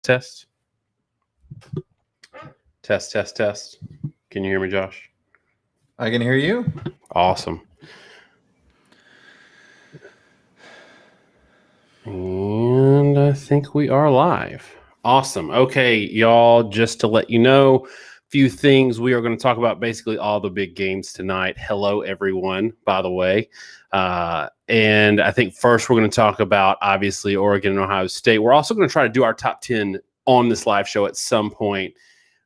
Test. Test, test, test. Can you hear me, Josh? I can hear you. Awesome. And I think we are live. Awesome. Okay, y'all, just to let you know, a few things. We are going to talk about basically all the big games tonight. Hello, everyone, by the way. And I think first we're going to talk about, obviously, Oregon and Ohio State. We're also going to try to do our top 10 on this live show at some point.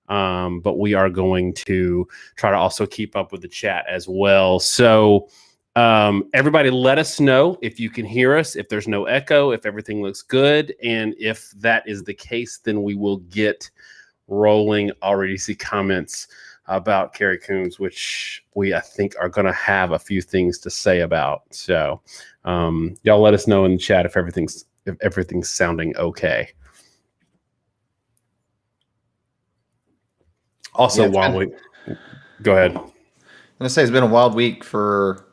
But we are going to try to also keep up with the chat as well. So everybody let us know if you can hear us, if there's no echo, if everything looks good. And if that is the case, then we will get rolling. Already see comments about Kerry Coombs, which I think are going to have a few things to say about. So y'all let us know in the chat if everything's sounding okay. Also, go ahead. I'm going to say it's been a wild week for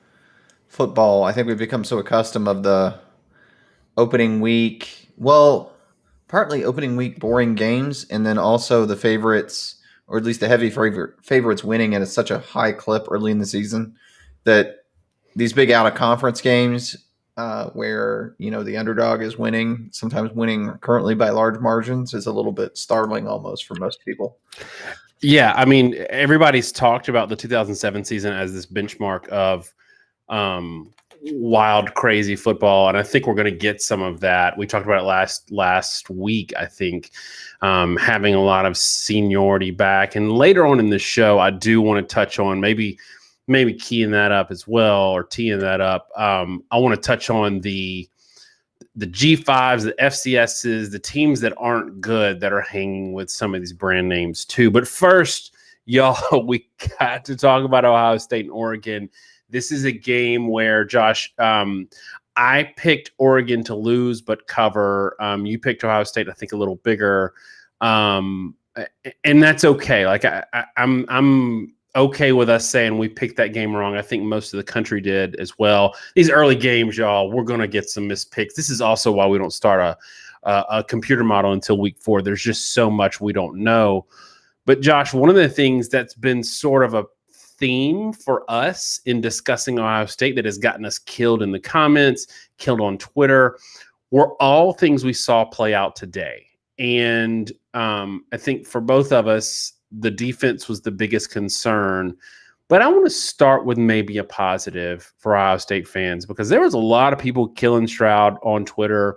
football. I think we've become so accustomed of the opening week. Well, partly opening week boring games, and then also the favorites, or at least the heavy favorites winning at such a high clip early in the season that these big out-of-conference games where, the underdog is winning, sometimes winning currently by large margins, is a little bit startling almost for most people. Yeah, I mean, everybody's talked about the 2007 season as this benchmark of wild, crazy football, and I think we're going to get some of that. We talked about it last week, I think, having a lot of seniority back. And later on in the show, I do want to touch on maybe keying that up as well, or teeing that up. I want to touch on the G5s, the FCSs, the teams that aren't good that are hanging with some of these brand names too. But first, y'all, we got to talk about Ohio State and Oregon. This is a game where, Josh, I picked Oregon to lose but cover. You picked Ohio State, I think, a little bigger. And that's okay. Like I'm okay with us saying we picked that game wrong. I think most of the country did as well. These early games, y'all, we're going to get some missed picks. This is also why we don't start a computer model until week 4. There's just so much we don't know. But Josh, one of the things that's been sort of a theme for us in discussing Ohio State that has gotten us killed in the comments, killed on Twitter, were all things we saw play out today. And I think for both of us, the defense was the biggest concern. But I want to start with maybe a positive for Ohio State fans, because there was a lot of people killing Stroud on Twitter.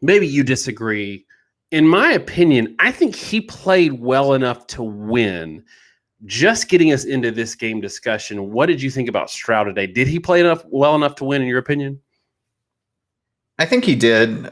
Maybe you disagree. In my opinion, I think he played well enough to win. Just getting us into this game discussion, what did you think about Stroud today? Did he play well enough to win, in your opinion? I think he did.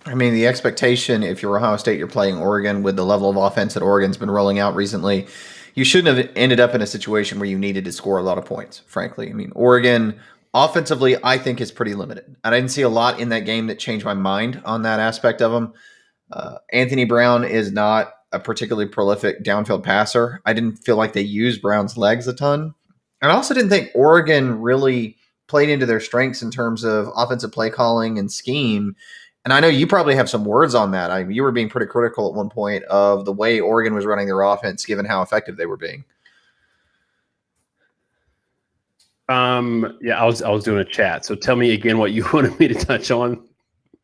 The expectation, if you're Ohio State, you're playing Oregon with the level of offense that Oregon's been rolling out recently, you shouldn't have ended up in a situation where you needed to score a lot of points, frankly. Oregon, offensively, I think is pretty limited. I didn't see a lot in that game that changed my mind on that aspect of them. Anthony Brown is not a particularly prolific downfield passer. I didn't feel like they used Brown's legs a ton. And I also didn't think Oregon really played into their strengths in terms of offensive play calling and scheme. And I know you probably have some words on that. You were being pretty critical at one point of the way Oregon was running their offense, given how effective they were being. I was doing a chat. So tell me again what you wanted me to touch on.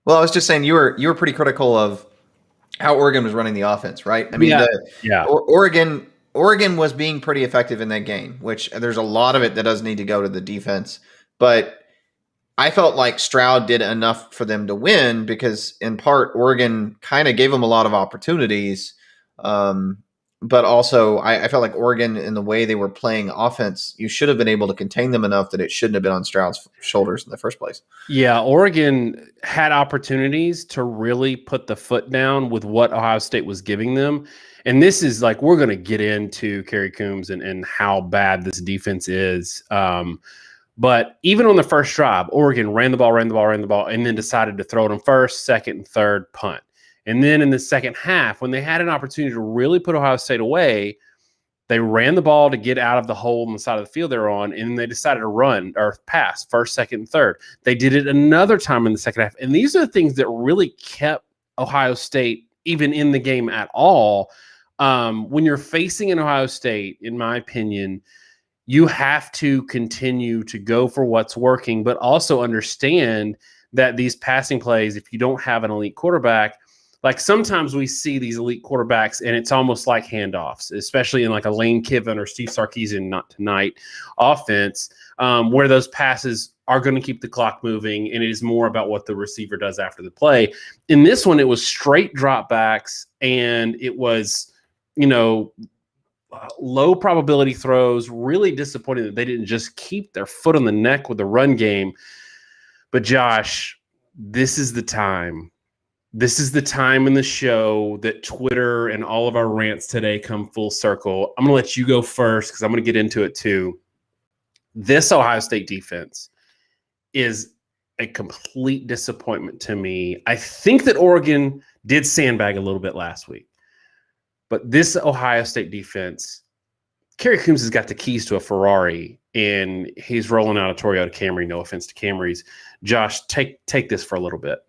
Well, I was just saying you were pretty critical of how Oregon was running the offense, right? Oregon was being pretty effective in that game, which there's a lot of it that does need to go to the defense. But I felt like Stroud did enough for them to win because, in part, Oregon kind of gave them a lot of opportunities. But also, I felt like Oregon, in the way they were playing offense, you should have been able to contain them enough that it shouldn't have been on Stroud's shoulders in the first place. Yeah, Oregon had opportunities to really put the foot down with what Ohio State was giving them. And this is like, we're going to get into Kerry Coombs and how bad this defense is. But even on the first drive, Oregon ran the ball, and then decided to throw it on first, second, and third punt. And then in the second half, when they had an opportunity to really put Ohio State away, They ran the ball to get out of the hole on the side of the field they're on, and they decided to run or pass first, second, and third. They did it another time in the second half. And these are the things that really kept Ohio State even in the game at all. When you're facing an Ohio State, in my opinion, you have to continue to go for what's working, but also understand that these passing plays, if you don't have an elite quarterback, like sometimes we see these elite quarterbacks and it's almost like handoffs, especially in like a Lane Kiffin or Steve Sarkisian not tonight offense, where those passes are going to keep the clock moving, and it is more about what the receiver does after the play. In this one, it was straight dropbacks, and it was, low probability throws. Really disappointing that they didn't just keep their foot on the neck with the run game. But Josh, this is the time. This is the time in the show that Twitter and all of our rants today come full circle. I'm going to let you go first because I'm going to get into it too. This Ohio State defense is a complete disappointment to me. I think that Oregon did sandbag a little bit last week. But this Ohio State defense, Kerry Coombs has got the keys to a Ferrari, and he's rolling out a Toyota Camry. No offense to Camrys. Josh, take this for a little bit.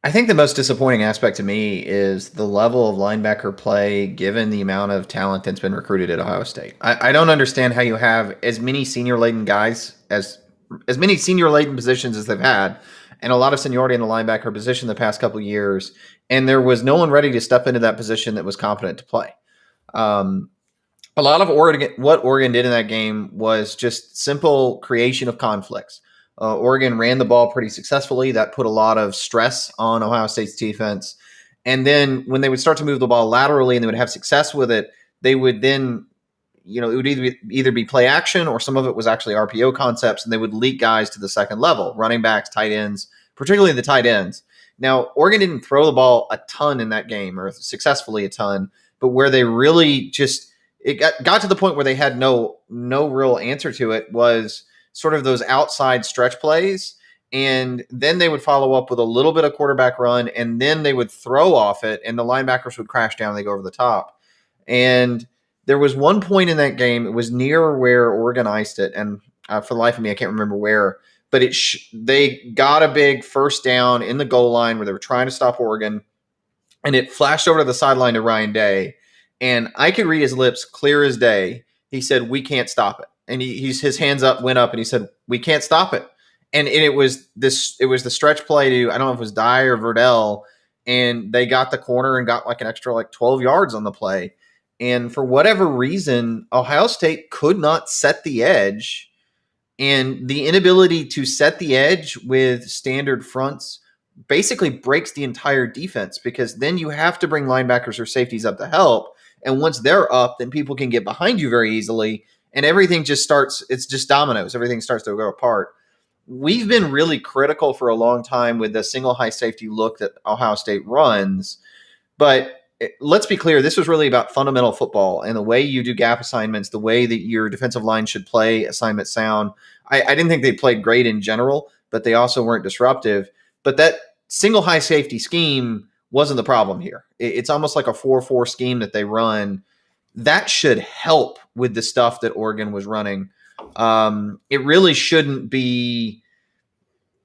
I think the most disappointing aspect to me is the level of linebacker play given the amount of talent that's been recruited at Ohio State. I don't understand how you have as many senior-laden guys, as many senior-laden positions as they've had, and a lot of seniority in the linebacker position the past couple of years, and there was no one ready to step into that position that was competent to play. A lot of what Oregon did in that game was just simple creation of conflicts. Oregon ran the ball pretty successfully. That put a lot of stress on Ohio State's defense. And then when they would start to move the ball laterally and they would have success with it, they would then, it would either be play action or some of it was actually RPO concepts, and they would leak guys to the second level, running backs, tight ends, particularly the tight ends. Now, Oregon didn't throw the ball a ton in that game, or successfully a ton, but where they really it got to the point where they had no real answer to it was sort of those outside stretch plays. And then they would follow up with a little bit of quarterback run, and then they would throw off it, and the linebackers would crash down and they go over the top. And there was one point in that game, it was near where Oregon iced it, and for the life of me, I can't remember where, but they got a big first down in the goal line where they were trying to stop Oregon, and it flashed over to the sideline to Ryan Day, and I could read his lips clear as day. He said, "We can't stop it." And his hands went up, and he said, "We can't stop it." And it was the stretch play to, I don't know if it was Dye or Verdell, and they got the corner and got like an extra 12 yards on the play. And for whatever reason, Ohio State could not set the edge, and the inability to set the edge with standard fronts basically breaks the entire defense, because then you have to bring linebackers or safeties up to help. And once they're up, then people can get behind you very easily. And everything just starts, it's just dominoes. Everything starts to go apart. We've been really critical for a long time with the single high safety look that Ohio State runs. But let's be clear, this was really about fundamental football and the way you do gap assignments, the way that your defensive line should play assignment sound. I didn't think they played great in general, but they also weren't disruptive. But that single high safety scheme wasn't the problem here. It's almost like a 4-4 scheme that they run. That should help with the stuff that Oregon was running. It really shouldn't be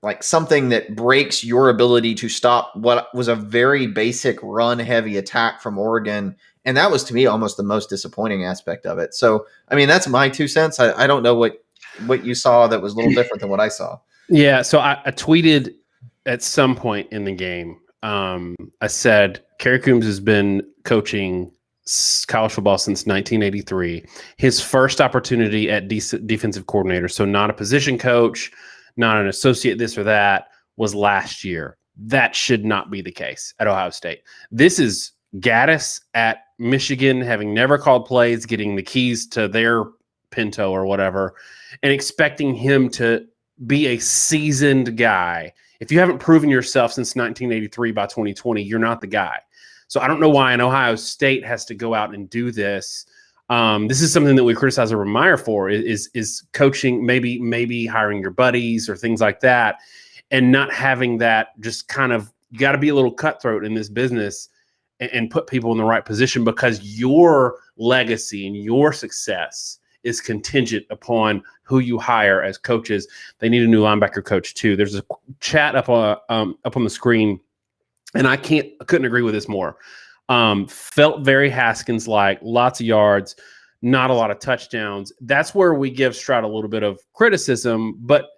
like something that breaks your ability to stop what was a very basic run-heavy attack from Oregon. And that was, to me, almost the most disappointing aspect of it. So, I mean, that's my 2 cents. I don't know what you saw that was a little different than what I saw. Yeah, so I tweeted at some point in the game, I said, Kerry Coombs has been coaching college football since 1983. His first opportunity at defensive coordinator, so not a position coach, not an associate this or that, was last year. That should not be the case at Ohio State. This is Gaddis at Michigan, having never called plays, getting the keys to their Pinto or whatever, and expecting him to be a seasoned guy. If you haven't proven yourself since 1983 by 2020, you're not the guy. So I don't know why an Ohio State has to go out and do this. This is something that we criticize Urban Meyer for, is coaching, maybe hiring your buddies or things like that, and not having that just kind of, you got to be a little cutthroat in this business. and put people in the right position, because your legacy and your success is contingent upon who you hire as coaches. They need a new linebacker coach too. There's a chat up on the screen, and I couldn't agree with this more. Felt very Haskins like, lots of yards, not a lot of touchdowns. That's where we give Stroud a little bit of criticism, but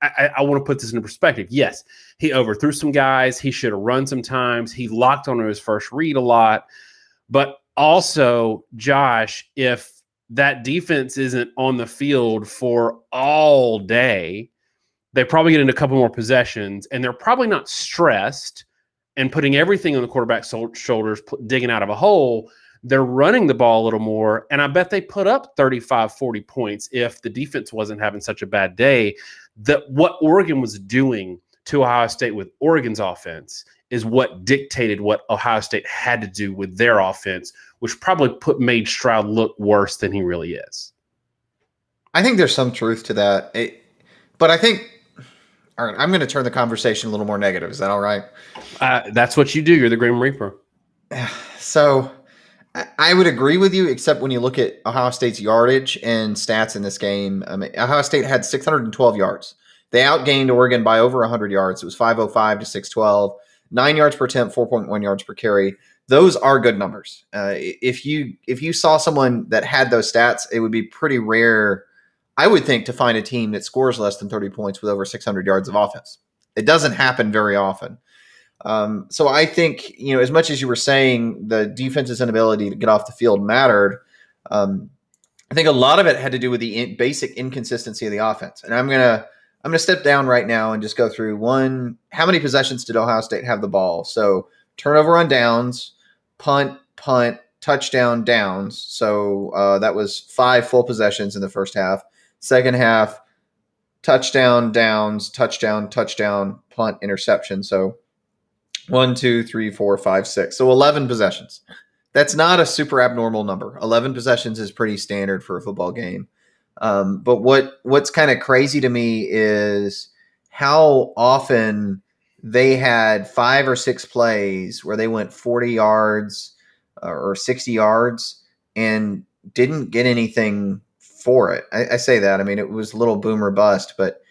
I want to put this into perspective. Yes, he overthrew some guys. He should have run sometimes. He locked onto his first read a lot. But also, Josh, if that defense isn't on the field for all day, they probably get into a couple more possessions, and they're probably not stressed and putting everything on the quarterback's shoulders, digging out of a hole. They're running the ball a little more, and I bet they put up 35, 40 points if the defense wasn't having such a bad day. What Oregon was doing to Ohio State with Oregon's offense is what dictated what Ohio State had to do with their offense, which probably made Stroud look worse than he really is. I think there's some truth to that. But I think, all right, I'm going to turn the conversation a little more negative. Is that all right? That's what you do. You're the Grim Reaper. So I would agree with you, except when you look at Ohio State's yardage and stats in this game. I mean, Ohio State had 612 yards. They outgained Oregon by over 100 yards. It was 505 to 612, 9 yards per attempt, 4.1 yards per carry. Those are good numbers. If you saw someone that had those stats, it would be pretty rare, I would think, to find a team that scores less than 30 points with over 600 yards of offense. It doesn't happen very often. So I think, as much as you were saying the defense's inability to get off the field mattered, I think a lot of it had to do with the basic inconsistency of the offense. And I'm gonna step down right now and just go through how many possessions did Ohio State have the ball? So turnover on downs, punt, touchdown, downs. So that was 5 full possessions in the first half. Second half, touchdown, downs, touchdown, punt, interception. So 1, 2, 3, 4, 5, 6. So 11 possessions. That's not a super abnormal number. 11 possessions is pretty standard for a football game. But what's kind of crazy to me is how often they had 5 or 6 plays where they went 40 yards or 60 yards and didn't get anything for it. I say that. I mean, it was a little boom or bust, but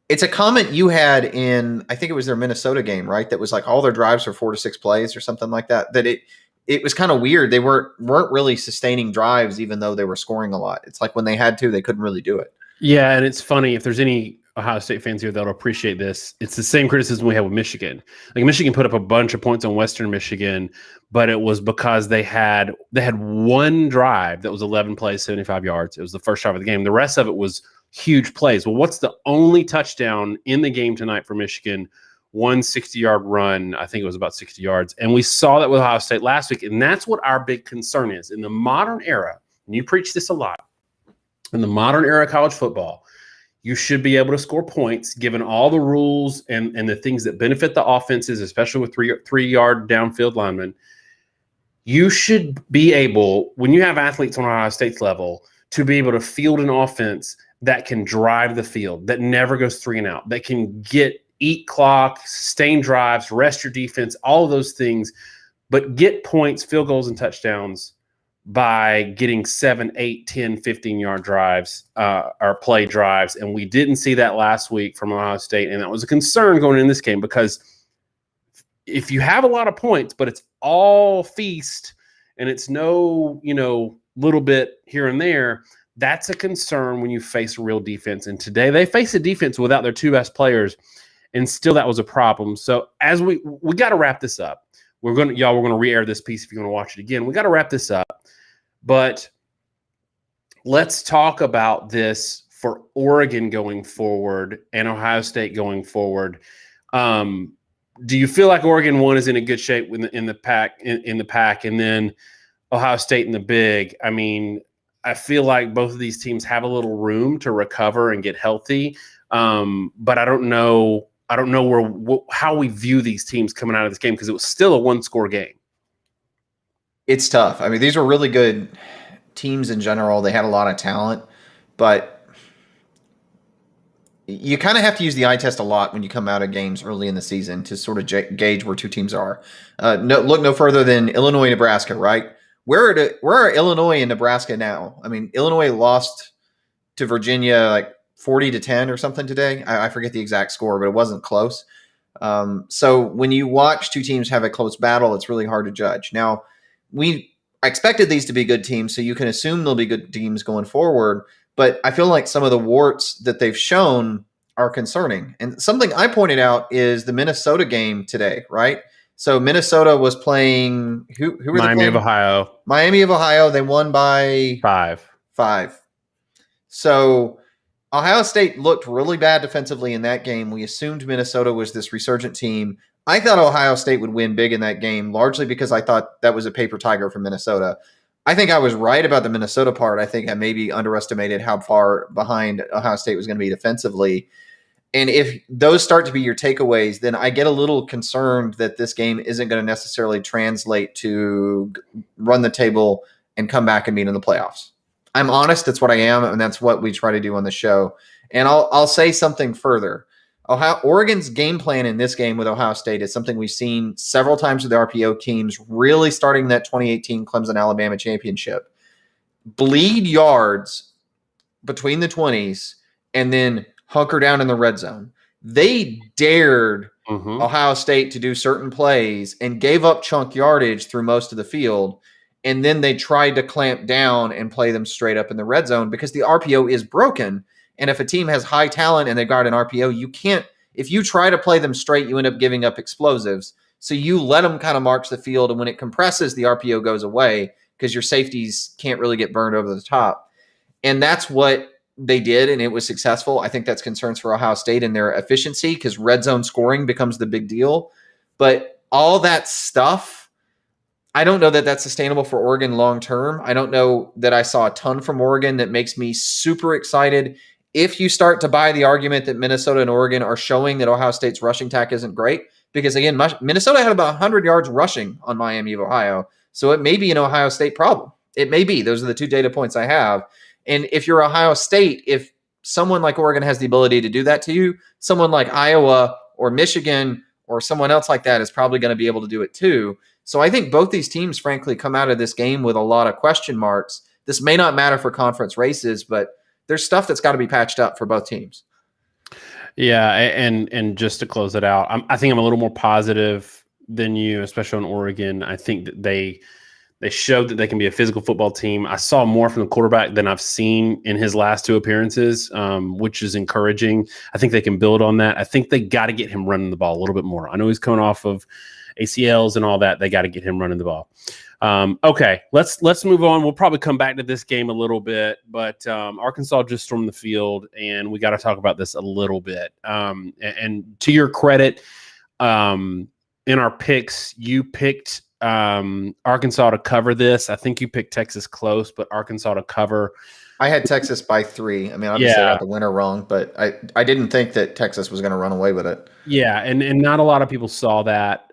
it's a comment you had in, I think it was their Minnesota game, right? That was like all their drives were 4 to 6 plays or something like that. That it was kind of weird. They weren't really sustaining drives, even though they were scoring a lot. It's like when they had to, they couldn't really do it. Yeah, and it's funny, if there's any Ohio State fans here that'll appreciate this, it's the same criticism we had with Michigan. Like, Michigan put up a bunch of points on Western Michigan, but it was because they had one drive that was 11 plays, 75 yards. It was the first drive of the game. The rest of it was huge plays. Well, what's the only touchdown in the game tonight for Michigan? 160-yard run. I think it was about 60 yards. And we saw that with Ohio State last week. And that's what our big concern is. In the modern era, and you preach this a lot, in the modern era of college football, you should be able to score points given all the rules and the things that benefit the offenses, especially with three-yard downfield linemen. You should be able, when you have athletes on Ohio State's level, to be able to field an offense that can drive the field, that never goes 3 and out, that can eat clock, sustain drives, rest your defense, all of those things, but get points, field goals, and touchdowns by getting 7, 8, 10, 15-yard drives or play drives. And we didn't see that last week from Ohio State, and that was a concern going in this game, because if you have a lot of points, but it's all feast and it's no, little bit here and there, that's a concern when you face a real defense. And today they face a defense without their 2 best players, and still that was a problem. So as we got to wrap this up. We're going to re-air this piece if you want to watch it again. We got to wrap this up. But let's talk about this for Oregon going forward and Ohio State going forward. Do you feel like Oregon 1 is in a good shape in the pack, and then Ohio State in the big? I mean, I feel like both of these teams have a little room to recover and get healthy, but I don't know how we view these teams coming out of this game, because it was still a 1-score game. It's tough. I mean, these were really good teams in general. They had a lot of talent, but you kind of have to use the eye test a lot when you come out of games early in the season to sort of gauge where two teams are. Look no further than Illinois, Nebraska, right? Where are Illinois and Nebraska now? I mean, Illinois lost to Virginia like 40-10 or something today. I forget the exact score, but it wasn't close. So when you watch two teams have a close battle, it's really hard to judge. Now, I expected these to be good teams, so you can assume they'll be good teams going forward. But I feel like some of the warts that they've shown are concerning. And something I pointed out is the Minnesota game today, right? So Minnesota was playing who were they playing? Miami of Ohio. Miami of Ohio. They won by 5. So Ohio State looked really bad defensively in that game. We assumed Minnesota was this resurgent team. I thought Ohio State would win big in that game, largely because I thought that was a paper tiger for Minnesota. I think I was right about the Minnesota part. I think I maybe underestimated how far behind Ohio State was going to be defensively. And if those start to be your takeaways, then I get a little concerned that this game isn't going to necessarily translate to run the table and come back and meet in the playoffs. I'm honest. That's what I am, and that's what we try to do on the show. And I'll say something further. Oregon's game plan in this game with Ohio State is something we've seen several times with the RPO teams, really starting that 2018 Clemson-Alabama championship. Bleed yards between the 20s and then hunker down in the red zone. They dared Ohio State to do certain plays and gave up chunk yardage through most of the field, and then they tried to clamp down and play them straight up in the red zone because the RPO is broken. And if a team has high talent and they guard an RPO, you can't – if you try to play them straight, you end up giving up explosives. So you let them kind of march the field, and when it compresses, the RPO goes away because your safeties can't really get burned over the top. And that's what they did, and it was successful. I think that's concerns for Ohio State and their efficiency because red zone scoring becomes the big deal. But all that stuff, I don't know that that's sustainable for Oregon long term. I don't know that I saw a ton from Oregon that makes me super excited. If you start to buy the argument that Minnesota and Oregon are showing that Ohio State's rushing attack isn't great, because again, Minnesota had about 100 yards rushing on Miami of Ohio, so it may be an Ohio State problem. It may be. Those are the two data points I have. And if you're Ohio State, if someone like Oregon has the ability to do that to you, someone like Iowa or Michigan or someone else like that is probably going to be able to do it too. So I think both these teams, frankly, come out of this game with a lot of question marks. This may not matter for conference races, but there's stuff that's got to be patched up for both teams. Yeah, and just to close it out, I think I'm a little more positive than you, especially on Oregon. I think that they showed that they can be a physical football team. I saw more from the quarterback than I've seen in his last two appearances, which is encouraging. I think they can build on that. I think they got to get him running the ball a little bit more. I know he's coming off of ACLs and all that. They got to get him running the ball. Okay, let's move on. We'll probably come back to this game a little bit, but Arkansas just stormed the field, and we got to talk about this a little bit. And to your credit, in our picks, you picked Arkansas to cover this. I think you picked Texas close, but Arkansas to cover. I had Texas by 3. I mean, obviously I got the winner wrong, but I didn't think that Texas was going to run away with it. Yeah, and not a lot of people saw that.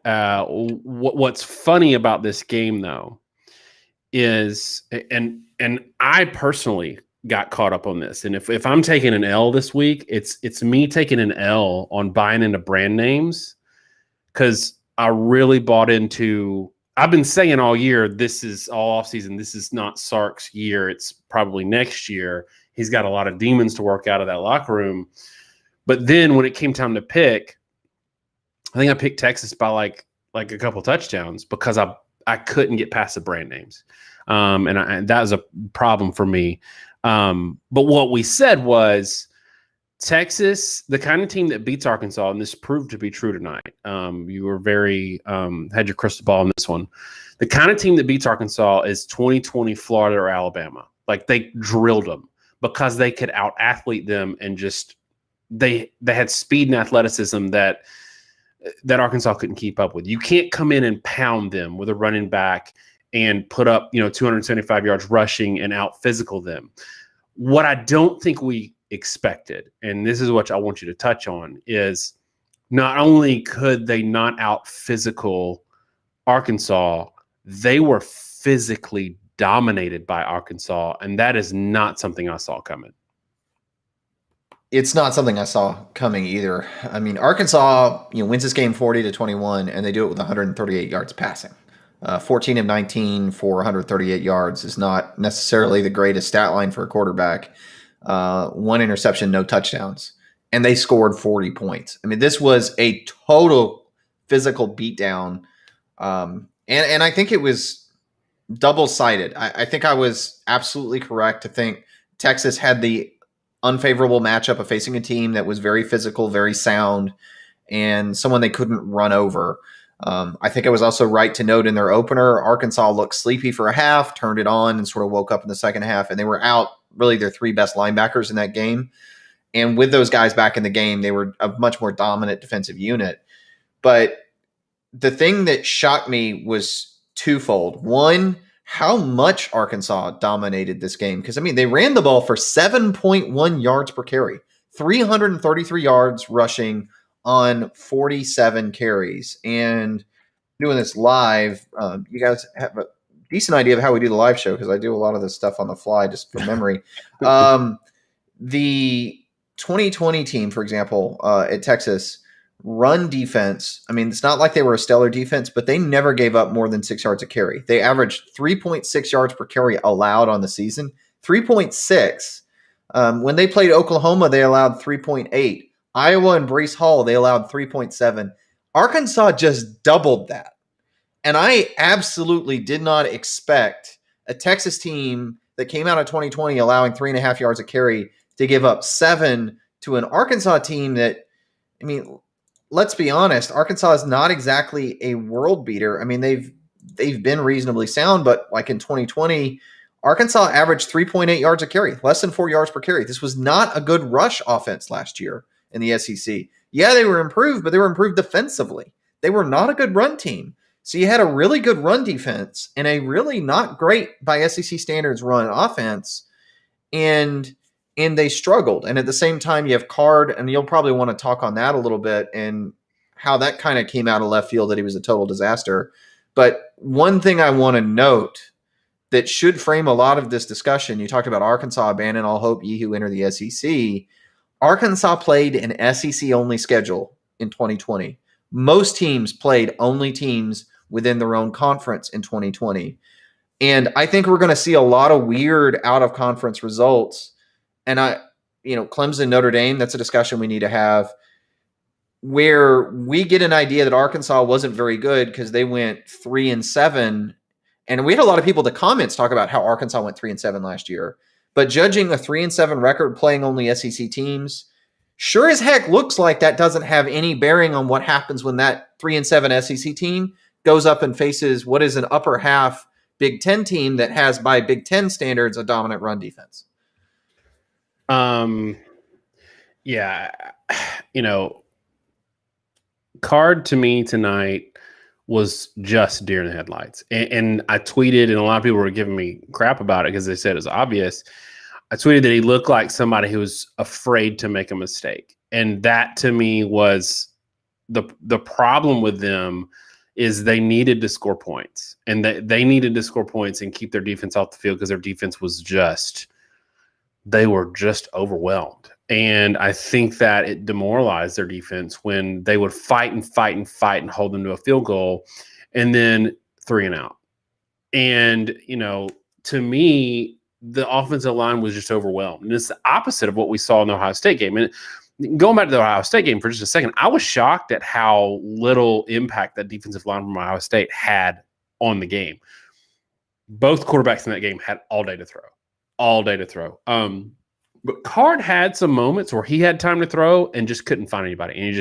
What's funny about this game, though, is and I personally got caught up on this. And if I'm taking an L this week, it's me taking an L on buying into brand names because I really bought into. I've been saying all year, this is all offseason. This is not Sark's year. It's probably next year. He's got a lot of demons to work out of that locker room. But then when it came time to pick, I think I picked Texas by like a couple touchdowns because I couldn't get past the brand names. And that was a problem for me. But what we said was Texas, the kind of team that beats Arkansas, and this proved to be true tonight. You were very had your crystal ball on this one. The kind of team that beats Arkansas is 2020 Florida or Alabama. Like they drilled them because they could out athlete them and just they had speed and athleticism that Arkansas couldn't keep up with. You can't come in and pound them with a running back and put up 275 yards rushing and out physical them. What I don't think we expected, and this is what I want you to touch on, is not only could they not out physical Arkansas, they were physically dominated by Arkansas, and that is not something I saw coming. it's not something I saw coming either. I mean, Arkansas, wins this game 40-21, and they do it with 138 yards passing. 14 of 19 for 138 yards is not necessarily the greatest stat line for a quarterback. One interception, no touchdowns, and they scored 40 points. I mean, this was a total physical beatdown, and I think it was double-sided. I think I was absolutely correct to think Texas had the unfavorable matchup of facing a team that was very physical, very sound, and someone they couldn't run over. I think I was also right to note in their opener, Arkansas looked sleepy for a half, turned it on, and sort of woke up in the second half, and they were out really their three best linebackers in that game. And with those guys back in the game, they were a much more dominant defensive unit. But the thing that shocked me was twofold. One, how much Arkansas dominated this game. Because, I mean, they ran the ball for 7.1 yards per carry, 333 yards rushing on 47 carries. And doing this live, you guys have a decent idea of how we do the live show, because I do a lot of this stuff on the fly just from memory. The 2020 team, for example, at Texas, run defense, I mean, it's not like they were a stellar defense, but they never gave up more than 6 yards a carry. They averaged 3.6 yards per carry allowed on the season, 3.6. When they played Oklahoma, they allowed 3.8. Iowa and Breece Hall, they allowed 3.7. Arkansas just doubled that. And I absolutely did not expect a Texas team that came out of 2020 allowing 3.5 yards a carry to give up 7 to an Arkansas team that, I mean, let's be honest, Arkansas is not exactly a world beater. I mean, they've been reasonably sound, but like in 2020, Arkansas averaged 3.8 yards a carry, less than 4 yards per carry. This was not a good rush offense last year in the SEC. Yeah, they were improved, but they were improved defensively. They were not a good run team. So you had a really good run defense and a really not great by SEC standards run offense, and they struggled. And at the same time, you have Card, and you'll probably want to talk on that a little bit and how that kind of came out of left field, that he was a total disaster. But one thing I want to note that should frame a lot of this discussion, you talked about Arkansas, abandon all hope, ye who enter the SEC. Arkansas played an SEC-only schedule in 2020. Most teams played only teams within their own conference in 2020. And I think we're going to see a lot of weird out-of-conference results. And Clemson, Notre Dame, that's a discussion we need to have, where we get an idea that Arkansas wasn't very good because they went 3-7. And we had a lot of people in the comments talk about how Arkansas went 3-7 last year. But judging a 3-7 record playing only SEC teams, sure as heck looks like that doesn't have any bearing on what happens when that 3-7 SEC team goes up and faces what is an upper half Big Ten team that has, by Big Ten standards, a dominant run defense. Yeah, Card to me tonight was just deer in the headlights. And I tweeted, and a lot of people were giving me crap about it because they said it's obvious. I tweeted that he looked like somebody who was afraid to make a mistake. And that to me was the problem with them, is they needed to score points. And they needed to score points and keep their defense off the field, because their defense was they were just overwhelmed. And I think that it demoralized their defense when they would fight and hold them to a field goal, and then 3 and out. And, to me, the offensive line was just overwhelmed. And it's the opposite of what we saw in the Ohio State game. And going back to the Ohio State game for just a second, I was shocked at how little impact that defensive line from Ohio State had on the game. Both quarterbacks in that game had all day to throw. But Card had some moments where he had time to throw and just couldn't find anybody. And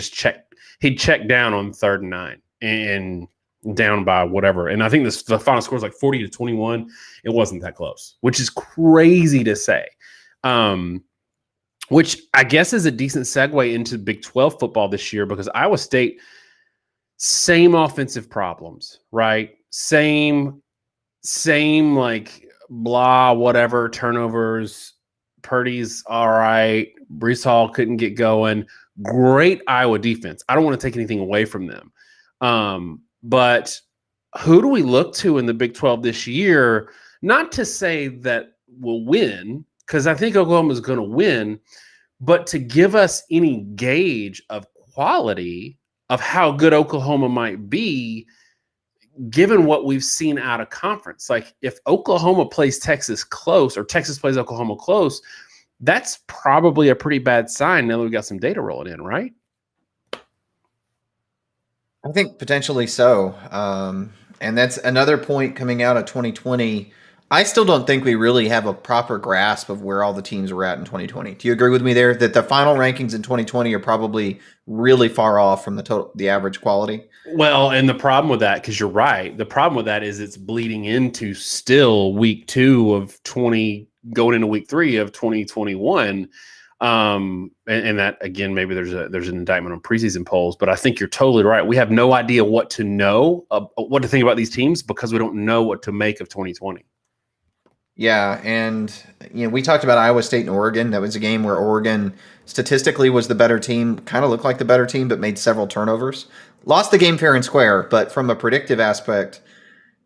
he'd check down on 3rd and 9 and down by whatever. And I think the final score was like 40-21. It wasn't that close, which is crazy to say. Which I guess is a decent segue into Big 12 football this year, because Iowa State, same offensive problems, right? Same like blah, whatever, turnovers. Purdy's all right. Breece Hall couldn't get going. Great Iowa defense. I don't want to take anything away from them. But who do we look to in the Big 12 this year? Not to say that we'll win, because I think Oklahoma is going to win. But to give us any gauge of quality of how good Oklahoma might be, given what we've seen out of conference, like if Oklahoma plays Texas close or Texas plays Oklahoma close, that's probably a pretty bad sign now that we've got some data rolling in, right? I think potentially so. And that's another point coming out of 2020. I still don't think we really have a proper grasp of where all the teams were at in 2020. Do you agree with me there that the final rankings in 2020 are probably really far off from the average quality? Well, and the problem with that, because you're right, the problem with that is it's bleeding into still week 2 of 20, going into week 3 of 2021. And that, again, maybe there's an indictment on preseason polls, but I think you're totally right. We have no idea what to know, what to think about these teams, because we don't know what to make of 2020. Yeah, and we talked about Iowa State and Oregon. That was a game where Oregon statistically was the better team, kind of looked like the better team, but made several turnovers. Lost the game fair and square, but from a predictive aspect,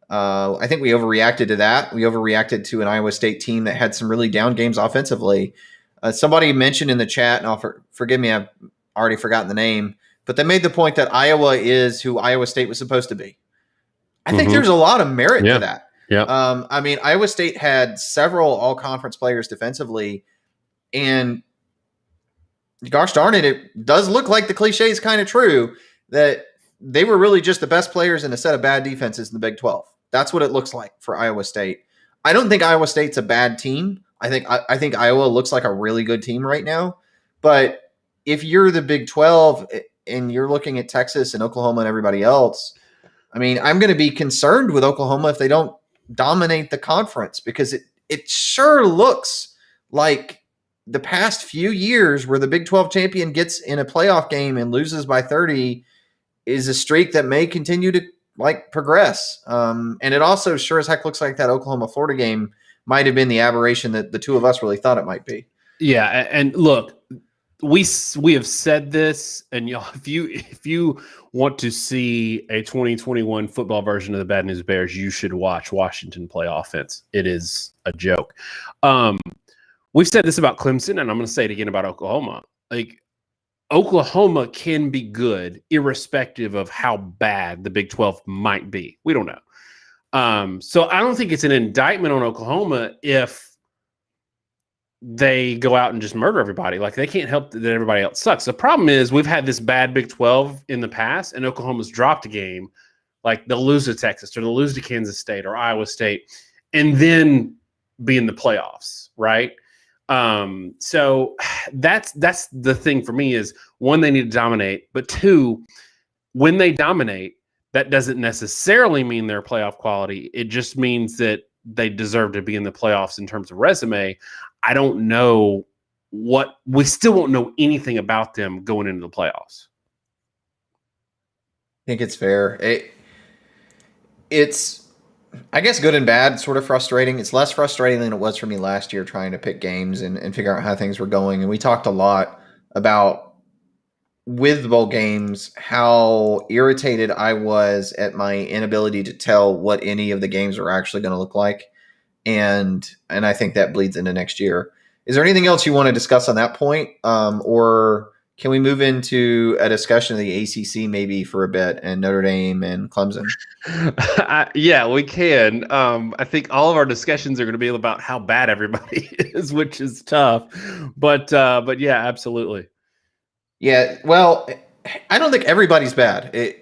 I think we overreacted to that. We overreacted to an Iowa State team that had some really down games offensively. Somebody mentioned in the chat, and forgive me, I've already forgotten the name, but they made the point that Iowa is who Iowa State was supposed to be. I think there's a lot of merit to that. Yeah. I mean, Iowa State had several all-conference players defensively, and gosh darn it, it does look like the cliche is kind of true that they were really just the best players in a set of bad defenses in the Big 12. That's what it looks like for Iowa State. I don't think Iowa State's a bad team. I think Iowa looks like a really good team right now. But if you're the Big 12 and you're looking at Texas and Oklahoma and everybody else, I mean, I'm going to be concerned with Oklahoma if they don't dominate the conference, because it sure looks like the past few years where the Big 12 champion gets in a playoff game and loses by 30 is a streak that may continue to progress. And it also sure as heck looks like that Oklahoma-Florida game might have been the aberration that the two of us really thought it might be. Yeah, and look, we have said this, and y'all, if you want to see a 2021 football version of the Bad News Bears, you should watch Washington play offense. It is a joke. We've said this about Clemson, and I'm going to say it again about Oklahoma. Like, Oklahoma can be good irrespective of how bad the Big 12 might be. We don't know. So I don't think it's an indictment on Oklahoma if they go out and just murder everybody. Like, they can't help that everybody else sucks. The problem is we've had this bad Big 12 in the past, and Oklahoma's dropped a game. Like, they'll lose to Texas, or they'll lose to Kansas State or Iowa State, and then be in the playoffs, right? So that's the thing for me is, one, they need to dominate, but two, when they dominate, that doesn't necessarily mean they're playoff quality. It just means that they deserve to be in the playoffs in terms of resume. I don't know we still won't know anything about them going into the playoffs. I think it's fair. It's, I guess, good and bad, sort of frustrating. It's less frustrating than it was for me last year trying to pick games and figure out how things were going. And we talked a lot about, with the bowl games, how irritated I was at my inability to tell what any of the games were actually going to look like. And I think that bleeds into next year. Is there anything else you want to discuss on that point? Or can we move into a discussion of the ACC maybe for a bit, and Notre Dame and Clemson? Yeah, we can. I think all of our discussions are going to be about how bad everybody is, which is tough. But yeah, absolutely. Yeah, well, I don't think everybody's bad.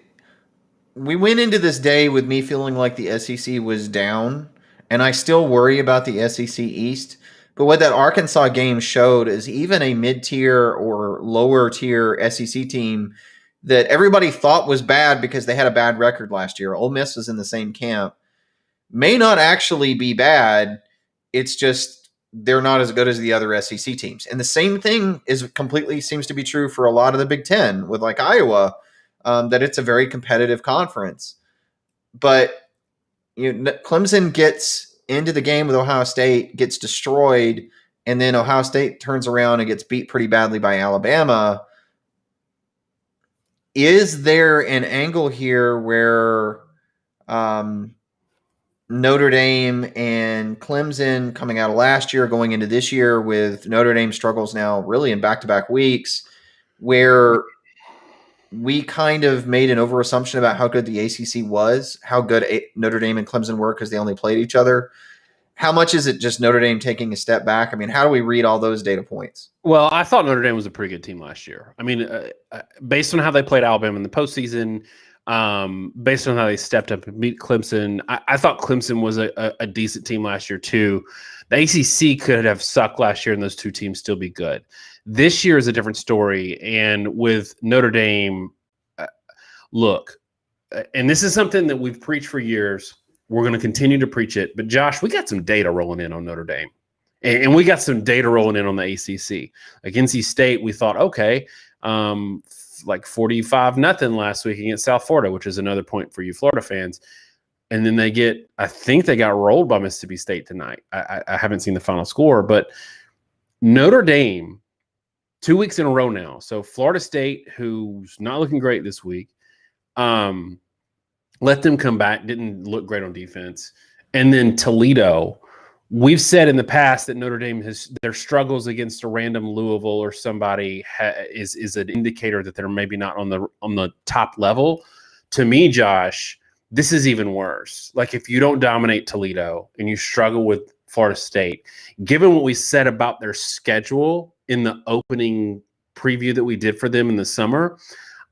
We went into this day with me feeling like the SEC was down, and I still worry about the SEC East. But what that Arkansas game showed is even a mid-tier or lower-tier SEC team that everybody thought was bad because they had a bad record last year, Ole Miss was in the same camp, may not actually be bad. It's just they're not as good as the other SEC teams. And the same thing completely seems to be true for a lot of the Big Ten with Iowa, that it's a very competitive conference. But Clemson gets into the game with Ohio State, gets destroyed, and then Ohio State turns around and gets beat pretty badly by Alabama. Is there an angle here where not Notre Dame and Clemson coming out of last year, going into this year with Notre Dame struggles now really in back-to-back weeks, where we kind of made an overassumption about how good the ACC was, how good Notre Dame and Clemson were because they only played each other. How much is it just Notre Dame taking a step back? I mean, how do we read all those data points? Well, I thought Notre Dame was a pretty good team last year. I mean, based on how they played Alabama in the postseason, based on how they stepped up and beat Clemson, I thought Clemson was a decent team last year too. The ACC could have sucked last year and those two teams still be good. This year is a different story. And with Notre Dame, look, and this is something that we've preached for years. We're going to continue to preach it. But, Josh, we got some data rolling in on Notre Dame. And we got some data rolling in on the ACC. Like NC State, we thought, okay, like 45-0 last week against South Florida, which is another point for you Florida fans. And then I think they got rolled by Mississippi State tonight. I haven't seen the final score. But Notre Dame, 2 weeks in a row now. So Florida State, who's not looking great this week, let them come back, didn't look great on defense. And then Toledo, we've said in the past that Notre Dame their struggles against a random Louisville or somebody is an indicator that they're maybe not on the top level. To me, Josh, this is even worse. Like if you don't dominate Toledo and you struggle with Florida State, given what we said about their schedule in the opening preview that we did for them in the summer,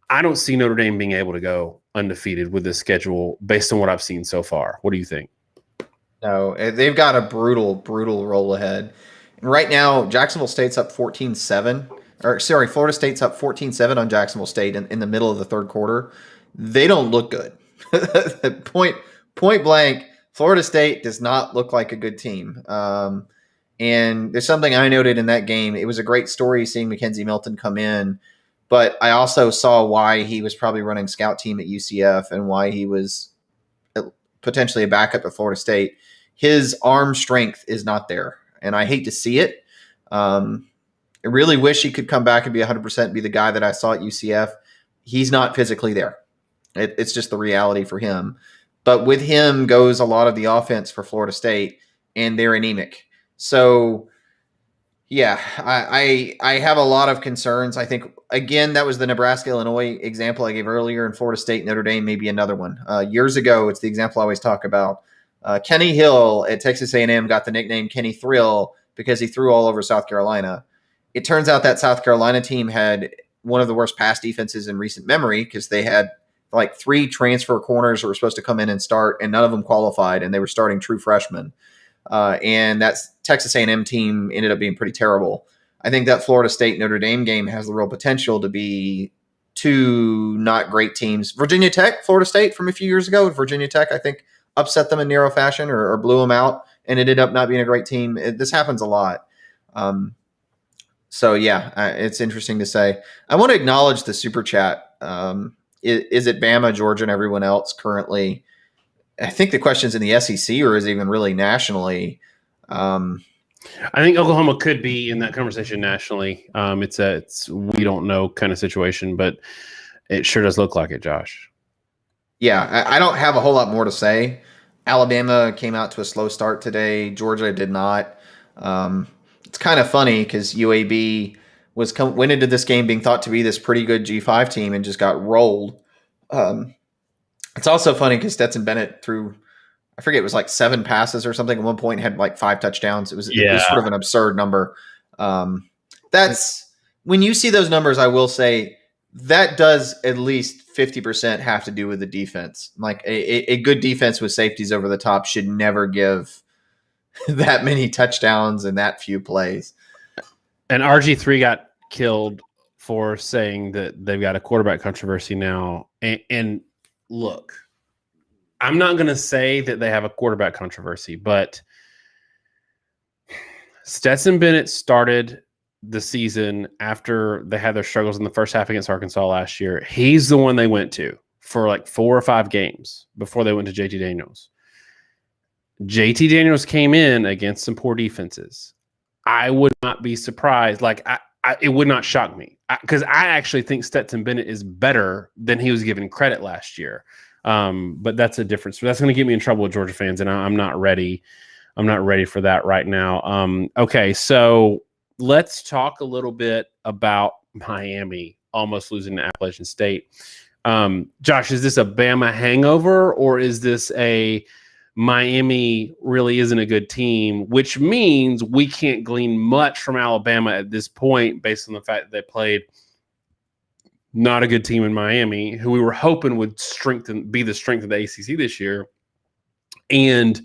I don't see Notre Dame being able to go undefeated with this schedule based on what I've seen so far. What do you think? No, they've got a brutal roll ahead. And right now, Jacksonville State's up 14-7. Florida State's up 14-7 on Jacksonville State in the middle of the third quarter. They don't look good. Point blank, Florida State does not look like a good team. And there's something I noted in that game. It was a great story seeing Mackenzie Milton come in. But I also saw why he was probably running scout team at UCF and why he was potentially a backup at Florida State. His arm strength is not there, and I hate to see it. I really wish he could come back and be 100%, be the guy that I saw at UCF. He's not physically there. It's just the reality for him. But with him goes a lot of the offense for Florida State, and they're anemic. So yeah, I have a lot of concerns. I think, again, that was the Nebraska-Illinois example I gave earlier, and Florida State, Notre Dame may be another one. Years ago, it's the example I always talk about. Kenny Hill at Texas A&M got the nickname Kenny Thrill because he threw all over South Carolina. It turns out that South Carolina team had one of the worst pass defenses in recent memory because they had like 3 transfer corners that were supposed to come in and start, and none of them qualified, and they were starting true freshmen. And that Texas A&M team ended up being pretty terrible. I think that Florida State Notre Dame game has the real potential to be 2 not great teams. Virginia Tech, Florida State from a few years ago. Virginia Tech, I think, upset them in narrow fashion or blew them out, and it ended up not being a great team. This happens a lot. So yeah, it's interesting to say. I want to acknowledge the super chat. Is it Bama, Georgia, and everyone else currently? I think the question's in the SEC, or is it even really nationally? I think Oklahoma could be in that conversation nationally. It's we don't know kind of situation, but it sure does look like it, Josh. Yeah, I don't have a whole lot more to say. Alabama came out to a slow start today. Georgia did not. It's kind of funny because UAB went into this game being thought to be this pretty good G5 team and just got rolled. It's also funny because Stetson Bennett threw, I forget, it was like 7 passes or something at one point, had like 5 touchdowns. It was sort of an absurd number. That's when you see those numbers, I will say that does at least 50% have to do with the defense. Like a good defense with safeties over the top should never give that many touchdowns and that few plays. And RG3 got killed for saying that they've got a quarterback controversy now. And look, I'm not going to say that they have a quarterback controversy, but Stetson Bennett started the season after they had their struggles in the first half against Arkansas last year. He's the one they went to for like 4 or 5 games before they went to JT Daniels. JT Daniels came in against some poor defenses. I would not be surprised. Like, it would not shock me because I actually think Stetson Bennett is better than he was given credit last year. But that's a difference. That's going to get me in trouble with Georgia fans, and I'm not ready. I'm not ready for that right now. Okay, so let's talk a little bit about Miami almost losing to Appalachian State. Josh, is this a Bama hangover, or is this a Miami really isn't a good team, which means we can't glean much from Alabama at this point based on the fact that they played not a good team in Miami, who we were hoping would be the strength of the ACC this year, and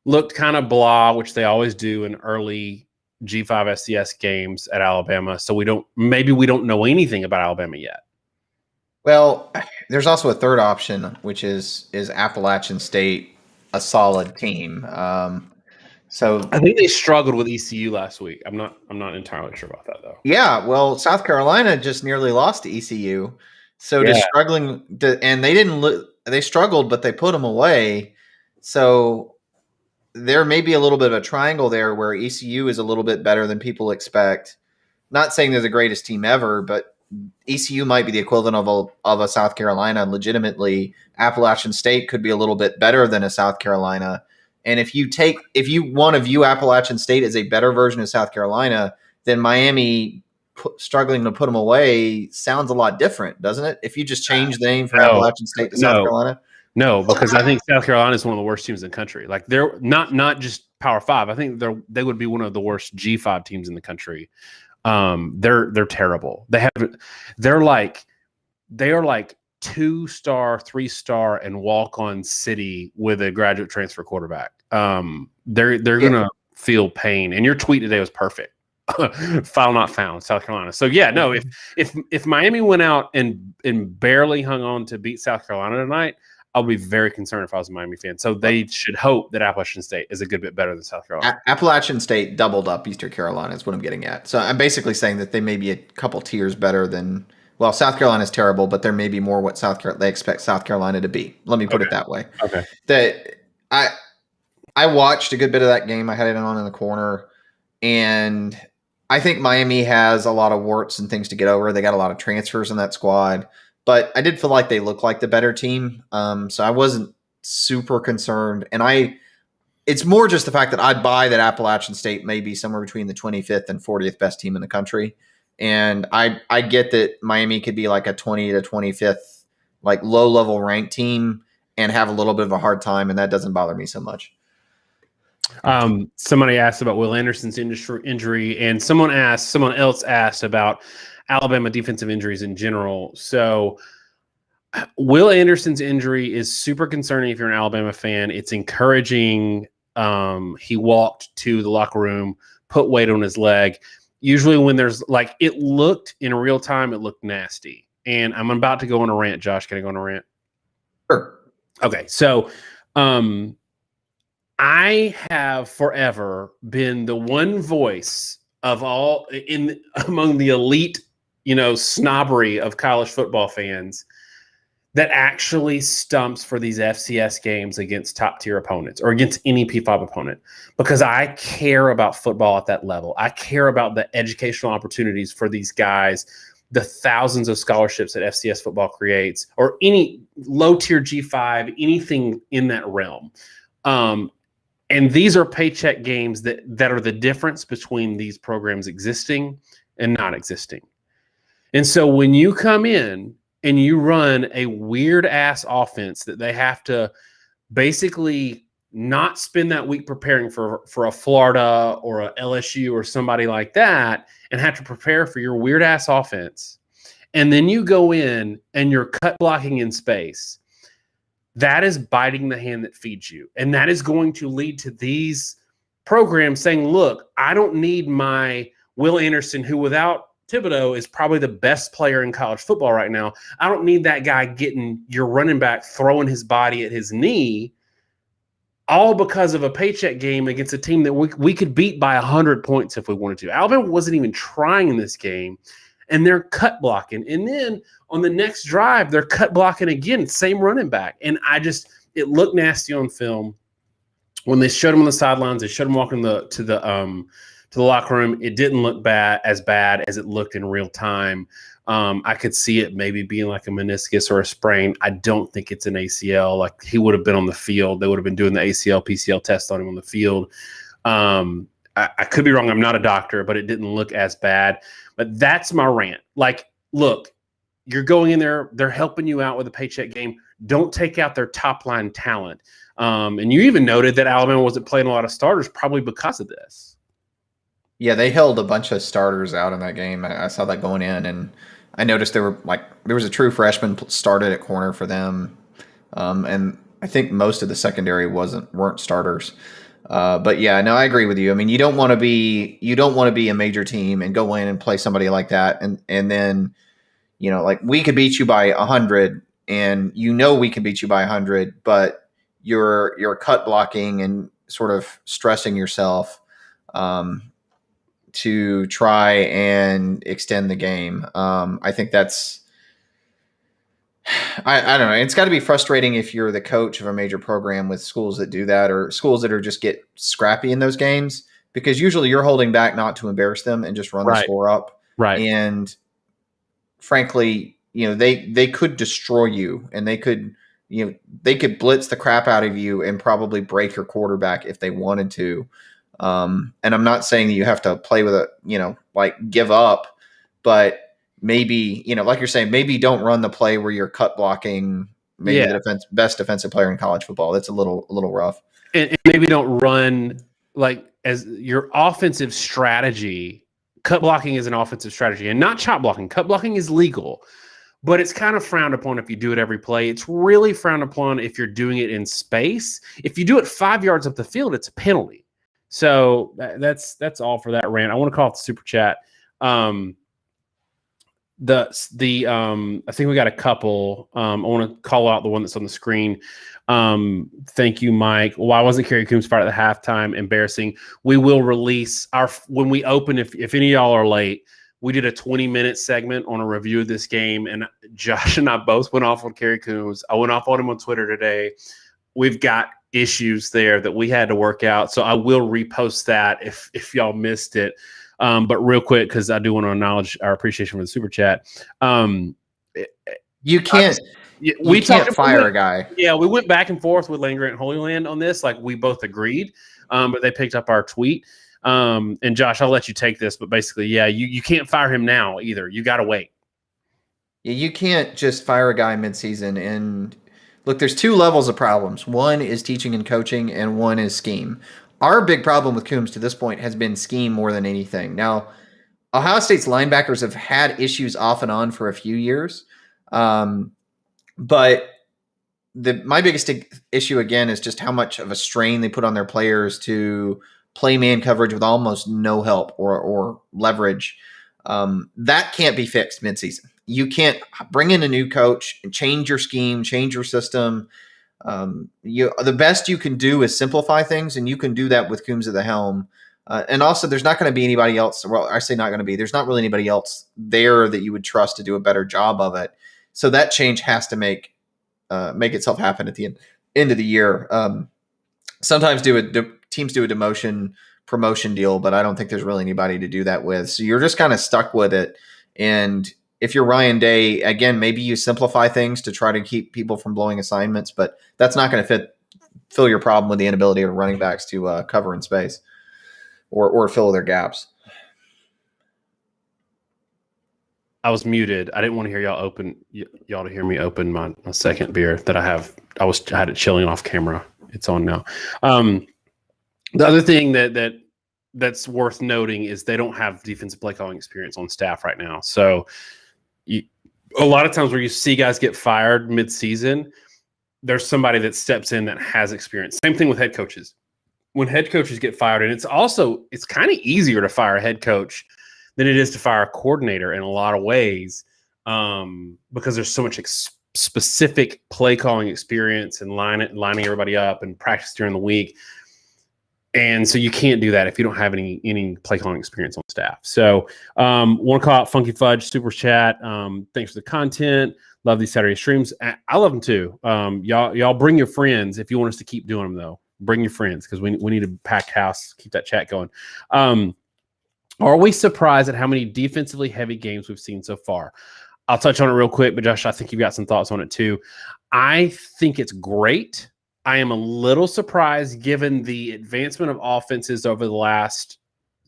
looked kind of blah, which they always do in early G5 FCS games at Alabama. So we don't know anything about Alabama yet. Well, there's also a third option, which is Appalachian State a solid team? So I think they struggled with ECU last week. I'm not entirely sure about that though. Yeah, well, South Carolina just nearly lost to ECU. So and they didn't look. They struggled, but they put them away. So there may be a little bit of a triangle there where ECU is a little bit better than people expect. Not saying they're the greatest team ever, but ECU might be the equivalent of a South Carolina. Legitimately, Appalachian State could be a little bit better than a South Carolina. And if you want to view Appalachian State as a better version of South Carolina, then Miami struggling to put them away sounds a lot different, doesn't it? If you just change the name from Appalachian State to South Carolina. No, because I think South Carolina is one of the worst teams in the country. Like they're not just Power 5. I think they would be one of the worst G5 teams in the country. They're terrible. They are like 2-star, 3-star, and walk-on city with a graduate transfer quarterback. They're gonna feel pain. And your tweet today was perfect. File not found, South Carolina. So yeah, no. If Miami went out and barely hung on to beat South Carolina tonight, I'll be very concerned if I was a Miami fan. So they should hope that Appalachian State is a good bit better than South Carolina. Appalachian State doubled up Eastern Carolina is what I'm getting at. So I'm basically saying that they may be a couple tiers better than. Well, South Carolina is terrible, but there may be more what they expect South Carolina to be. Let me put it that way. Okay. That I watched a good bit of that game. I had it on in the corner, and I think Miami has a lot of warts and things to get over. They got a lot of transfers in that squad, but I did feel like they looked like the better team. So I wasn't super concerned, and it's more just the fact that I'd buy that Appalachian State may be somewhere between the 25th and 40th best team in the country. And I get that Miami could be like a 20 to 25th, like low-level ranked team and have a little bit of a hard time, and that doesn't bother me so much. Somebody asked about Will Anderson's injury, and someone else asked about Alabama defensive injuries in general. So Will Anderson's injury is super concerning if you're an Alabama fan. It's encouraging. He walked to the locker room, put weight on his leg. Usually when there's it looked in real time, it looked nasty. And I'm about to go on a rant. Josh, can I go on a rant? Sure. Okay. So I have forever been the one voice of all among the elite, snobbery of college football fans that actually stumps for these FCS games against top-tier opponents or against any P5 opponent, because I care about football at that level. I care about the educational opportunities for these guys, the thousands of scholarships that FCS football creates, or any low-tier G5, anything in that realm. And these are paycheck games that are the difference between these programs existing and not existing. And so when you come in and you run a weird-ass offense that they have to basically not spend that week preparing for a Florida or a LSU or somebody like that, and have to prepare for your weird-ass offense, and then you go in and you're cut blocking in space, that is biting the hand that feeds you. And that is going to lead to these programs saying, look, I don't need my Will Anderson, who without Thibodeau is probably the best player in college football right now. I don't need that guy getting your running back, throwing his body at his knee, all because of a paycheck game against a team that we could beat by 100 points if we wanted to. Alabama wasn't even trying in this game, and they're cut blocking. And then on the next drive, they're cut blocking again, same running back. And it looked nasty on film. When they showed him on the sidelines, they showed him walking to the locker room. It didn't look as bad as it looked in real time. I could see it maybe being like a meniscus or a sprain. I don't think it's an ACL. Like, he would have been on the field. They would have been doing the ACL, PCL test on him on the field. I could be wrong. I'm not a doctor, but it didn't look as bad. But that's my rant. Like, look, you're going in there. They're helping you out with a paycheck game. Don't take out their top line talent. And you even noted that Alabama wasn't playing a lot of starters probably because of this. Yeah, they held a bunch of starters out in that game. I saw that going in, and I noticed there was a true freshman started at corner for them, and I think most of the secondary weren't starters. But yeah, no, I agree with you. I mean, you don't want to be a major team and go in and play somebody like that, and then, like, we could beat you by 100, and we can beat you by 100, but you're cut blocking and sort of stressing yourself to try and extend the game. I think that's, I don't know. It's got to be frustrating if you're the coach of a major program with schools that do that, or schools that are just get scrappy in those games, because usually you're holding back not to embarrass them and just run the score up. Right. And frankly, they could destroy you, and they could blitz the crap out of you and probably break your quarterback if they wanted to. And I'm not saying that you have to play with give up, but maybe, like you're saying, maybe don't run the play where you're cut blocking the best defensive player in college football. That's a little rough. And maybe don't run, like, as your offensive strategy. Cut blocking is an offensive strategy and not chop blocking. Cut blocking is legal, but it's kind of frowned upon if you do it every play. It's really frowned upon if you're doing it in space. If you do it 5 yards up the field, it's a penalty. So that's all for that rant. I want to call it the super chat. I think we got a couple. I want to call out the one that's on the screen. Thank you, Mike. Why wasn't Kerry Coombs fired at the halftime? Embarrassing. We will release when we open. If any of y'all are late, we did a 20-minute segment on a review of this game, and Josh and I both went off on Kerry Coombs. I went off on him on Twitter today. We've got issues there that we had to work out, so I will repost that if y'all missed it. But real quick, because I do want to acknowledge our appreciation for the super chat. You can't fire a guy. Yeah, we went back and forth with Land Grant Holy Land on this. Like, we both agreed, but they picked up our tweet. And Josh, I'll let you take this, but basically, yeah, you can't fire him now either. You got to wait. Yeah, you can't just fire a guy midseason. And look, there's two levels of problems. One is teaching and coaching, and one is scheme. Our big problem with Coombs to this point has been scheme more than anything. Now, Ohio State's linebackers have had issues off and on for a few years. But my biggest issue, again, is just how much of a strain they put on their players to play man coverage with almost no help or leverage. That can't be fixed midseason. You can't bring in a new coach and change your scheme, change your system. The best you can do is simplify things, and you can do that with Coombs at the helm. And also, there's not going to be anybody else. Well, I say not going to be. There's not really anybody else there that you would trust to do a better job of it. So that change has to make itself happen at the end of the year. Sometimes teams do a demotion promotion deal, but I don't think there's really anybody to do that with. So you're just kind of stuck with it. And if you're Ryan Day, again, maybe you simplify things to try to keep people from blowing assignments, but that's not going to fill your problem with the inability of running backs to cover in space or fill their gaps. I was muted. I didn't want to hear y'all to hear me open my second beer that I have. I had it chilling off camera. It's on now. The other thing that's worth noting is they don't have defensive play calling experience on staff right now. So a lot of times where you see guys get fired mid-season, there's somebody that steps in that has experience. Same thing with head coaches. When head coaches get fired, and it's kind of easier to fire a head coach than it is to fire a coordinator in a lot of ways, because there's so much specific play calling experience and lining everybody up and practice during the week. And so you can't do that if you don't have any play calling experience on staff. So want to call out Funky Fudge Super Chat. Thanks for the content. Love these Saturday streams. I love them too. Y'all bring your friends if you want us to keep doing them though. Bring your friends because we need a packed house. Keep that chat going. Are we surprised at how many defensively heavy games we've seen so far? I'll touch on it real quick, but Josh, I think you've got some thoughts on it too. I think it's great. I am a little surprised given the advancement of offenses over the last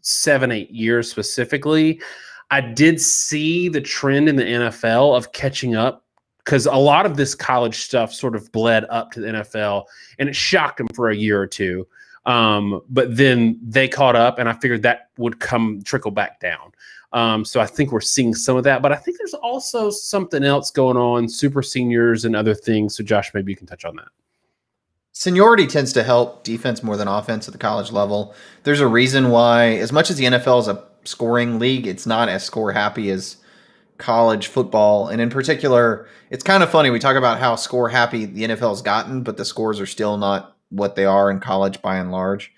7-8 years specifically. I did see the trend in the NFL of catching up because a lot of this college stuff sort of bled up to the NFL, and it shocked them for a year or two. But then they caught up, and I figured that would trickle back down. So I think we're seeing some of that, but I think there's also something else going on, super seniors and other things. So Josh, maybe you can touch on that. Seniority tends to help defense more than offense at the college level. There's a reason why, as much as the NFL is a scoring league, it's not as score happy as college football. And in particular, it's kind of funny. We talk about how score happy the NFL has gotten, but the scores are still not what they are in college by and large.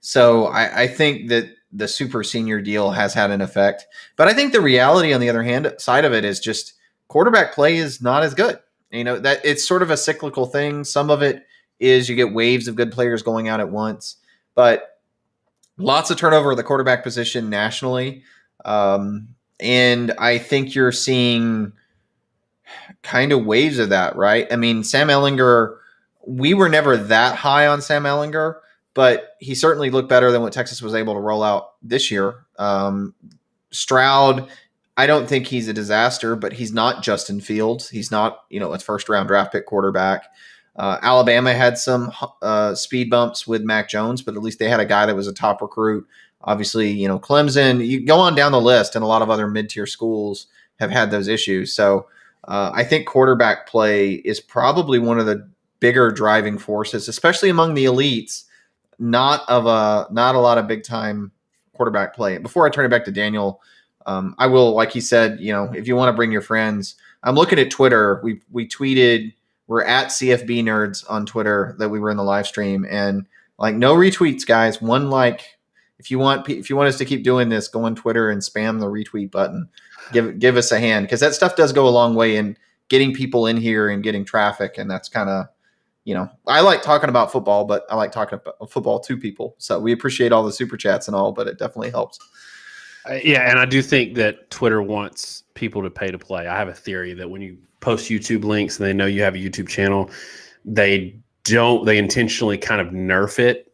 So I think that the super senior deal has had an effect. But I think the reality on the other hand side of it is just quarterback play is not as good. That it's sort of a cyclical thing. Some of it is you get waves of good players going out at once, but lots of turnover at the quarterback position nationally. And I think you're seeing kind of waves of that, right? I mean, Sam Ehlinger, we were never that high on Sam Ehlinger, but he certainly looked better than what Texas was able to roll out this year. Stroud, I don't think he's a disaster, but he's not Justin Fields. He's not, a first-round draft pick quarterback. Alabama had some speed bumps with Mac Jones, but at least they had a guy that was a top recruit. Obviously, Clemson, you go on down the list, and a lot of other mid-tier schools have had those issues. So I think quarterback play is probably one of the bigger driving forces, especially among the elites, not a lot of big-time quarterback play. Before I turn it back to Daniel, I will, like he said, if you want to bring your friends, I'm looking at Twitter. We tweeted, we're at CFB Nerds on Twitter that we were in the live stream, and no retweets, guys. One like. If you want us to keep doing this, go on Twitter and spam the retweet button. Give us a hand, because that stuff does go a long way in getting people in here and getting traffic. And that's kind of, I like talking about football, but I like talking about football to people. So we appreciate all the super chats and all, but it definitely helps. Yeah, and I do think that Twitter wants people to pay to play. I have a theory that when you post YouTube links and they know you have a YouTube channel, they intentionally kind of nerf it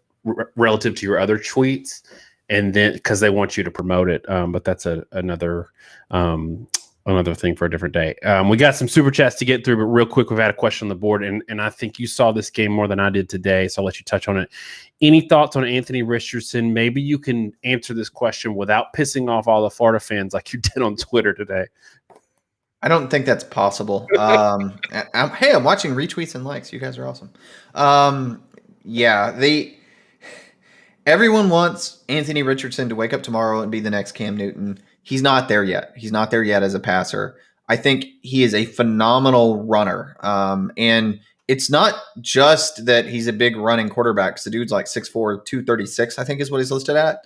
relative to your other tweets, and then because they want you to promote it. But that's another thing for a different day. We got some super chats to get through, but real quick, we've had a question on the board, and I think you saw this game more than I did today, so I'll let you touch on it. Any thoughts on Anthony Richardson? Maybe you can answer this question without pissing off all the Florida fans like you did on Twitter today. I don't think that's possible. I'm watching retweets and likes. You guys are awesome. Everyone wants Anthony Richardson to wake up tomorrow and be the next Cam Newton. He's not there yet. He's not there yet as a passer. I think he is a phenomenal runner. And it's not just that he's a big running quarterback, because the dude's like 6'4", 236, I think is what he's listed at.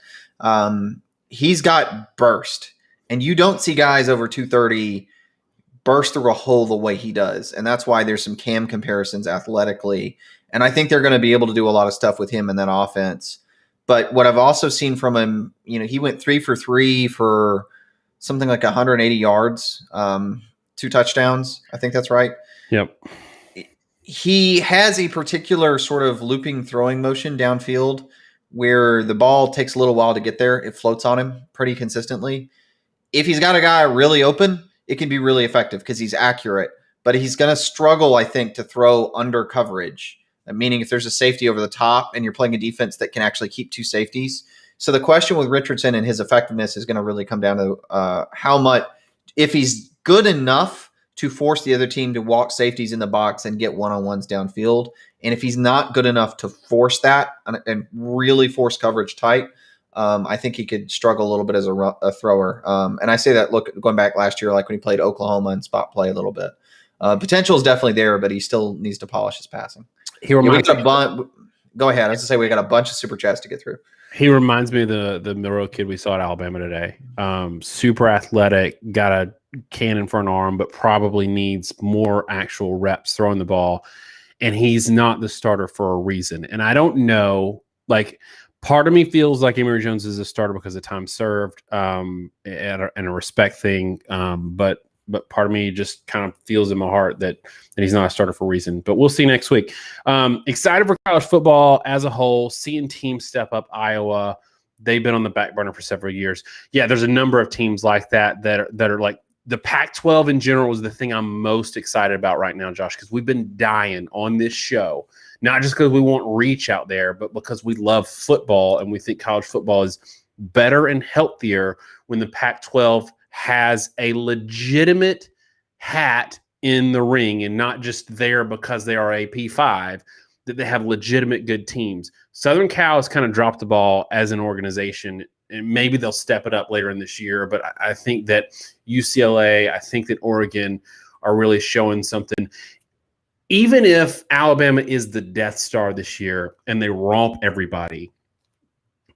He's got burst. And you don't see guys over 230 burst through a hole the way he does. And that's why there's some Cam comparisons athletically. And I think they're going to be able to do a lot of stuff with him in that offense. But what I've also seen from him, he went 3 for 3 for something like 180 yards, 2 touchdowns. I think that's right. Yep. He has a particular sort of looping throwing motion downfield where the ball takes a little while to get there. It floats on him pretty consistently. If he's got a guy really open, it can be really effective because he's accurate. But he's going to struggle, I think, to throw under coverage. Meaning if there's a safety over the top and you're playing a defense that can actually keep 2 safeties. So the question with Richardson and his effectiveness is going to really come down to how much, if he's good enough to force the other team to walk safeties in the box and get one-on-ones downfield. And if he's not good enough to force that and really force coverage tight, I think he could struggle a little bit as a thrower. And I say that, going back last year, like when he played Oklahoma and spot play a little bit. Potential is definitely there, but he still needs to polish his passing. Go ahead. I was to say we got a bunch of super chats to get through. He reminds me of the Milroe kid we saw at Alabama today. Super athletic, got a cannon for an arm, but probably needs more actual reps throwing the ball. And he's not the starter for a reason. And I don't know, Part of me feels like Emory Jones is a starter because of time served, and a respect thing. But part of me just kind of feels in my heart that he's not a starter for a reason. But we'll see next week. Excited for college football as a whole. Seeing teams step up. Iowa, they've been on the back burner for several years. Yeah, there's a number of teams like that are like the Pac-12 in general is the thing I'm most excited about right now, Josh, because we've been dying on this show. Not just because we want reach out there, but because we love football and we think college football is better and healthier when the Pac-12 has a legitimate hat in the ring and not just there because they are a P5, that they have legitimate good teams. Southern Cal has kind of dropped the ball as an organization, and maybe they'll step it up later in this year. But I think that UCLA, I think that Oregon are really showing something. Even if Alabama is the Death Star this year and they romp everybody,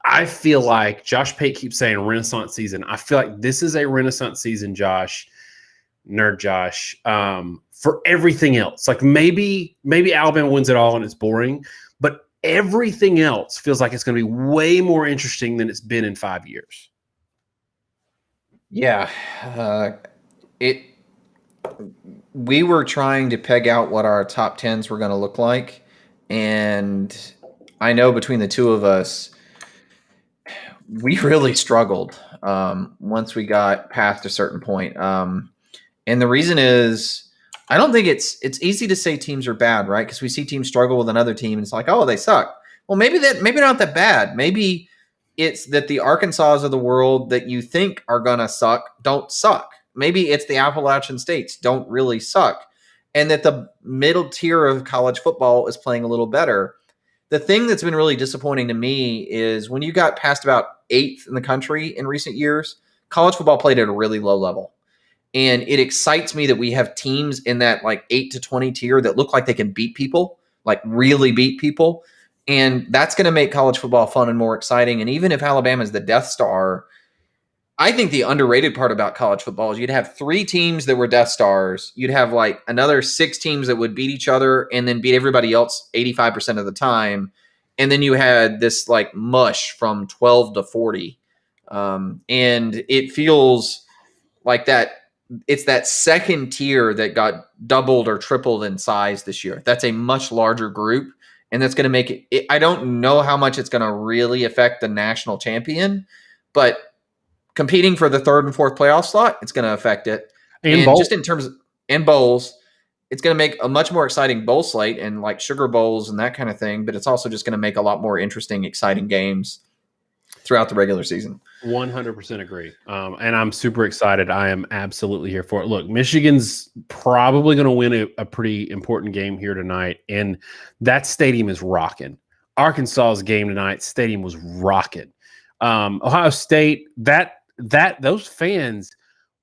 I feel like Josh Pate keeps saying Renaissance season. I feel like this is a Renaissance season, Josh, nerd Josh, for everything else. Like maybe Alabama wins it all and it's boring, but everything else feels like it's going to be way more interesting than it's been in 5 years. Yeah, we were trying to peg out what our top 10s were going to look like. And I know between the two of us, we really struggled once we got past a certain point. And the reason is, I don't think it's easy to say teams are bad, right? Because we see teams struggle with another team and it's like, oh, they suck. Well, maybe they're not that bad. Maybe it's that the Arkansas of the world that you think are going to suck don't suck. Maybe it's the Appalachian states don't really suck, and that the middle tier of college football is playing a little better. The thing that's been really disappointing to me is when you got past about 8th in the country in recent years, college football played at a really low level. And it excites me that we have teams in that like 8 to 20 tier that look like they can beat people, like really beat people. And that's going to make college football fun and more exciting. And even if Alabama is the Death Star, I think the underrated part about college football is you'd have 3 teams that were Death Stars. You'd have like another 6 teams that would beat each other and then beat everybody else 85% of the time. And then you had this like mush from 12 to 40. And it feels like that it's that second tier that got doubled or tripled in size this year. That's a much larger group. And that's going to make it, I don't know how much it's going to really affect the national champion, but competing for the 3rd and 4th playoff slot, it's going to affect it. And just in terms of bowls, it's going to make a much more exciting bowl slate and like sugar bowls and that kind of thing. But it's also just going to make a lot more interesting, exciting games throughout the regular season. 100% agree. And I'm super excited. I am absolutely here for it. Look, Michigan's probably going to win a pretty important game here tonight. And that stadium is rocking. Arkansas's game tonight, stadium was rocking. Ohio State, those fans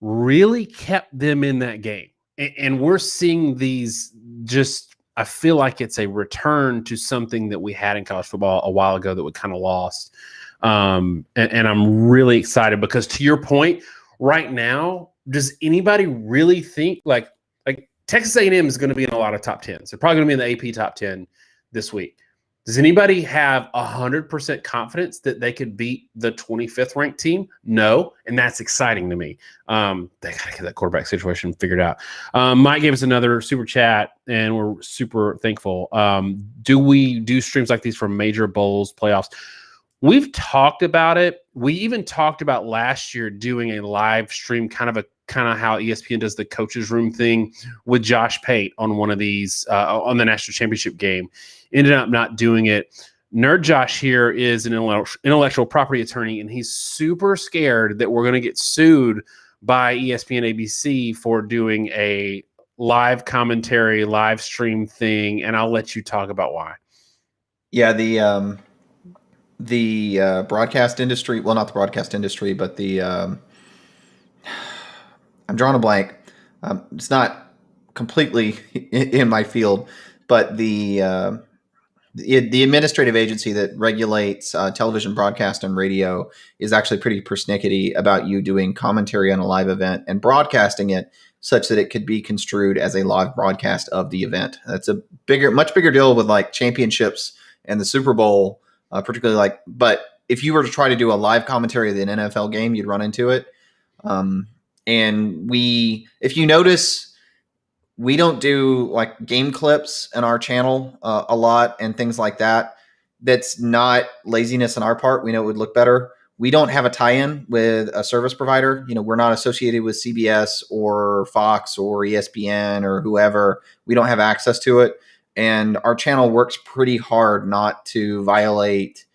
really kept them in that game. And we're seeing these just, I feel like it's a return to something that we had in college football a while ago that we kind of lost. And I'm really excited because to your point, right now, does anybody really think like Texas A&M is going to be in a lot of top 10s? They're probably going to be in the AP top 10 this week. Does anybody have 100% confidence that they could beat the 25th ranked team? No, and that's exciting to me. They got to get that quarterback situation figured out. Mike gave us another super chat, and we're super thankful. Do we do streams like these for major bowls, playoffs? We've talked about it. We even talked about last year doing a live stream, kind of how ESPN does the coaches room thing with Josh Pate on one of these on the national championship game. Ended up not doing it. Nerd Josh here is an intellectual property attorney, and he's super scared that we're going to get sued by ESPN ABC for doing a live commentary, live stream thing. And I'll let you talk about why. Yeah, the broadcast industry, well, not the broadcast industry, but the I'm drawing a blank. It's not completely in my field, but the administrative agency that regulates television broadcast and radio is actually pretty persnickety about you doing commentary on a live event and broadcasting it such that it could be construed as a live broadcast of the event. That's a much bigger deal with like championships and the Super Bowl particularly but if you were to try to do a live commentary of an NFL game, you'd run into it. And if you notice, we don't do like game clips in our channel a lot and things like that. That's not laziness on our part. We know it would look better. We don't have a tie-in with a service provider. We're not associated with CBS or Fox or ESPN or whoever. We don't have access to it. And our channel works pretty hard not to violate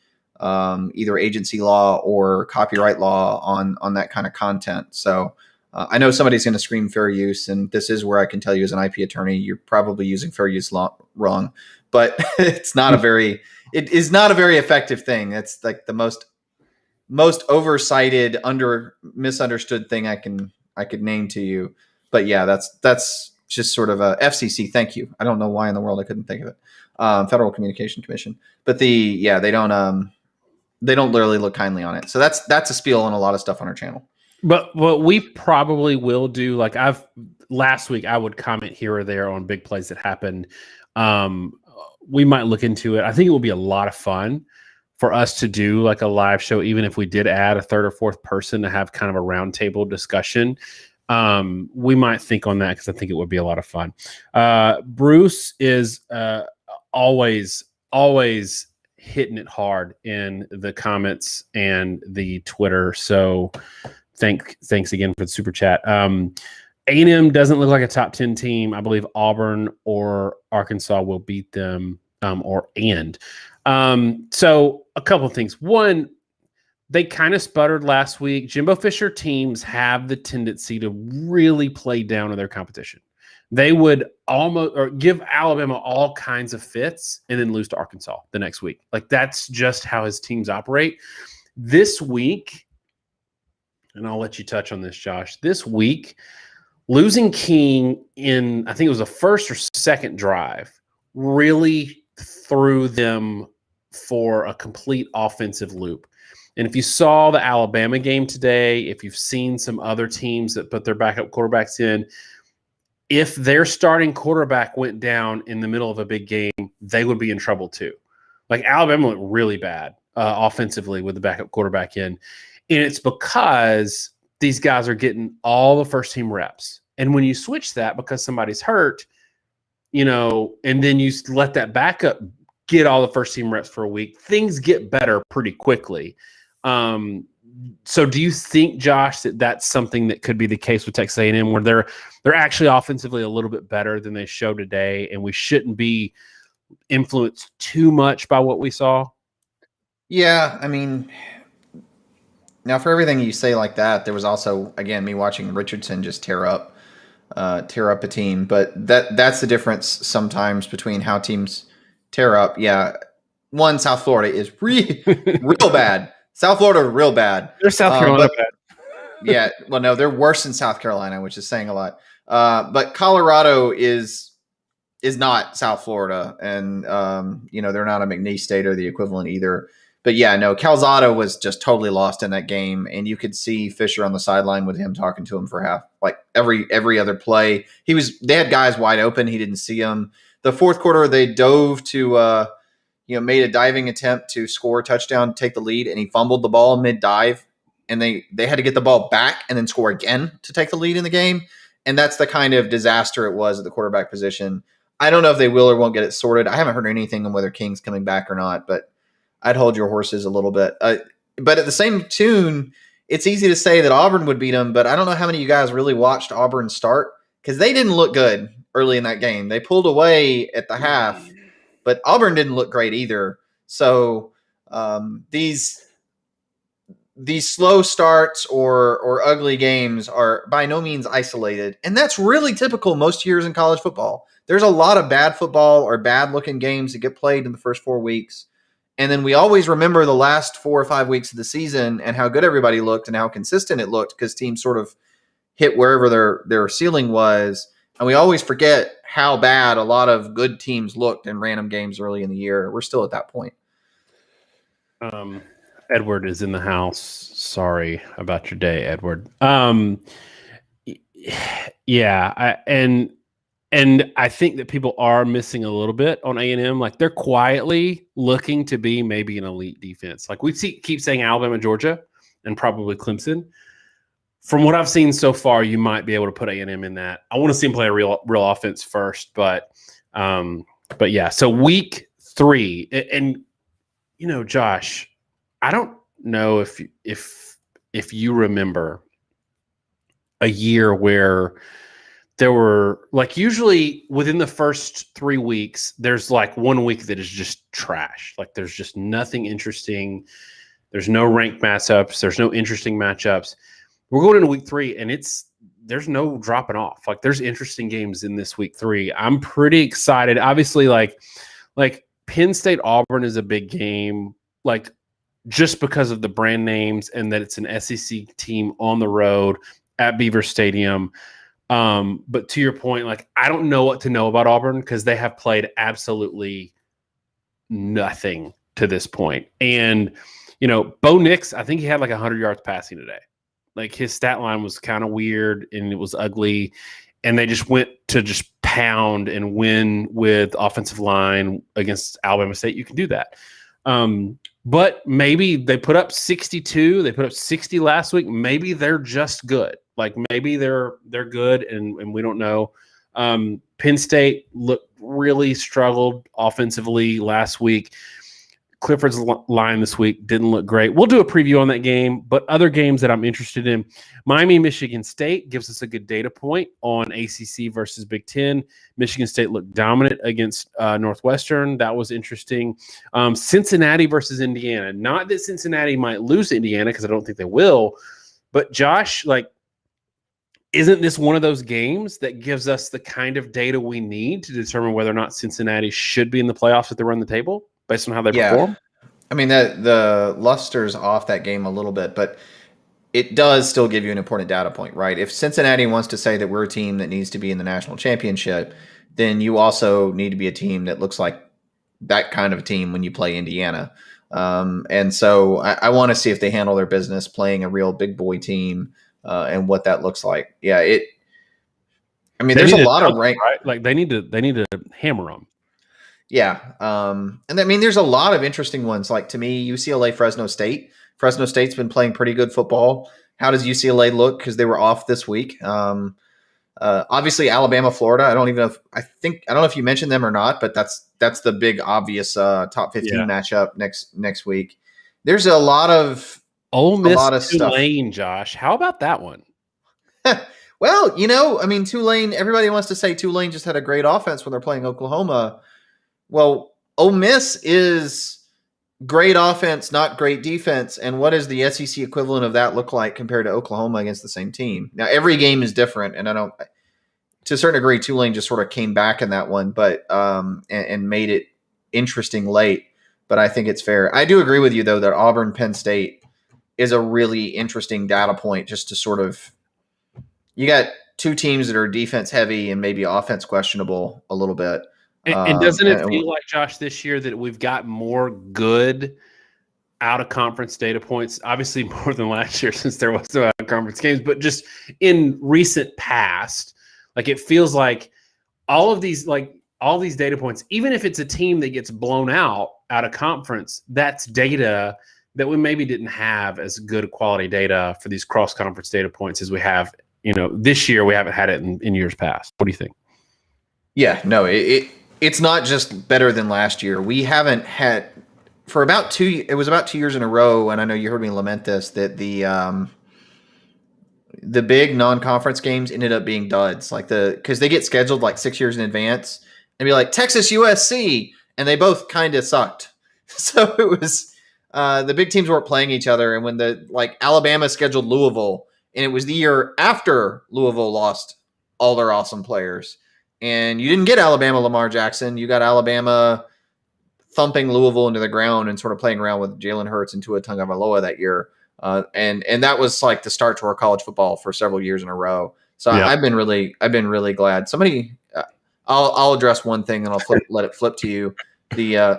either agency law or copyright law on that kind of content. So I know somebody's going to scream fair use, and this is where I can tell you as an IP attorney, you're probably using fair use law wrong, but it is not a very effective thing. It's like the most oversighted, misunderstood thing I could name to you. But yeah, that's just sort of a FCC. Thank you. I don't know why in the world I couldn't think of it. Federal Communication Commission, but they don't literally look kindly on it. So that's a spiel on a lot of stuff on our channel. But what we probably will do, like last week, I would comment here or there on big plays that happened. We might look into it. I think it will be a lot of fun for us to do like a live show, even if we did add a third or fourth person to have kind of a roundtable discussion. We might think on that because I think it would be a lot of fun. Bruce is always hitting it hard in the comments and the Twitter. So thanks again for the super chat. A&M doesn't look like a top 10 team. I believe Auburn or Arkansas will beat them So a couple of things. One, they kind of sputtered last week. Jimbo Fisher teams have the tendency to really play down to their competition. They would give Alabama all kinds of fits and then lose to Arkansas the next week. Like that's just how his teams operate. This week, and I'll let you touch on this, Josh. This week, losing King in, I think it was the first or second drive, really threw them for a complete offensive loop. And if you saw the Alabama game today, if you've seen some other teams that put their backup quarterbacks in, if their starting quarterback went down in the middle of a big game, they would be in trouble too. Like Alabama looked really bad offensively with the backup quarterback in. And it's because these guys are getting all the first team reps. And when you switch that because somebody's hurt, and then you let that backup get all the first team reps for a week, things get better pretty quickly. So do you think, Josh, that that's something that could be the case with Texas A&M where they're actually offensively a little bit better than they show today, and we shouldn't be influenced too much by what we saw? Yeah, I mean, now for everything you say like that, there was also, again, me watching Richardson just tear up a team. But that's the difference sometimes between how teams tear up. Yeah, one, South Florida is real bad. South Florida real bad. They're South Carolina bad. Yeah, well, no, they're worse than South Carolina, which is saying a lot. But Colorado is not South Florida, and they're not a McNeese State or the equivalent either. But yeah, no, Calzada was just totally lost in that game, and you could see Fisher on the sideline with him talking to him for half, like every other play. They had guys wide open, he didn't see them. The fourth quarter, they dove to made a diving attempt to score a touchdown, take the lead, and he fumbled the ball mid-dive, and they had to get the ball back and then score again to take the lead in the game. And that's the kind of disaster it was at the quarterback position. I don't know if they will or won't get it sorted. I haven't heard anything on whether King's coming back or not, but I'd hold your horses a little bit. But at the same tune, it's easy to say that Auburn would beat them, but I don't know how many of you guys really watched Auburn start because they didn't look good early in that game. They pulled away at the half, but Auburn didn't look great either. So these slow starts or ugly games are by no means isolated. And that's really typical most years in college football. There's a lot of bad football or bad-looking games that get played in the first 4 weeks. And then we always remember the last 4 or 5 weeks of the season and how good everybody looked and how consistent it looked because teams sort of hit wherever their ceiling was. And we always forget how bad a lot of good teams looked in random games early in the year. We're still at that point. Edward is in the house. Sorry about your day, Edward. And I think that people are missing a little bit on A&M. Like, they're quietly looking to be maybe an elite defense. Like, we keep saying Alabama, Georgia, and probably Clemson. From what I've seen so far, you might be able to put A&M in that. I want to see them play a real offense first, but yeah. So week 3, and Josh, I don't know if you remember a year where there were, like, usually within the first 3 weeks, there's like 1 week that is just trash. Like, there's just nothing interesting. There's no ranked matchups. There's no interesting matchups. We're going into week 3, and there's no dropping off. Like, there's interesting games in this week 3. I'm pretty excited. Obviously, like Penn State Auburn is a big game, like, just because of the brand names and that it's an SEC team on the road at Beaver Stadium. But to your point, like, I don't know what to know about Auburn because they have played absolutely nothing to this point. And, Bo Nix, I think he had like 100 yards passing today. Like, his stat line was kind of weird and it was ugly. And they just went to just pound and win with offensive line against Alabama State. You can do that. But maybe they put up 62. They put up 60 last week. Maybe they're just good. Like, maybe they're good, and we don't know. Penn State really struggled offensively last week. Clifford's line this week didn't look great. We'll do a preview on that game, but other games that I'm interested in, Miami, Michigan State gives us a good data point on ACC versus Big Ten. Michigan State looked dominant against Northwestern. That was interesting. Cincinnati versus Indiana. Not that Cincinnati might lose to Indiana, because I don't think they will, but Josh, like, isn't this one of those games that gives us the kind of data we need to determine whether or not Cincinnati should be in the playoffs if they run the table based on how they perform? I mean, the luster's off that game a little bit, but it does still give you an important data point, right? If Cincinnati wants to say that we're a team that needs to be in the national championship, then you also need to be a team that looks like that kind of team when you play Indiana. And so I want to see if they handle their business playing a real big boy team. And what that looks like. Yeah, there's a lot of rank, right? Like, they need to hammer them. Yeah. And I mean, there's a lot of interesting ones. Like, to me, UCLA, Fresno State. Fresno State's been playing pretty good football. How does UCLA look? Because they were off this week. Obviously, Alabama, Florida. I don't know if you mentioned them or not, but that's the big obvious top 15 matchup next week. There's a lot of Ole Miss, a lot of Tulane, stuff. Josh. How about that one? Well, Tulane, everybody wants to say Tulane just had a great offense when they're playing Oklahoma. Well, Ole Miss is great offense, not great defense. And what does the SEC equivalent of that look like compared to Oklahoma against the same team? Now, every game is different, and to a certain degree, Tulane just sort of came back in that one, but and made it interesting late. But I think it's fair. I do agree with you, though, that Auburn, Penn State is a really interesting data point, just to sort of, you got two teams that are defense heavy and maybe offense questionable a little bit. And doesn't it feel like, Josh, this year that we've got more good out of conference data points? Obviously more than last year, since there was no out of conference games, but just in recent past, like, it feels like all these data points, even if it's a team that gets blown out of conference, that's data that we maybe didn't have as good quality data for these cross-conference data points as we have, this year. We haven't had it in years past. What do you think? Yeah, no, it's not just better than last year. We haven't had, for about 2 years in a row, and I know you heard me lament this, that the big non-conference games ended up being duds, because they get scheduled like 6 years in advance, and be like Texas, USC, and they both kind of sucked. So it was, the big teams weren't playing each other, and when Alabama scheduled Louisville, and it was the year after Louisville lost all their awesome players, and you didn't get Alabama Lamar Jackson, you got Alabama thumping Louisville into the ground and sort of playing around with Jalen Hurts and Tua Tagovailoa that year, and that was like the start to our college football for several years in a row. So yeah. I've been really glad. Somebody, I'll address one thing and I'll let it flip to you.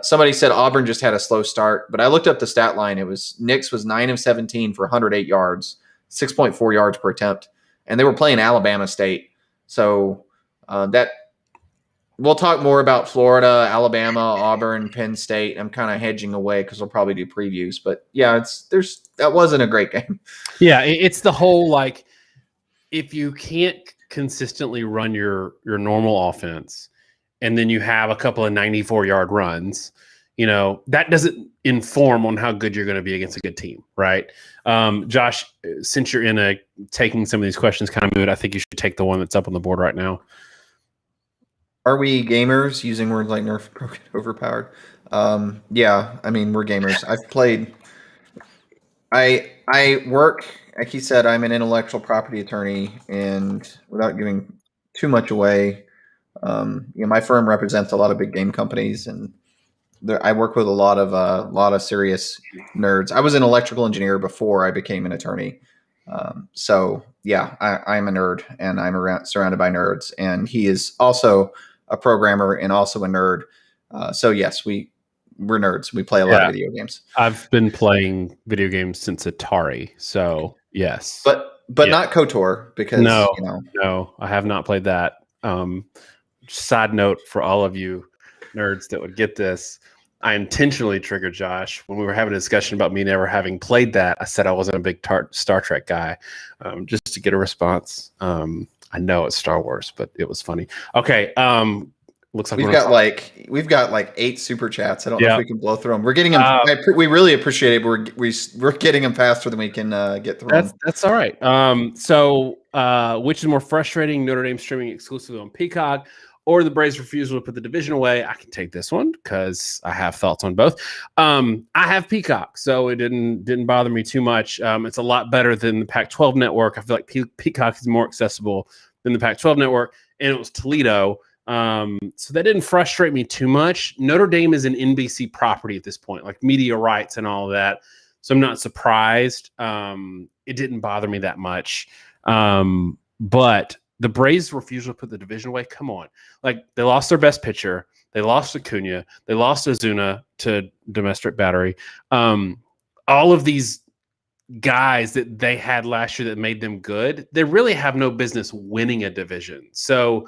Somebody said Auburn just had a slow start, but I looked up the stat line. Nix was 9 of 17 for 108 yards, 6.4 yards per attempt, and they were playing Alabama State. So that we'll talk more about Florida, Alabama, Auburn, Penn State. I'm kind of hedging away because we'll probably do previews. But yeah, that wasn't a great game. Yeah, it's the whole like if you can't consistently run your normal offense, and then you have a couple of 94-yard runs, that doesn't inform on how good you're going to be against a good team, right? Josh, since you're in taking some of these questions kind of mood, I think you should take the one that's up on the board right now. Are we gamers? Using words like nerf, broken, overpowered. Yeah, I mean, we're gamers. I've played. I work, like he said, I'm an intellectual property attorney, and without giving too much away, my firm represents a lot of big game companies, and I work with a lot of serious nerds. I was an electrical engineer before I became an attorney. So yeah, I'm a nerd, and I'm surrounded by nerds, and he is also a programmer and also a nerd. So yes, we're nerds. We play a lot of video games. I've been playing video games since Atari. So yes, but not KOTOR because no, I have not played that. Side note for all of you nerds that would get this. I intentionally triggered Josh when we were having a discussion about me never having played that. I said I wasn't a big Star Trek guy, just to get a response. I know it's Star Wars, but it was funny. Okay, looks like we've got like 8 super chats. I don't know if we can blow through them. We're getting them. We really appreciate it. We're getting them faster than we can get through them. That's all right. So which is more frustrating? Notre Dame streaming exclusively on Peacock, or the Braves' refusal to put the division away? I can take this one because I have thoughts on both. I have Peacock, so it didn't bother me too much. It's a lot better than the Pac-12 network. I feel like Peacock is more accessible than the Pac-12 network, and it was Toledo. So that didn't frustrate me too much. Notre Dame is an NBC property at this point, like media rights and all of that. So I'm not surprised. It didn't bother me that much. But the Braves' refusal to put the division away, come on. Like, they lost their best pitcher. They lost Acuna. They lost Ozuna to domestic battery. All of these guys that they had last year that made them good, they really have no business winning a division. So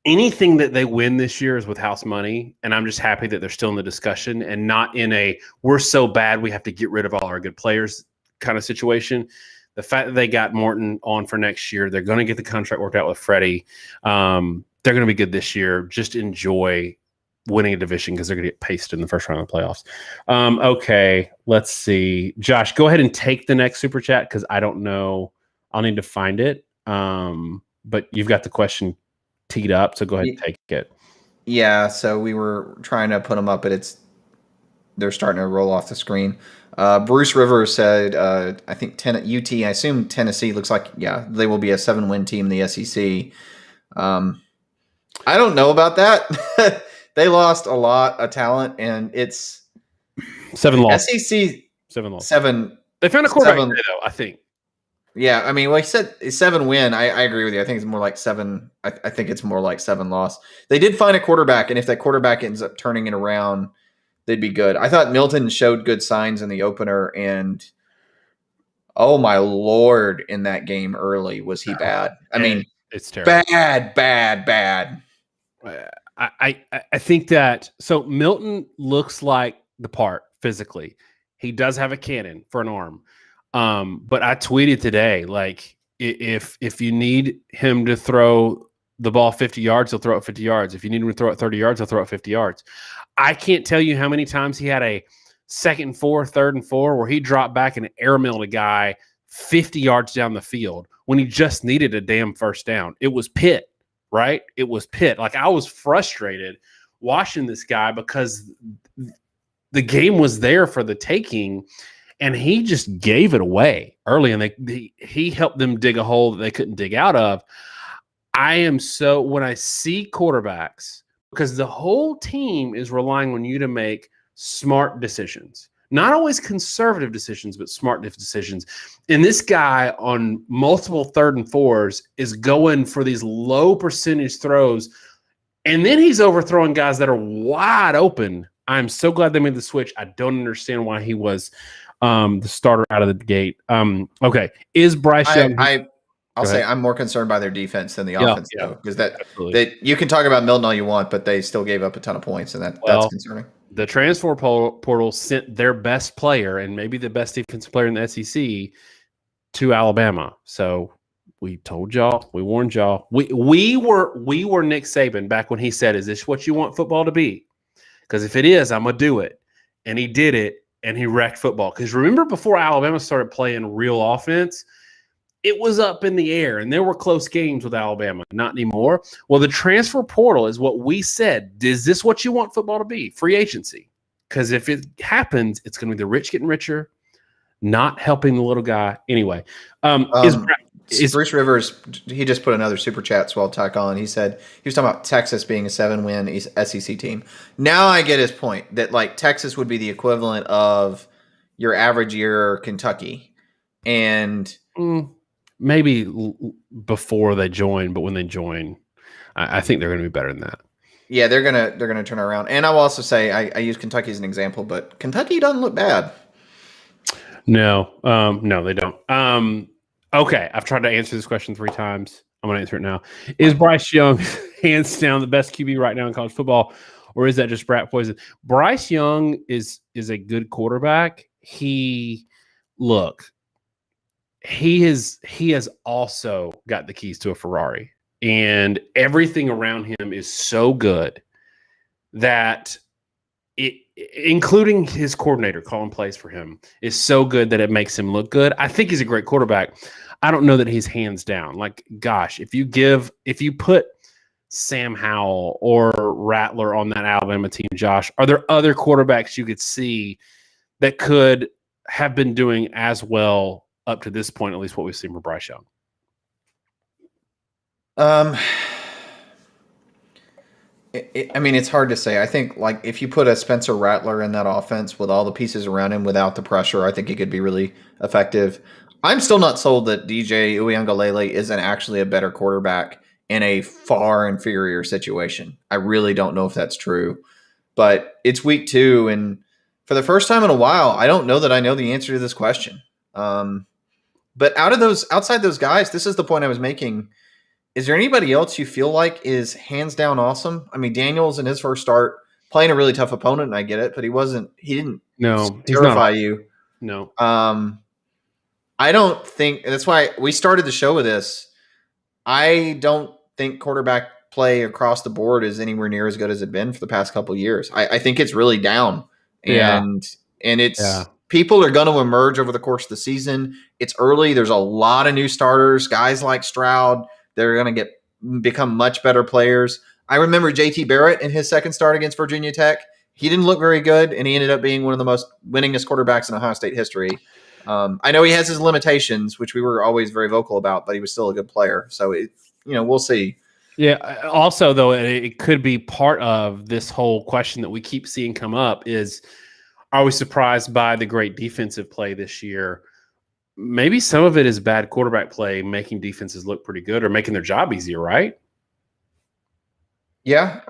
anything that they win this year is with house money, and I'm just happy that they're still in the discussion and not in a we're so bad we have to get rid of all our good players kind of situation. The fact that they got Morton on for next year, they're going to get the contract worked out with Freddie. They're going to be good this year. Just enjoy winning a division because they're going to get pasted in the first round of the playoffs. Okay, let's see. Josh, go ahead and take the next super chat because I don't know. I'll need to find it. But you've got the question teed up, so go ahead and take it. Yeah, so we were trying to put them up, but they're starting to roll off the screen. Bruce Rivers said, I think UT, I assume Tennessee looks like, they will be a 7-win team in the SEC. I don't know about that. They lost a lot of talent, and it's 7 losses. SEC 7 losses. 7. They found a quarterback today, though, I think. Yeah, I mean, like I said, 7-win. I agree with you. I think it's more like 7. I think it's more like 7 loss. They did find a quarterback, and if that quarterback ends up turning it around, they'd be good. I thought Milton showed good signs in the opener, and oh my Lord, in that game early was he bad. I mean, it's terrible. Bad. I think that so Milton looks like the part physically. He does have a cannon for an arm. But I tweeted today, like, if you need him to throw the ball 50 yards, he'll throw it 50 yards. If you need him to throw it 30 yards, he'll throw it 50 yards. I can't tell you how many times he had a 2nd and 4, 3rd and 4, where he dropped back and airmailed a guy 50 yards down the field when he just needed a damn first down. It was Pitt, right? It was Pitt. Like, I was frustrated watching this guy because the game was there for the taking, and he just gave it away early, and he helped them dig a hole that they couldn't dig out of. When I see quarterbacks, because the whole team is relying on you to make smart decisions, not always conservative decisions, but smart decisions. And this guy on multiple 3rd and 4s is going for these low percentage throws, and then he's overthrowing guys that are wide open. I'm so glad they made the switch. I don't understand why he was the starter out of the gate. Okay. Is Bryce Young? I'll say I'm more concerned by their defense than the offense, though, because absolutely. that you can talk about Milton all you want, but they still gave up a ton of points, and that's concerning. The transfer portal sent their best player and maybe the best defensive player in the SEC to Alabama. So we told y'all, we warned y'all. We were Nick Saban back when he said, "Is this what you want football to be? Because if it is, I'm gonna do it." And he did it, and he wrecked football. Because remember, before Alabama started playing real offense, it was up in the air, and there were close games with Alabama. Not anymore. Well, the transfer portal is what we said. Is this what you want football to be? Free agency. Because if it happens, it's going to be the rich getting richer, not helping the little guy. Anyway, Bruce Rivers, he just put another super chat, so I'll tack on. He said he was talking about Texas being a 7-win SEC team. Now I get his point that like Texas would be the equivalent of your average year Kentucky, and maybe before they join, but when they join, I think they're going to be better than that. Yeah, they're gonna turn around. And I will also say I use Kentucky as an example, but Kentucky doesn't look bad. No, they don't. Okay, I've tried to answer this question 3 times. I'm going to answer it now. Is Bryce Young hands down the best QB right now in college football, or is that just brat poison? Bryce Young is a good quarterback. He has also got the keys to a Ferrari, and everything around him is so good that including his coordinator calling plays for him, is so good that it makes him look good. I think he's a great quarterback. I don't know that he's hands down. Like, gosh, if you put Sam Howell or Rattler on that Alabama team, Josh, are there other quarterbacks you could see that could have been doing as well up to this point, at least what we've seen from Bryce Young? It's hard to say. I think like if you put a Spencer Rattler in that offense with all the pieces around him without the pressure, I think he could be really effective. I'm still not sold that DJ Uiagalelei isn't actually a better quarterback in a far inferior situation. I really don't know if that's true, but it's week 2, and for the first time in a while, I don't know that I know the answer to this question. But outside those guys, this is the point I was making. Is there anybody else you feel like is hands down awesome? I mean, Daniels in his first start playing a really tough opponent, and I get it, but he didn't terrify you. No. I don't think that's why we started the show with this. I don't think quarterback play across the board is anywhere near as good as it's been for the past couple of years. I think it's really down, and it's people are going to emerge over the course of the season. It's early. There's a lot of new starters, guys like Stroud. They're going to become much better players. I remember JT Barrett in his second start against Virginia Tech. He didn't look very good, and he ended up being one of the most winningest quarterbacks in Ohio State history. I know he has his limitations, which we were always very vocal about, but he was still a good player. So, we'll see. Yeah. Also, though, it could be part of this whole question that we keep seeing come up is, are we surprised by the great defensive play this year? Maybe some of it is bad quarterback play making defenses look pretty good or making their job easier, right? Yeah.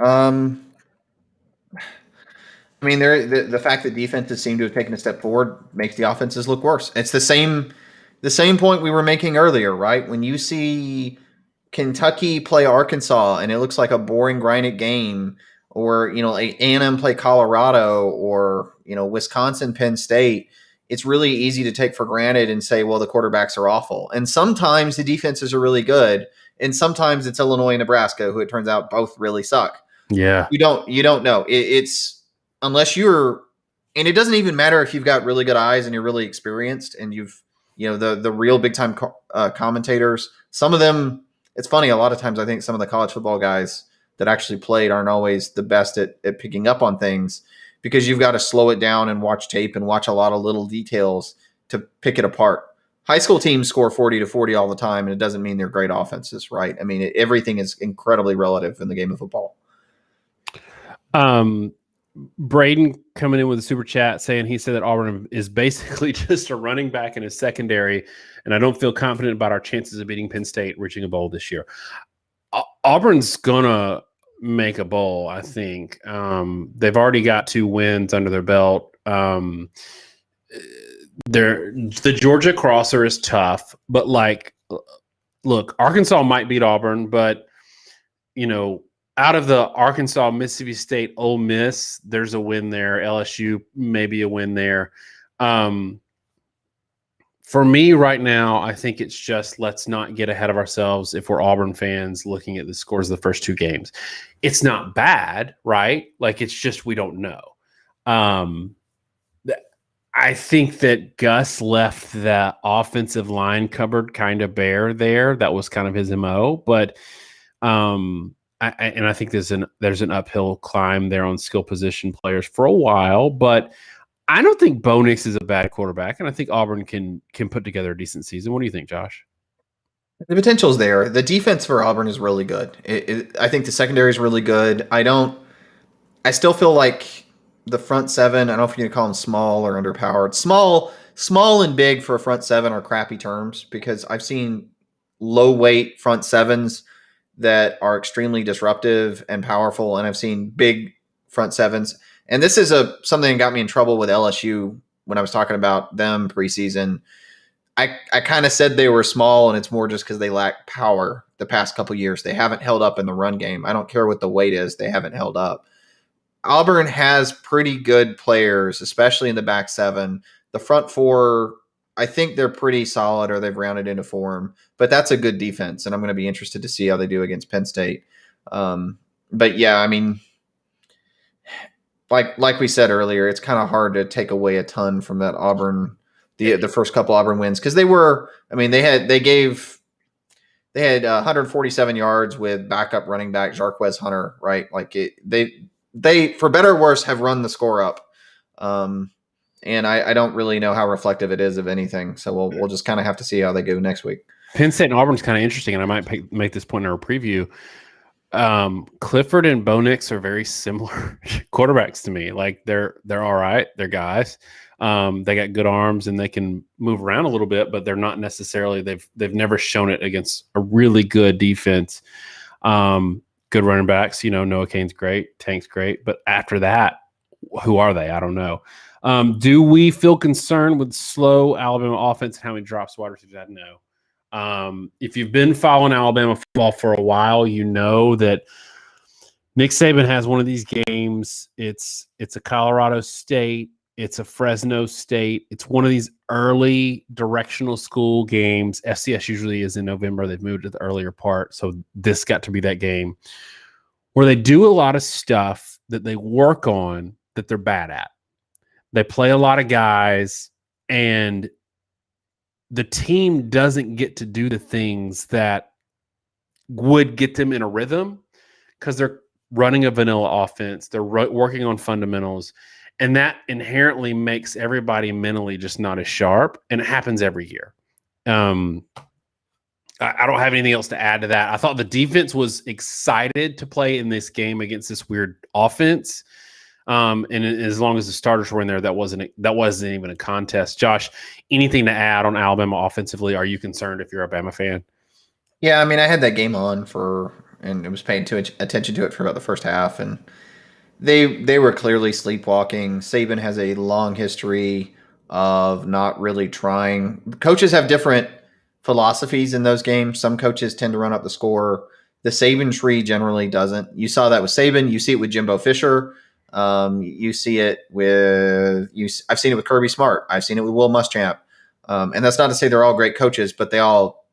The fact that defenses seem to have taken a step forward makes the offenses look worse. It's the same point we were making earlier, right? When you see Kentucky play Arkansas and it looks like a boring, grinded game, or A&M play Colorado, or Wisconsin, Penn State, it's really easy to take for granted and say, well, the quarterbacks are awful. And sometimes the defenses are really good, and sometimes it's Illinois and Nebraska, who it turns out both really suck. Yeah. You don't know. It's unless you're, and it doesn't even matter if you've got really good eyes and you're really experienced and you've, the real big time commentators, some of them, it's funny. A lot of times I think some of the college football guys that actually played aren't always the best at picking up on things, because you've got to slow it down and watch tape and watch a lot of little details to pick it apart. High school teams score 40 to 40 all the time, and it doesn't mean they're great offenses, right? I mean, everything is incredibly relative in the game of football. Braden coming in with a super chat saying he said that Auburn is basically just a running back in his secondary, and I don't feel confident about our chances of beating Penn State reaching a bowl this year. Auburn's going to make a bowl, I think. They've already got 2 wins under their belt. The Georgia crosser is tough, but like look, Arkansas might beat Auburn, but out of the Arkansas, Mississippi State, Ole Miss, there's a win there. LSU, maybe a win there. For me right now, I think it's just let's not get ahead of ourselves if we're Auburn fans looking at the scores of the first two games. It's not bad, right? Like, it's just we don't know. I think that Gus left the offensive line cupboard kind of bare there. That was kind of his MO. But I think there's an uphill climb there on skill position players for a while. But I don't think Bo Nix is a bad quarterback, and I think Auburn can put together a decent season. What do you think, Josh? The potential's there. The defense for Auburn is really good. I think the secondary is really good. I still feel like the front seven, I don't know if you're going to call them small or underpowered. Small and big for a front seven are crappy terms because I've seen low weight front sevens that are extremely disruptive and powerful, and I've seen big front sevens. And this is something that got me in trouble with LSU when I was talking about them preseason. I kind of said they were small, and it's more just because they lack power the past couple years. They haven't held up in the run game. I don't care what the weight is. They haven't held up. Auburn has pretty good players, especially in the back seven. The front four, I think they're pretty solid or they've rounded into form, but that's a good defense, and I'm going to be interested to see how they do against Penn State. But yeah, I mean, like we said earlier, it's kind of hard to take away a ton from that Auburn, the first couple Auburn wins, because they had 147 yards with backup running back Jarquez Hunter, right? Like they for better or worse have run the score up, and I don't really know how reflective it is of anything. So we'll just kind of have to see how they go next week. Penn State and Auburn's kind of interesting, and I might make this point in our preview. Clifford and Bo Nix are very similar quarterbacks to me. Like they're all right. They're guys. They got good arms and they can move around a little bit, but they're not necessarily, they've never shown it against a really good defense. Good running backs, Noah Cain's great, Tank's great, but after that, who are they? I don't know. Do we feel concerned with slow Alabama offense and how many drops wide receivers? No. If you've been following Alabama football for a while, you know that Nick Saban has one of these games. It's a Colorado State. It's a Fresno State. It's one of these early directional school games. FCS usually is in November. They've moved to the earlier part. So this got to be that game where they do a lot of stuff that they work on that they're bad at. They play a lot of guys, and the team doesn't get to do the things that would get them in a rhythm because they're running a vanilla offense. They're working on fundamentals, and that inherently makes everybody mentally just not as sharp, and it happens every year. I don't have anything else to add to that. I thought the defense was excited to play in this game against this weird offense. And as long as the starters were in there, that wasn't even a contest. Josh, anything to add on Alabama offensively? Are you concerned if you're a Bama fan? Yeah, I mean, I had that game on and it was paying too much attention to it for about the first half, and they were clearly sleepwalking. Saban has a long history of not really trying. Coaches have different philosophies in those games. Some coaches tend to run up the score. The Saban tree generally doesn't. You saw that with Saban. You see it with Jimbo Fisher. You see it I've seen it with Kirby Smart. I've seen it with Will Muschamp. And that's not to say they're all great coaches, but they all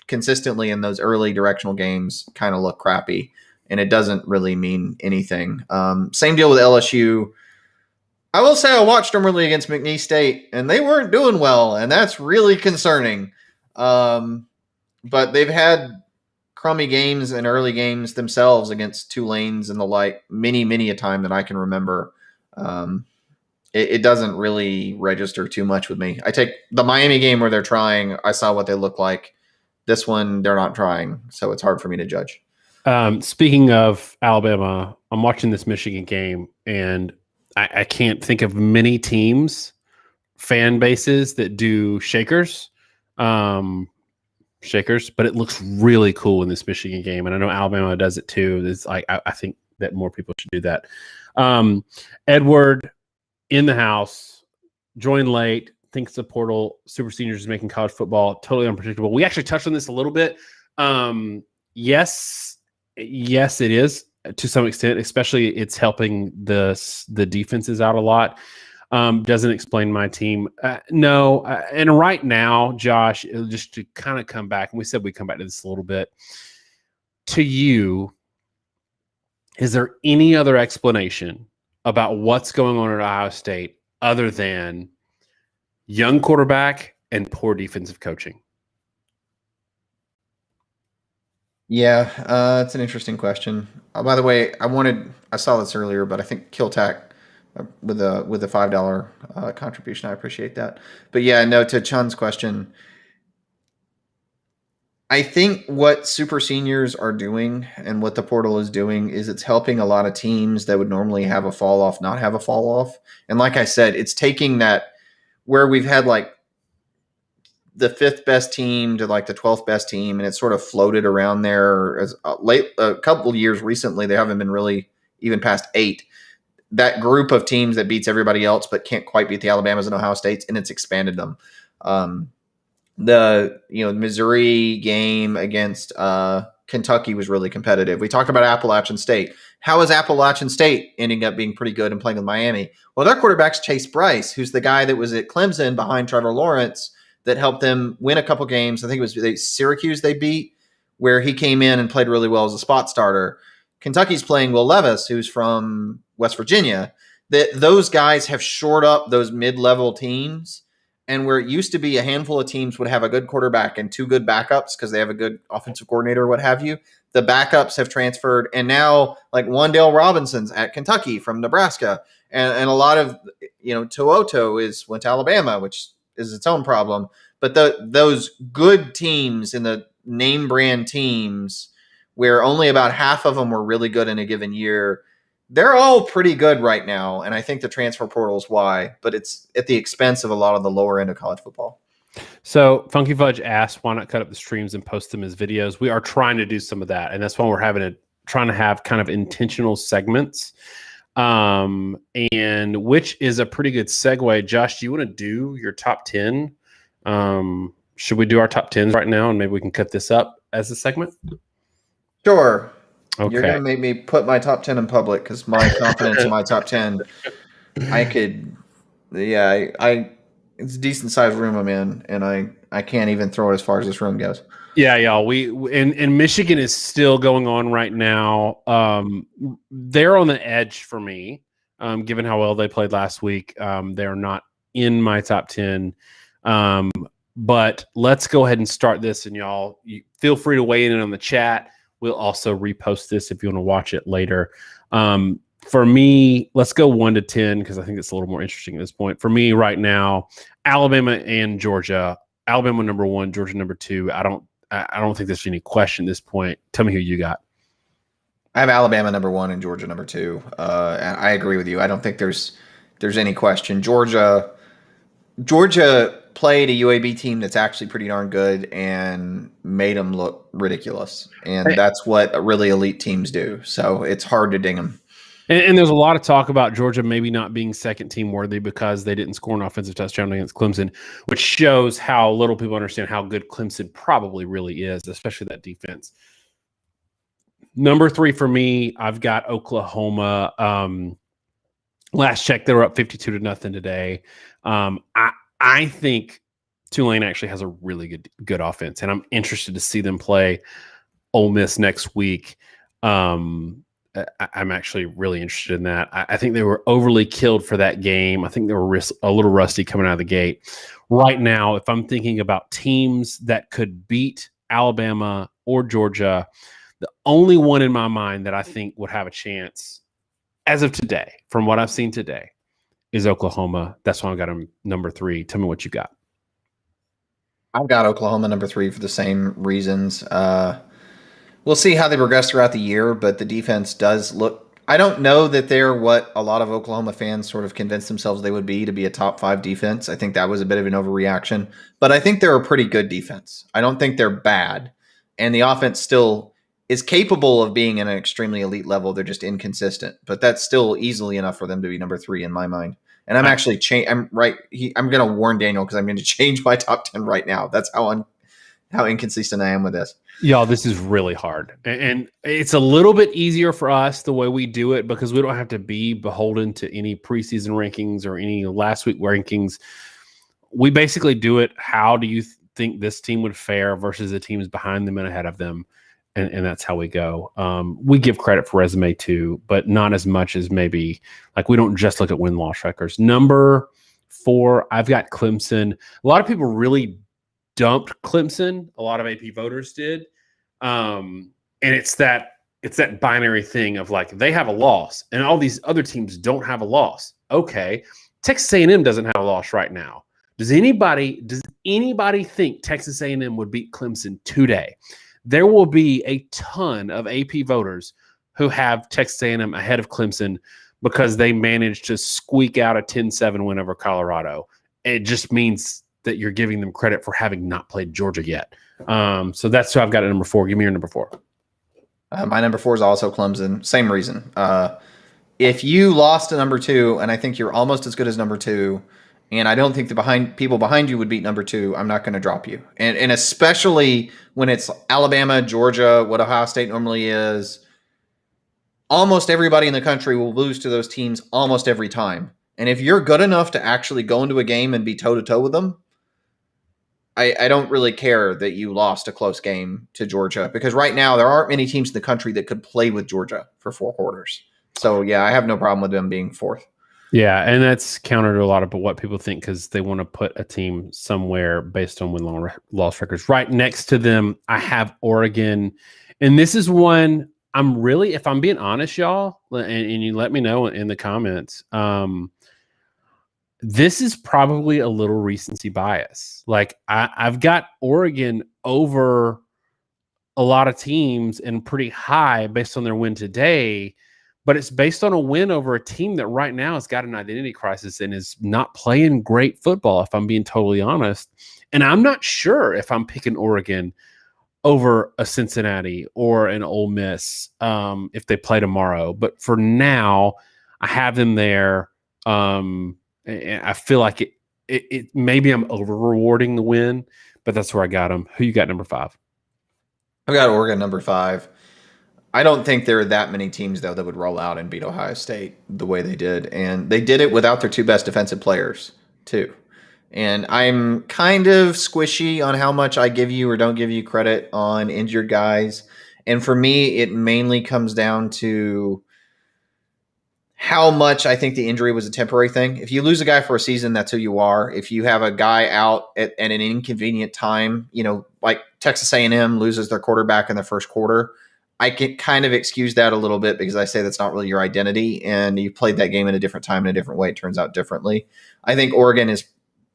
consistently in those early directional games kind of look crappy, and it doesn't really mean anything. Same deal with LSU. I will say I watched them really against McNeese State, and they weren't doing well, and that's really concerning. But they've had crummy games and early games themselves against Tulane's and the like many a time that I can remember. It doesn't really register too much with me. I take the Miami game where they're trying. I saw what they look like. This one, they're not trying, so it's hard for me to judge. Speaking of Alabama, I'm watching this Michigan game, and I can't think of many teams, fan bases that do shakers. But it looks really cool in this Michigan game, and I know Alabama does it too. It's like I think that more people should do that. Edward in the house, joined late, thinks the portal super seniors is making college football totally unpredictable. We actually touched on this a little bit, Yes, yes, it is to some extent. Especially, it's helping the defenses out a lot. Doesn't explain my team. No, and right now, Josh, just to kind of come back, and we said we'd come back to this a little bit. To you, is there any other explanation about what's going on at Ohio State other than young quarterback and poor defensive coaching? Yeah, it's an interesting question. By the way, I saw this earlier, but I think Kiltack with the $5 contribution, I appreciate that. But yeah, no, to Chun's question, I think what super seniors are doing and what the portal is doing is it's helping a lot of teams that would normally have a fall off not have a fall off. And like I said, it's taking that where we've had like the 5th best team to like the 12th best team, and it's sort of floated around there as a couple of years recently. They haven't been really even past 8. That group of teams that beats everybody else but can't quite beat the Alabamas and Ohio States, and it's expanded them. The Missouri game against Kentucky was really competitive. We talked about Appalachian State. How is Appalachian State ending up being pretty good and playing with Miami? Well, their quarterback's Chase Bryce, who's the guy that was at Clemson behind Trevor Lawrence that helped them win a couple games. I think it was Syracuse they beat, where he came in and played really well as a spot starter. Kentucky's playing Will Levis, who's from West Virginia. Those guys have shored up those mid-level teams. And where it used to be a handful of teams would have a good quarterback and 2 good backups because they have a good offensive coordinator or what have you, the backups have transferred. And now, like Wan'Dale Robinson's at Kentucky from Nebraska. And a lot of, Tuoto went to Alabama, which is its own problem. But those good teams in the name brand teams where only about half of them were really good in a given year, they're all pretty good right now, and I think the transfer portal is why, but it's at the expense of a lot of the lower end of college football. So Funky Fudge asked, why not cut up the streams and post them as videos? We are trying to do some of that, and that's why we're trying to have kind of intentional segments, and which is a pretty good segue. Josh, do you want to do your top 10? Should we do our top 10s right now, and maybe we can cut this up as a segment? Sure. Okay. You're going to make me put my top 10 in public because my confidence in my top 10, it's a decent sized room I'm in, and I can't even throw it as far as this room goes. Yeah, y'all. And Michigan is still going on right now. They're on the edge for me, given how well they played last week. They are not in my top 10. But let's go ahead and start this, and y'all, you feel free to weigh in on the chat. We'll also repost this if you want to watch it later. For me, let's go 1 to 10 because I think it's a little more interesting at this point. For me right now, Alabama and Georgia. Alabama number 1, Georgia number 2. I don't think there's any question at this point. Tell me who you got. I have Alabama number 1 and Georgia number 2. And I agree with you. I don't think there's any question. Georgia played a UAB team that's actually pretty darn good and made them look ridiculous. And that's what really elite teams do. So it's hard to ding them. And there's a lot of talk about Georgia maybe not being second team worthy because they didn't score an offensive touchdown against Clemson, which shows how little people understand how good Clemson probably really is, especially that defense. Number 3 for me, I've got Oklahoma. Last check, they were up 52-0 today. I think Tulane actually has a really good offense, and I'm interested to see them play Ole Miss next week. I'm actually really interested in that. I think they were overly killed for that game. I think they were a little rusty coming out of the gate. Right now, if I'm thinking about teams that could beat Alabama or Georgia, the only one in my mind that I think would have a chance as of today, from what I've seen today, is Oklahoma. That's why I got them number 3. Tell me what you got. I've got Oklahoma number 3 for the same reasons. We'll see how they progress throughout the year, but the defense does look – I don't know that they're what a lot of Oklahoma fans sort of convinced themselves they would be to be a top 5 defense. I think that was a bit of an overreaction. But I think they're a pretty good defense. I don't think they're bad. And the offense still is capable of being at an extremely elite level. They're just inconsistent. But that's still easily enough for them to be number 3 in my mind. And I'm actually I'm going to warn Daniel because I'm going to change my top 10 right now. That's how how inconsistent I am with this. Y'all, this is really hard. And it's a little bit easier for us the way we do it because we don't have to be beholden to any preseason rankings or any last week rankings. We basically do it. How do you think this team would fare versus the teams behind them and ahead of them? And that's how we go. We give credit for resume too, but not as much as maybe like we don't just look at win-loss records. Number 4, I've got Clemson. A lot of people really dumped Clemson. A lot of AP voters did. And it's that binary thing of like, they have a loss and all these other teams don't have a loss. Okay. Texas A&M doesn't have a loss right now. Does anybody think Texas A&M would beat Clemson today? There will be a ton of AP voters who have Texas A&M ahead of Clemson because they managed to squeak out a 10-7 win over Colorado. It just means that you're giving them credit for having not played Georgia yet. So that's who I've got at number 4. Give me your number 4. My number 4 is also Clemson. Same reason. If you lost to number 2, and I think you're almost as good as number 2, and I don't think the people behind you would beat number 2, I'm not going to drop you. And especially when it's Alabama, Georgia, what Ohio State normally is, almost everybody in the country will lose to those teams almost every time. And if you're good enough to actually go into a game and be toe-to-toe with them, I don't really care that you lost a close game to Georgia because right now there aren't many teams in the country that could play with Georgia for 4 quarters. So, yeah, I have no problem with them being 4th. Yeah, and that's counter to a lot of what people think because they want to put a team somewhere based on win-loss records. Right next to them, I have Oregon. And this is one I'm really, if I'm being honest, y'all, and you let me know in the comments, this is probably a little recency bias. Like I've got Oregon over a lot of teams and pretty high based on their win today, but it's based on a win over a team that right now has got an identity crisis and is not playing great football, if I'm being totally honest. And I'm not sure if I'm picking Oregon over a Cincinnati or an Ole Miss if they play tomorrow. But for now, I have them there. And I feel like it maybe I'm over rewarding the win, but that's where I got them. Who you got number 5? I've got Oregon number 5. I don't think there are that many teams, though, that would roll out and beat Ohio State the way they did. And they did it without their 2 best defensive players, too. And I'm kind of squishy on how much I give you or don't give you credit on injured guys. And for me, it mainly comes down to how much I think the injury was a temporary thing. If you lose a guy for a season, that's who you are. If you have a guy out at an inconvenient time, like Texas A&M loses their quarterback in the first quarter, I can kind of excuse that a little bit because I say that's not really your identity. And you played that game in a different time in a different way. It turns out differently. I think Oregon is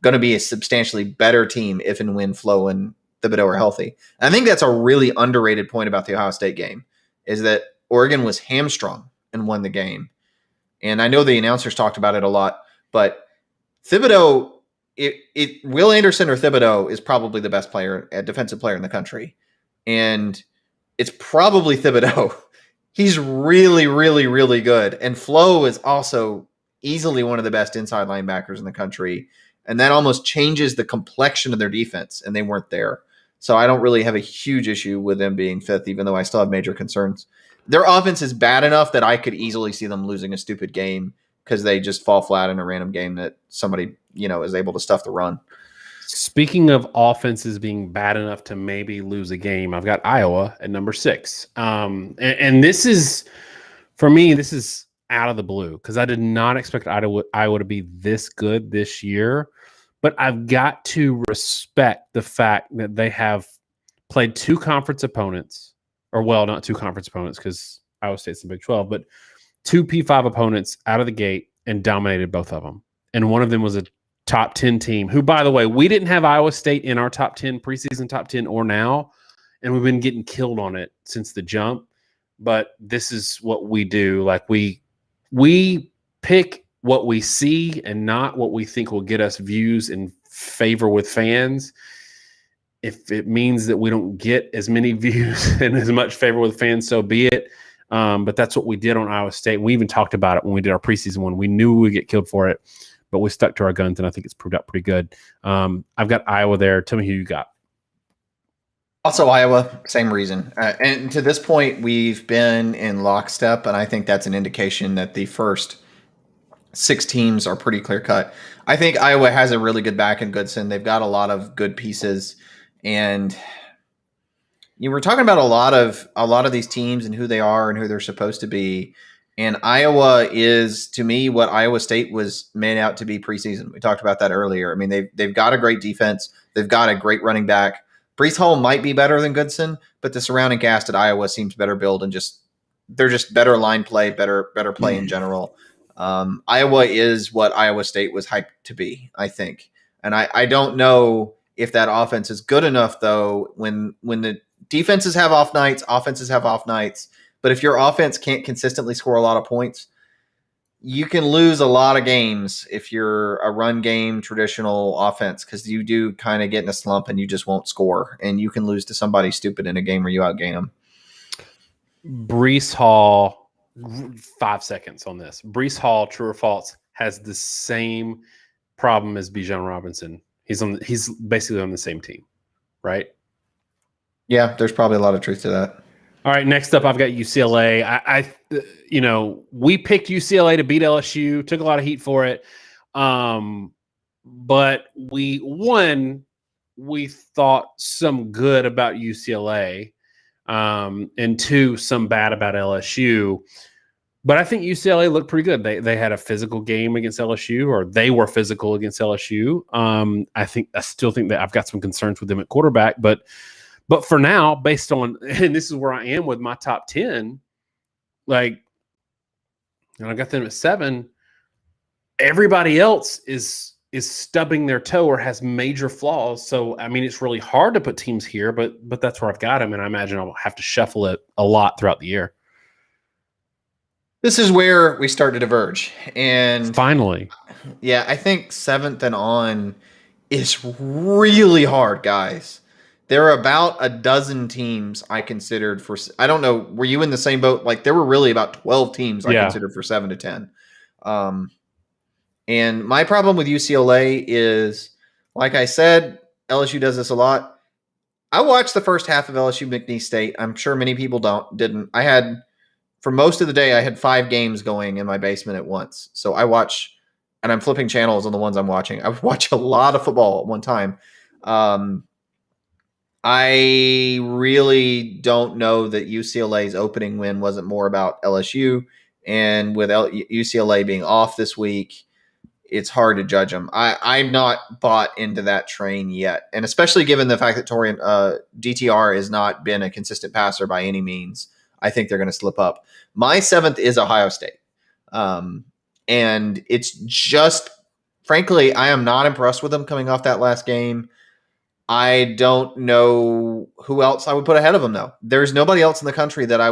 going to be a substantially better team if and when Flo and Thibodeau are healthy. And I think that's a really underrated point about the Ohio State game is that Oregon was hamstrung and won the game. And I know the announcers talked about it a lot, but Thibodeau, Will Anderson or Thibodeau is probably the best player, a defensive player in the country. And it's probably Thibodeau. He's really, really, really good. And Flo is also easily one of the best inside linebackers in the country. And that almost changes the complexion of their defense, and they weren't there. So I don't really have a huge issue with them being 5th, even though I still have major concerns. Their offense is bad enough that I could easily see them losing a stupid game because they just fall flat in a random game that somebody, is able to stuff the run. Speaking of offenses being bad enough to maybe lose a game, I've got Iowa at number 6. And this is, for me, this is out of the blue because I did not expect Iowa to be this good this year. But I've got to respect the fact that they have played 2 conference opponents, or not 2 conference opponents because Iowa State's in Big 12, but 2 P5 opponents out of the gate and dominated both of them. And one of them was a top 10 team who, by the way, we didn't have Iowa State in our top 10, preseason top 10 or now, and we've been getting killed on it since the jump. But this is what we do. Like we pick what we see and not what we think will get us views and favor with fans. If it means that we don't get as many views and as much favor with fans, so be it. But that's what we did on Iowa State. We even talked about it when we did our preseason one. We knew we would get killed for it, but we stuck to our guns, and I think it's proved out pretty good. I've got Iowa there. Tell me who you got. Also, Iowa, same reason. And to this point, we've been in lockstep, and I think that's an indication that the first 6 teams are pretty clear cut. I think Iowa has a really good back in Goodson. They've got a lot of good pieces, and you were talking about a lot of these teams and who they are and who they're supposed to be. And Iowa is, to me, what Iowa State was made out to be preseason. We talked about that earlier. I mean, they've got a great defense. They've got a great running back. Brees Hall might be better than Goodson, but the surrounding cast at Iowa seems better built and they're just better line play, better play in general. Iowa is what Iowa State was hyped to be, I think. And I don't know if that offense is good enough, though, when the defenses have off nights, offenses have off nights. But if your offense can't consistently score a lot of points, you can lose a lot of games if you're a run game traditional offense, because you do kind of get in a slump and you just won't score. And you can lose to somebody stupid in a game where you outgain them. Brees Hall, 5 seconds on this. Brees Hall, true or false, has the same problem as Bijan Robinson. He's basically on the same team, right? Yeah, there's probably a lot of truth to that. All right, next up, I've got UCLA. We picked UCLA to beat LSU, took a lot of heat for it. But we thought some good about UCLA, and 2, some bad about LSU. But I think UCLA looked pretty good. They had a physical game against LSU, or they were physical against LSU. I still think that I've got some concerns with them at quarterback, but for now, based on, and this is where I am with my top 10, and I got them at 7. Everybody else is stubbing their toe or has major flaws. So, I mean, it's really hard to put teams here, but that's where I've got them, and I imagine I'll have to shuffle it a lot throughout the year. This is where we start to diverge. And finally, yeah, I think 7th and on is really hard, guys. There are about a dozen teams I considered for. I don't know. Were you in the same boat? There were really about 12 teams I considered for 7 to 10. And my problem with UCLA is, like I said, LSU does this a lot. I watched the first half of LSU McNeese State. I'm sure many people didn't. For most of the day, I had 5 games going in my basement at once. So I watch, and I'm flipping channels on the ones I'm watching. I watch a lot of football at one time. I really don't know that UCLA's opening win wasn't more about LSU, and with UCLA being off this week, it's hard to judge them. I'm not bought into that train yet, and especially given the fact that DTR has not been a consistent passer by any means, I think they're going to slip up. My 7th is Ohio State, and it's just, frankly, I am not impressed with them coming off that last game. I don't know who else I would put ahead of them, though. There's nobody else in the country that I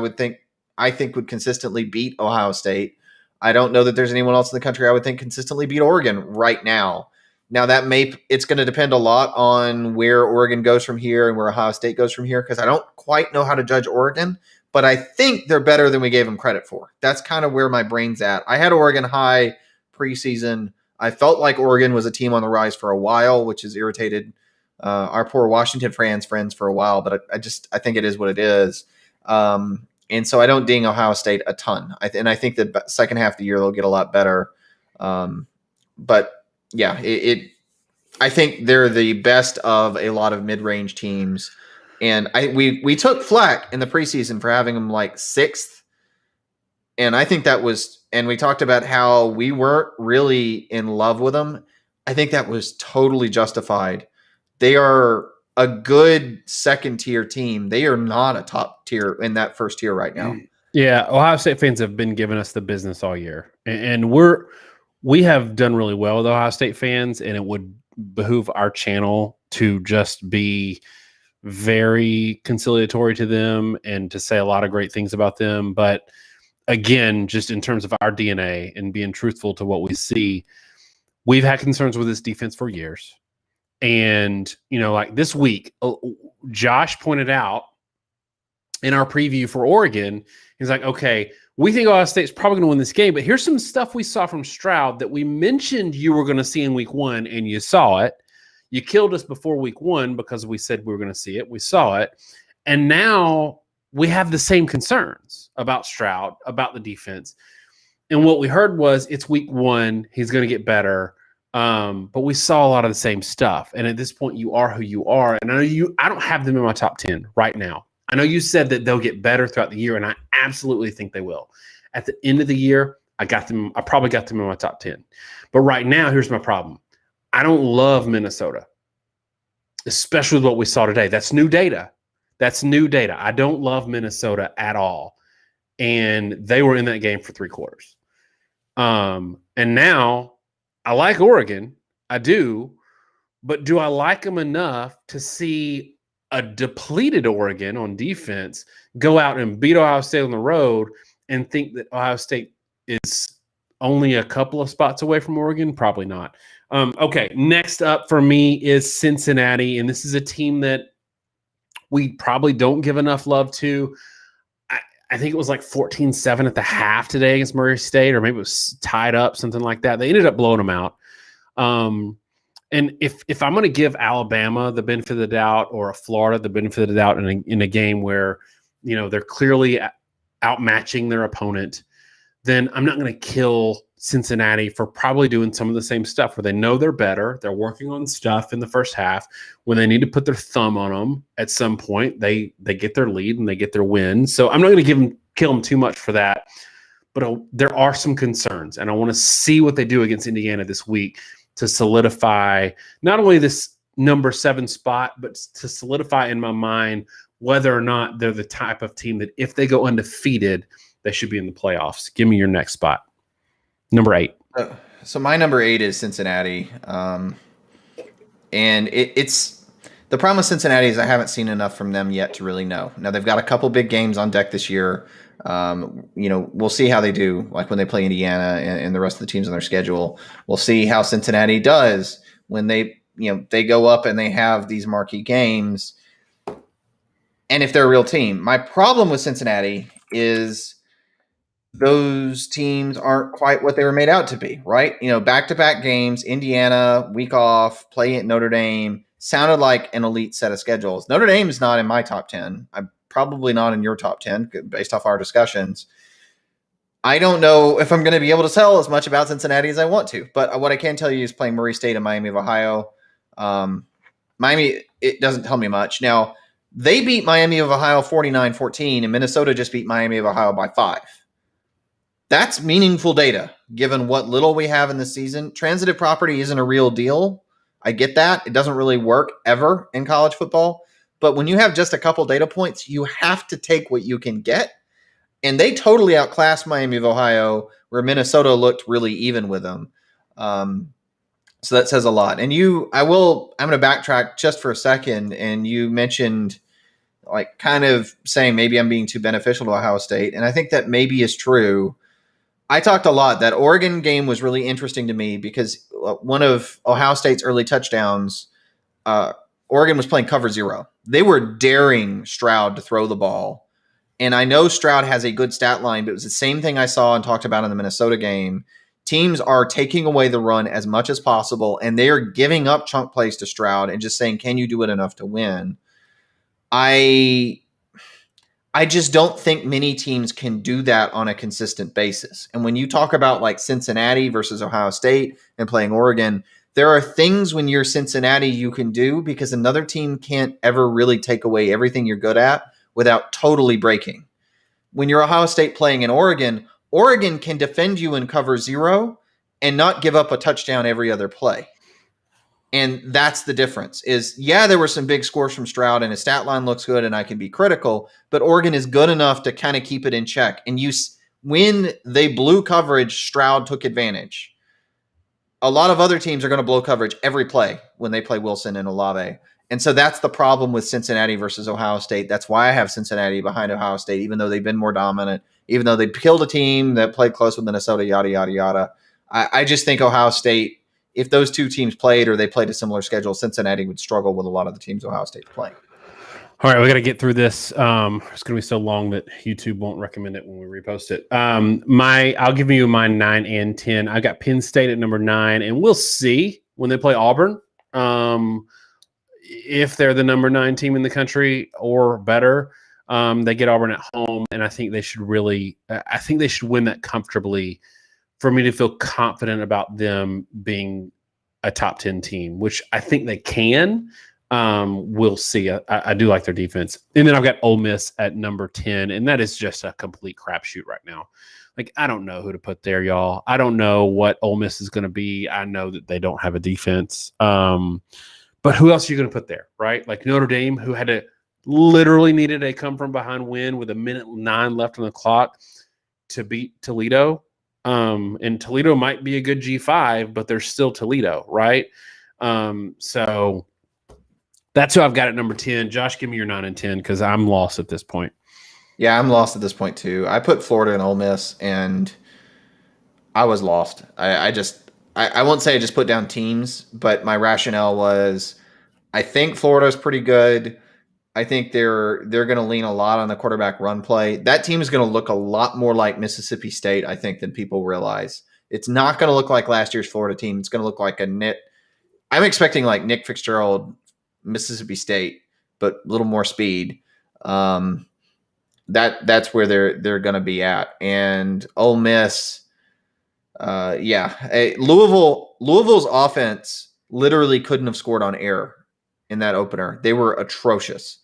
think would consistently beat Ohio State. I don't know that there's anyone else in the country I would think consistently beat Oregon right now. Now, it's going to depend a lot on where Oregon goes from here and where Ohio State goes from here, because I don't quite know how to judge Oregon, but I think they're better than we gave them credit for. That's kind of where my brain's at. I had Oregon high preseason. I felt like Oregon was a team on the rise for a while, which has irritated our poor Washington friends for a while, but I think it is what it is. And so I don't ding Ohio State a ton. And I think the second half of the year they'll get a lot better. But yeah, I think they're the best of a lot of mid-range teams. And we took flack in the preseason for having them 6th. And I think that was, and we talked about how we weren't really in love with them. I think that was totally justified. They are a good second-tier team. They are not a top tier in that first tier right now. Yeah, Ohio State fans have been giving us the business all year. And we have done really well with Ohio State fans, and it would behoove our channel to just be very conciliatory to them and to say a lot of great things about them. But again, just in terms of our DNA and being truthful to what we see, we've had concerns with this defense for years. And, this week, Josh pointed out in our preview for Oregon, he's like, okay, we think Ohio State's probably going to win this game, but here's some stuff we saw from Stroud that we mentioned you were going to see in week 1, and you saw it. You killed us before week 1 because we said we were going to see it. We saw it. And now we have the same concerns about Stroud, about the defense. And what we heard was it's week 1. He's going to get better. But we saw a lot of the same stuff. And at this point, you are who you are. And I don't have them in my top 10 right now. I know you said that they'll get better throughout the year, and I absolutely think they will. At the end of the year, I probably got them in my top 10. But right now, here's my problem. I don't love Minnesota, especially with what we saw today. That's new data. I don't love Minnesota at all. And they were in that game for 3 quarters. And now I like Oregon. I do. But do I like them enough to see a depleted Oregon on defense go out and beat Ohio State on the road and think that Ohio State is only a couple of spots away from Oregon? Probably not. Okay, next up for me is Cincinnati, and this is a team that we probably don't give enough love to. I think it was like 14-7 at the half today against Murray State, or maybe it was tied up, something like that. They ended up blowing them out. And if I'm going to give Alabama the benefit of the doubt, or a Florida the benefit of the doubt in a game where, they're clearly outmatching their opponent, then I'm not going to kill Cincinnati for probably doing some of the same stuff where they know they're better. They're working on stuff in the first half. When they need to put their thumb on them at some point, they get their lead and they get their win. So I'm not going to kill them too much for that. But there are some concerns, and I want to see what they do against Indiana this week to solidify not only this number 7 spot, but to solidify in my mind whether or not they're the type of team that if they go undefeated, they should be in the playoffs. Give me your next spot. Number 8. So my number 8 is Cincinnati. And it's the problem with Cincinnati is I haven't seen enough from them yet to really know. Now they've got a couple big games on deck this year. We'll see how they do, like when they play Indiana and the rest of the teams on their schedule. We'll see how Cincinnati does when they go up and they have these marquee games, and if they're a real team. My problem with Cincinnati is those teams aren't quite what they were made out to be, right? Back-to-back games, Indiana, week off, play at Notre Dame, sounded like an elite set of schedules. Notre Dame's not in my top 10. I'm probably not in your top 10 based off our discussions. I don't know if I'm going to be able to tell as much about Cincinnati as I want to, but what I can tell you is playing Murray State and Miami of Ohio. Miami, it doesn't tell me much. Now, they beat Miami of Ohio 49-14, and Minnesota just beat Miami of Ohio by 5. That's meaningful data, given what little we have in the season. Transitive property isn't a real deal. I get that. It doesn't really work ever in college football. But when you have just a couple data points, you have to take what you can get. And they totally outclassed Miami of Ohio, where Minnesota looked really even with them. So that says a lot. And I'm going to backtrack just for a second. And you mentioned like kind of saying maybe I'm being too beneficial to Ohio State. And I think that maybe is true. I talked a lot. That Oregon game was really interesting to me because one of Ohio State's early touchdowns, Oregon was playing cover 0. They were daring Stroud to throw the ball. And I know Stroud has a good stat line, but it was the same thing I saw and talked about in the Minnesota game. Teams are taking away the run as much as possible, and they are giving up chunk plays to Stroud and just saying, can you do it enough to win? I just don't think many teams can do that on a consistent basis. And when you talk about like Cincinnati versus Ohio State and playing Oregon, there are things when you're Cincinnati you can do because another team can't ever really take away everything you're good at without totally breaking. When you're Ohio State playing in Oregon, Oregon can defend you in cover 0 and not give up a touchdown every other play. And that's the difference is, there were some big scores from Stroud and his stat line looks good and I can be critical, but Oregon is good enough to kind of keep it in check. And when they blew coverage, Stroud took advantage. A lot of other teams are going to blow coverage every play when they play Wilson and Olave. And so that's the problem with Cincinnati versus Ohio State. That's why I have Cincinnati behind Ohio State, even though they've been more dominant, even though they killed a team that played close with Minnesota, yada, yada, yada. I just think Ohio State, if those two teams played or they played a similar schedule, Cincinnati would struggle with a lot of the teams Ohio State's playing. All right, we got to get through this. It's going to be so long that YouTube won't recommend it when we repost it. I'll give you my 9 and 10. I got Penn State at number 9, and we'll see when they play Auburn If they're the number 9 team in the country or better. They get Auburn at home, and I think they should win that comfortably for me to feel confident about them being a top 10 team, which I think they can. We'll see. I do like their defense. And then I've got Ole Miss at number 10, and that is just a complete crapshoot right now. Like, I don't know who to put there, y'all. I don't know what Ole Miss is going to be. I know that they don't have a defense. But who else are you going to put there, right? Like Notre Dame, who had to literally needed a come-from-behind win with 1:09 left on the clock to beat Toledo. And Toledo might be a good G5, but they're still Toledo, right? So that's who I've got at number 10. Josh, give me your 9 and 10 because I'm lost at this point. Yeah, I'm lost at this point too. I put Florida and Ole Miss, and I was lost. I won't say I just put down teams, but my rationale was I think Florida's pretty good. I think they're going to lean a lot on the quarterback run play. That team is going to look a lot more like Mississippi State, I think, than people realize. It's not going to look like last year's Florida team. It's going to look like I'm expecting like Nick Fitzgerald, Mississippi State, but a little more speed. That's where they're going to be at. And Ole Miss, Louisville's offense literally couldn't have scored on air in that opener. They were atrocious.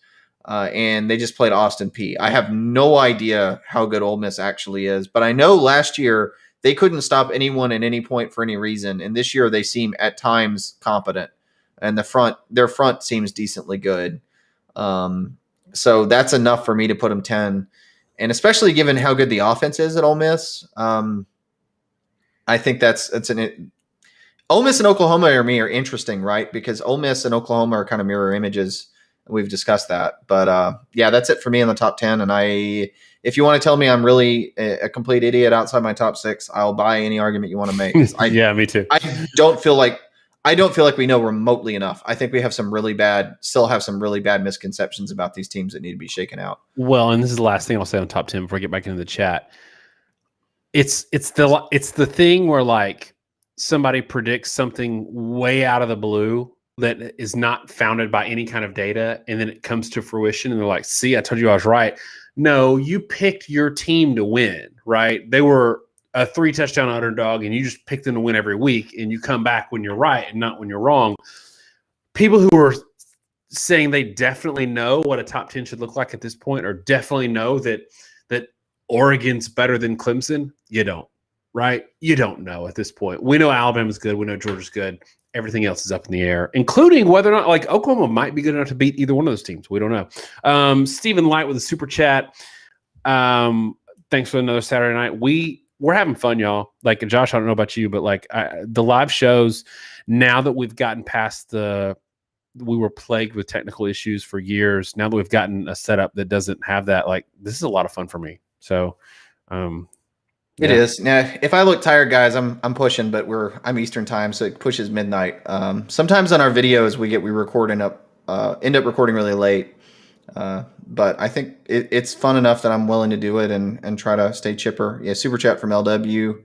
And they just played Austin Peay. I have no idea how good Ole Miss actually is, but I know last year they couldn't stop anyone at any point for any reason. And this year they seem at times competent, and their front seems decently good. So that's enough for me to put them 10. And especially given how good the offense is at Ole Miss, I think Ole Miss and Oklahoma are interesting, right? Because Ole Miss and Oklahoma are kind of mirror images. We've discussed that. But that's it for me in the top 10. And if you want to tell me I'm really a complete idiot outside my top 6, I'll buy any argument you want to make. Yeah, me too. I don't feel like we know remotely enough. I think we have some really bad misconceptions about these teams that need to be shaken out. Well, and this is the last thing I'll say on top 10 before I get back into the chat. It's the thing where like somebody predicts something way out of the blue that is not founded by any kind of data, and then it comes to fruition, and they're like, see, I told you I was right. No, you picked your team to win, right? They were a 3-touchdown underdog, and you just pick them to win every week, and you come back when you're right and not when you're wrong. People who are saying they definitely know what a top 10 should look like at this point, or definitely know that Oregon's better than Clemson, you don't, right? You don't know at this point. We know Alabama's good. We know Georgia's good. Everything else is up in the air, including whether or not like Oklahoma might be good enough to beat either one of those teams. We don't know. Stephen Light with a super chat. Thanks for another Saturday night. We're having fun, y'all. Like Josh, I don't know about you, but like the live shows, now that we've gotten past we were plagued with technical issues for years. Now that we've gotten a setup that doesn't have that, like this is a lot of fun for me. So, It is. Now, if I look tired, guys, I'm pushing, but I'm Eastern time, so it pushes midnight. Sometimes on our videos we end up recording really late. But I think it's fun enough that I'm willing to do it and try to stay chipper. Yeah, super chat from LW,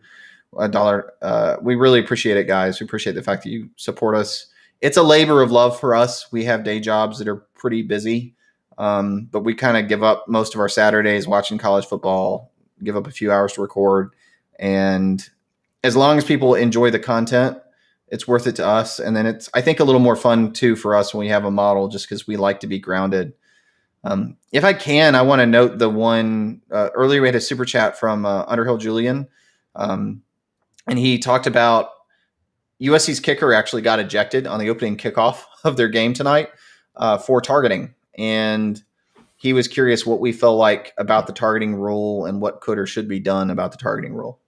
$1. We really appreciate it, guys. We appreciate the fact that you support us. It's a labor of love for us. We have day jobs that are pretty busy, but we kind of give up most of our Saturdays watching college football, give up a few hours to record. And as long as people enjoy the content, it's worth it to us. And then it's, I think, a little more fun too for us when we have a model, just because we like to be grounded. If I can, I want to note the one earlier we had a super chat from Underhill Julian. And he talked about USC's kicker actually got ejected on the opening kickoff of their game tonight for targeting. And he was curious what we felt like about the targeting rule and what could or should be done about the targeting rule.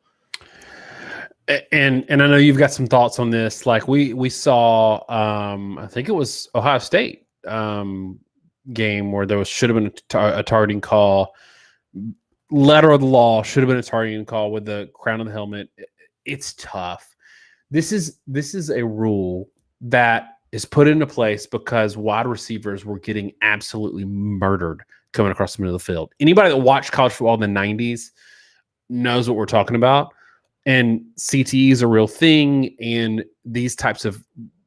And I know you've got some thoughts on this. Like we saw, I think it was Ohio State game where there should have been a targeting call. Letter of the law should have been a targeting call with the crown of the helmet. It's tough. This is a rule that is put into place because wide receivers were getting absolutely murdered coming across the middle of the field. Anybody that watched college football in the 90s knows what we're talking about. And CTE is a real thing, and these types of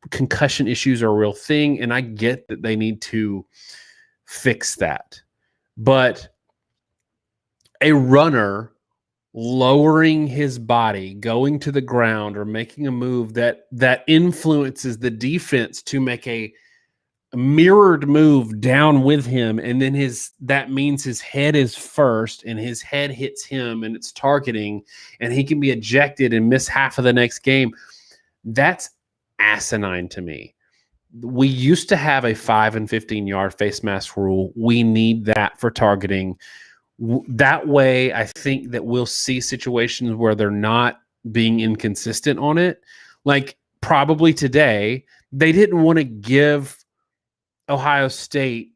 concussion issues are a real thing, and I get that they need to fix that. But a runner lowering his body, going to the ground, or making a move that influences the defense to make a mirrored move down with him, and then that means his head is first, and his head hits him, and it's targeting, and he can be ejected and miss half of the next game. That's asinine to me. We used to have a 5 and 15-yard face mask rule. We need that for targeting. That way, I think that we'll see situations where they're not being inconsistent on it. Like probably today, they didn't want to give Ohio State,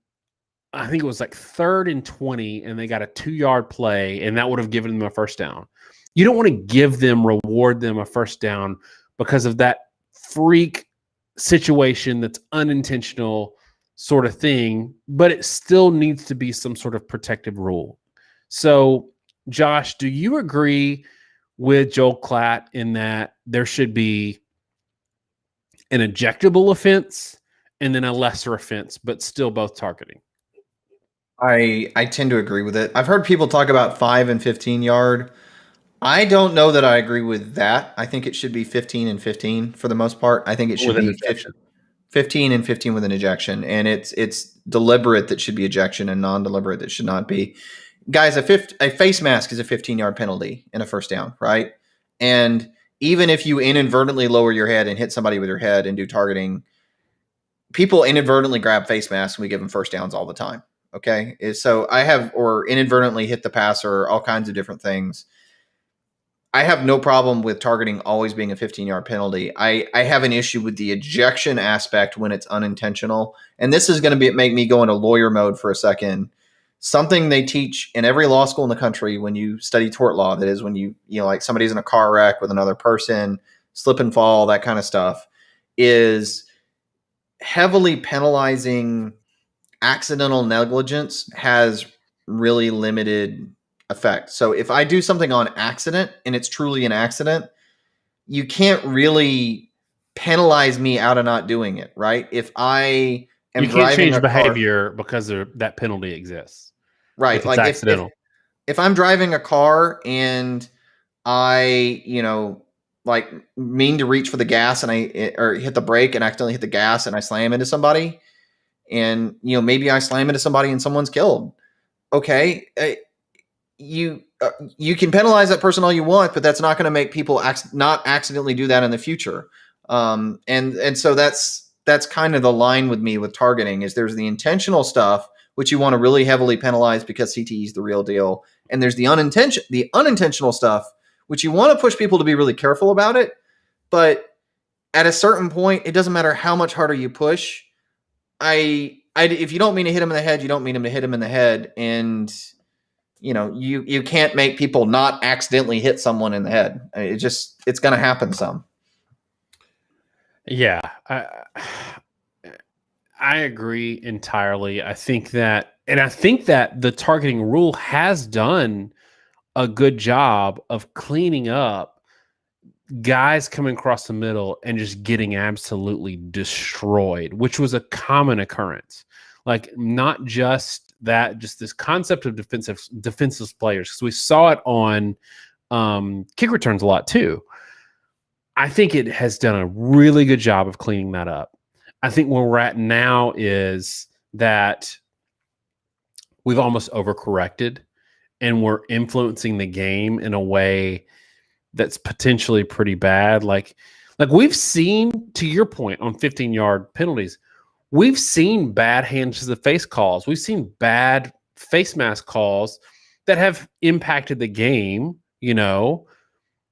I think it was like 3rd and 20, and they got a 2-yard play, and that would have given them a first down. You don't want to reward them a first down because of that freak situation that's unintentional sort of thing, but it still needs to be some sort of protective rule. So, Josh, do you agree with Joel Klatt in that there should be an ejectable offense and then a lesser offense, but still both targeting? I tend to agree with it. I've heard people talk about 5 and 15-yard. I don't know that I agree with that. I think it should be 15 and 15 for the most part. I think it should be 15 and 15 with an ejection, and it's deliberate that should be ejection and non-deliberate that should not be. Guys, a face mask is a 15-yard penalty and a first down, right? And even if you inadvertently lower your head and hit somebody with your head and do targeting, people inadvertently grab face masks and we give them first downs all the time. Okay, so or inadvertently hit the passer, all kinds of different things. I have no problem with targeting always being a 15-yard penalty. I have an issue with the ejection aspect when it's unintentional. And this is going to make me go into lawyer mode for a second. Something they teach in every law school in the country when you study tort law, that is when you like somebody's in a car wreck with another person, slip and fall, that kind of stuff, is heavily penalizing accidental negligence has really limited effect. So if I do something on accident and it's truly an accident, you can't really penalize me out of not doing it, right? If I am driving, you can't change behavior because that penalty exists, right? If it's accidental. If I'm driving a car and I, like mean to reach for the gas and or hit the brake and accidentally hit the gas and I slam into somebody, and maybe I slam into somebody and someone's killed. Okay, you can penalize that person all you want, but that's not going to make people not accidentally do that in the future. And so that's kind of the line with me with targeting is there's the intentional stuff, which you want to really heavily penalize because CTE is the real deal. And there's the unintentional stuff, which you want to push people to be really careful about it. But at a certain point, it doesn't matter how much harder you push. If you don't mean to hit him in the head, you don't mean to hit him in the head. And you can't make people not accidentally hit someone in the head. It's going to happen some. Yeah, I agree entirely. I think that the targeting rule has done a good job of cleaning up guys coming across the middle and just getting absolutely destroyed, which was a common occurrence. Like not just that, just this concept of defensive players, because we saw it on kick returns a lot too. I think it has done a really good job of cleaning that up. I think where we're at now is that we've almost overcorrected and we're influencing the game in a way that's potentially pretty bad. Like we've seen, to your point on 15-yard penalties, we've seen bad hands to the face calls. We've seen bad face mask calls that have impacted the game.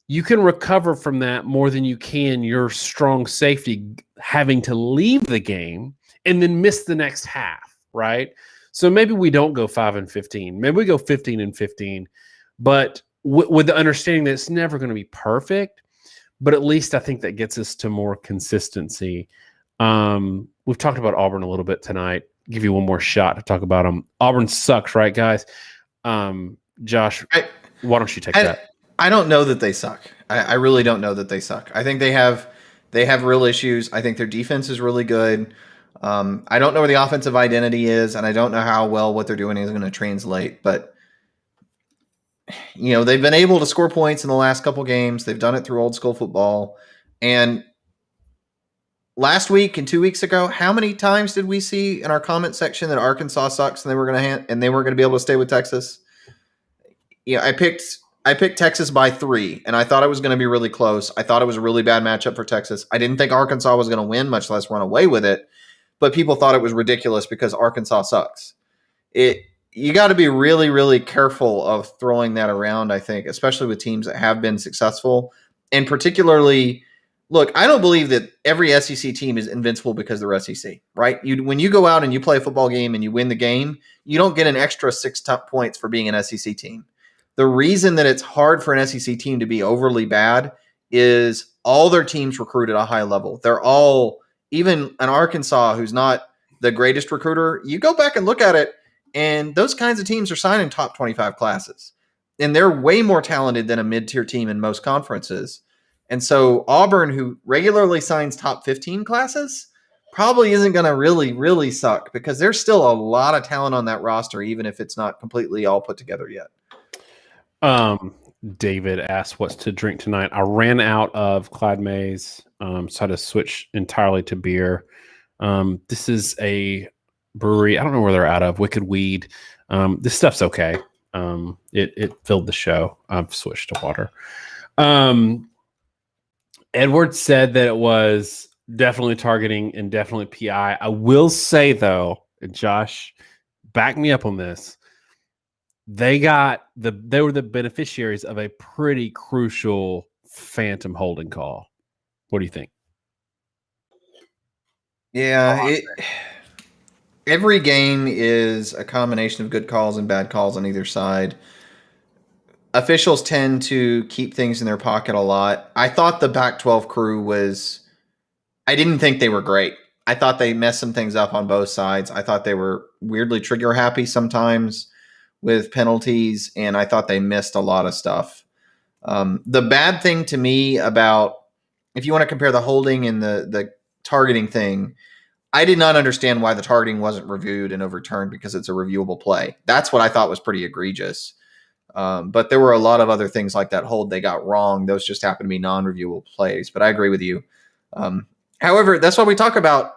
You can recover from that more than you can your strong safety having to leave the game and then miss the next half, right? So maybe we don't go 5 and 15. Maybe we go 15 and 15, but with the understanding that it's never going to be perfect. But at least I think that gets us to more consistency. We've talked about Auburn a little bit tonight. Give you one more shot to talk about them. Auburn sucks, right, guys? Josh, why don't you take that? I don't know that they suck. I really don't know that they suck. I think they have They have real issues. I think their defense is really good. I don't know where the offensive identity is, and I don't know how well what they're doing is going to translate. But, they've been able to score points in the last couple games. They've done it through old school football. And last week and 2 weeks ago, how many times did we see in our comment section that Arkansas sucks and they were going to be able to stay with Texas? I picked Texas by 3, and I thought it was going to be really close. I thought it was a really bad matchup for Texas. I didn't think Arkansas was going to win, much less run away with it. But people thought it was ridiculous because Arkansas sucks. You got to be really, really careful of throwing that around, I think, especially with teams that have been successful. And particularly, look, I don't believe that every SEC team is invincible because they're SEC, right? When you go out and you play a football game and you win the game, you don't get an extra 6 points for being an SEC team. The reason that it's hard for an SEC team to be overly bad is all their teams recruit at a high level. They're all, even an Arkansas who's not the greatest recruiter, you go back and look at it, and those kinds of teams are signing top 25 classes. And they're way more talented than a mid-tier team in most conferences. And so Auburn, who regularly signs top 15 classes, probably isn't going to really, really suck because there's still a lot of talent on that roster, even if it's not completely all put together yet. David asked what's to drink tonight. I ran out of Clyde Mays, so I had to switch entirely to beer. This is a brewery. I don't know where they're out of. Wicked Weed. This stuff's okay. It filled the show. I've switched to water. Edward said that it was definitely targeting and definitely PI. I will say though, and Josh, back me up on this. They were the beneficiaries of a pretty crucial phantom holding call. What do you think? Yeah, every game is a combination of good calls and bad calls on either side. Officials tend to keep things in their pocket a lot. I thought the Pac-12 crew I didn't think they were great. I thought they messed some things up on both sides. I thought they were weirdly trigger happy sometimes with penalties, and I thought they missed a lot of stuff. The bad thing to me about, if you want to compare the holding and the targeting thing, I did not understand why the targeting wasn't reviewed and overturned because it's a reviewable play. That's what I thought was pretty egregious. But there were a lot of other things like that hold they got wrong. Those just happen to be non-reviewable plays. But I agree with you. However, that's why we talk about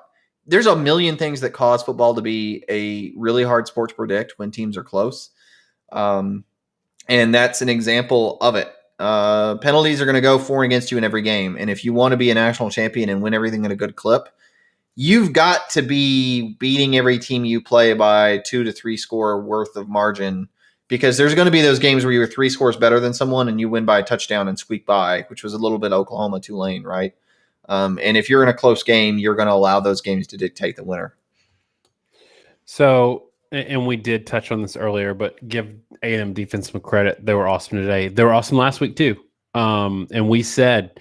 there's a million things that cause football to be a really hard sport to predict when teams are close. And that's an example of it. Penalties are going to go for and against you in every game. And if you want to be a national champion and win everything in a good clip, you've got to be beating every team you play by 2 to 3 score worth of margin, because there's going to be those games where you're 3 scores better than someone and you win by a touchdown and squeak by, which was a little bit Oklahoma Tulane, right? And if you're in a close game, you're going to allow those games to dictate the winner. So, and we did touch on this earlier, but give A&M defense some credit. They were awesome today. They were awesome last week too. And we said,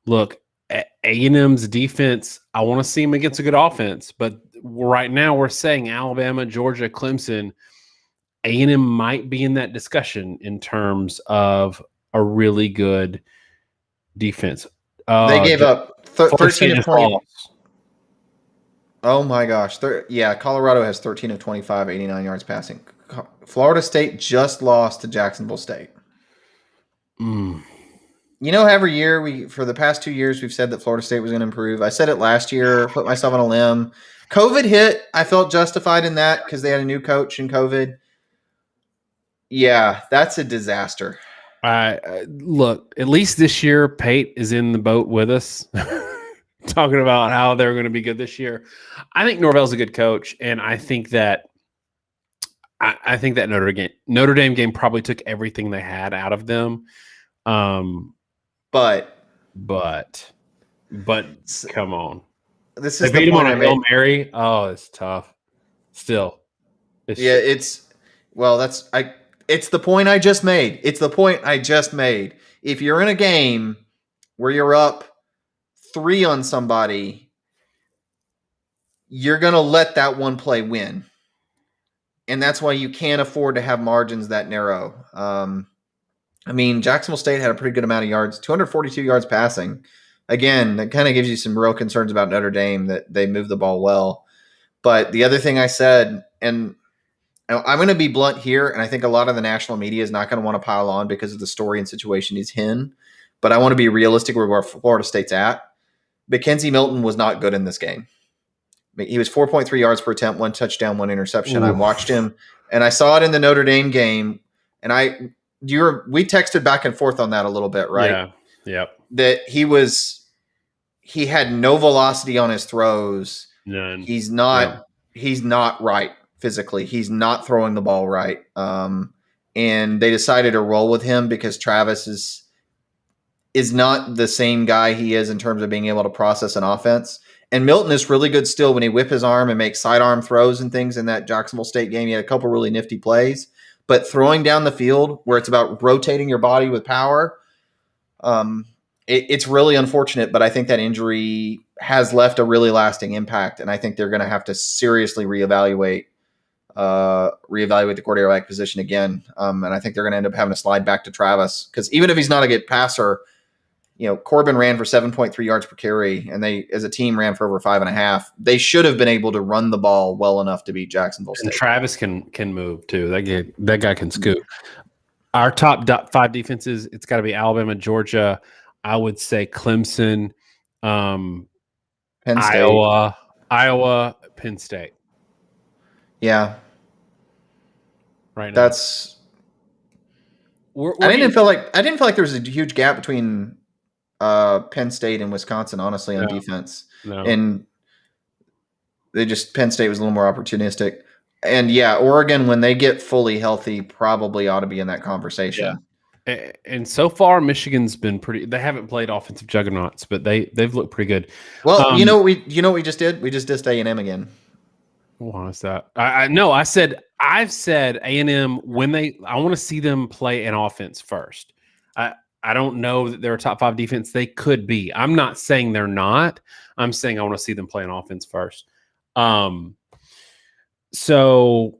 look, A&M's defense, I want to see them against a good offense. But right now we're saying Alabama, Georgia, Clemson, A&M might be in that discussion in terms of a really good defense. They gave up 13 of 20. Oh my gosh. Colorado has 13 of 25, 89 yards passing. Florida State just lost to Jacksonville State. Every year, for the past 2 years, we've said that Florida State was going to improve. I said it last year, put myself on a limb. COVID hit. I felt justified in that because they had a new coach in COVID. Yeah, that's a disaster. Look, at least this year, Pate is in the boat with us, talking about how they're going to be good this year. I think Norvell's a good coach, and I think that Notre Dame game probably took everything they had out of them. But come on, this they is beat the them on point a Hail Mary. Oh, it's tough. Still, it's the point I just made. It's the point I just made. If you're in a game where you're up 3 on somebody, you're going to let that one play win. And that's why you can't afford to have margins that narrow. Jacksonville State had a pretty good amount of yards, 242 yards passing, again, that kind of gives you some real concerns about Notre Dame that they move the ball well. But the other thing I said, and I'm going to be blunt here, and I think a lot of the national media is not going to want to pile on because of the story and situation he's in. But I want to be realistic with where Florida State's at. Mackenzie Milton was not good in this game. He was 4.3 yards per attempt, 1 touchdown, 1 interception. Ooh. I watched him, and I saw it in the Notre Dame game. And we texted back and forth on that a little bit, right? Yeah. Yep. That he had no velocity on his throws. None. He's not right physically. He's not throwing the ball right. And they decided to roll with him because Travis is not the same guy he is in terms of being able to process an offense. And Milton is really good still when he whip his arm and make sidearm throws and things in that Jacksonville State game. He had a couple really nifty plays. But throwing down the field where it's about rotating your body with power, it's really unfortunate. But I think that injury has left a really lasting impact. And I think they're going to have to seriously reevaluate the quarterback position again. And I think they're going to end up having to slide back to Travis because even if he's not a good passer, Corbin ran for 7.3 yards per carry, and they, as a team, ran for over 5.5. They should have been able to run the ball well enough to beat Jacksonville State. And Travis can move too. That guy can scoot. Our top 5 defenses, it's got to be Alabama, Georgia. I would say Clemson, Penn State. Iowa, Penn State. Yeah, right now. That's. I didn't feel like there was a huge gap between Penn State and Wisconsin, honestly, on defense. No. And Penn State was a little more opportunistic. And yeah, Oregon, when they get fully healthy, probably ought to be in that conversation. Yeah. And so far, Michigan's been pretty. They haven't played offensive juggernauts, but they've looked pretty good. Well, you know what we just did? We just dissed A&M again. What is that? I've said A&M I want to see them play an offense first. I don't know that they're a top 5 defense. They could be. I'm not saying they're not. I'm saying I want to see them play an offense first. So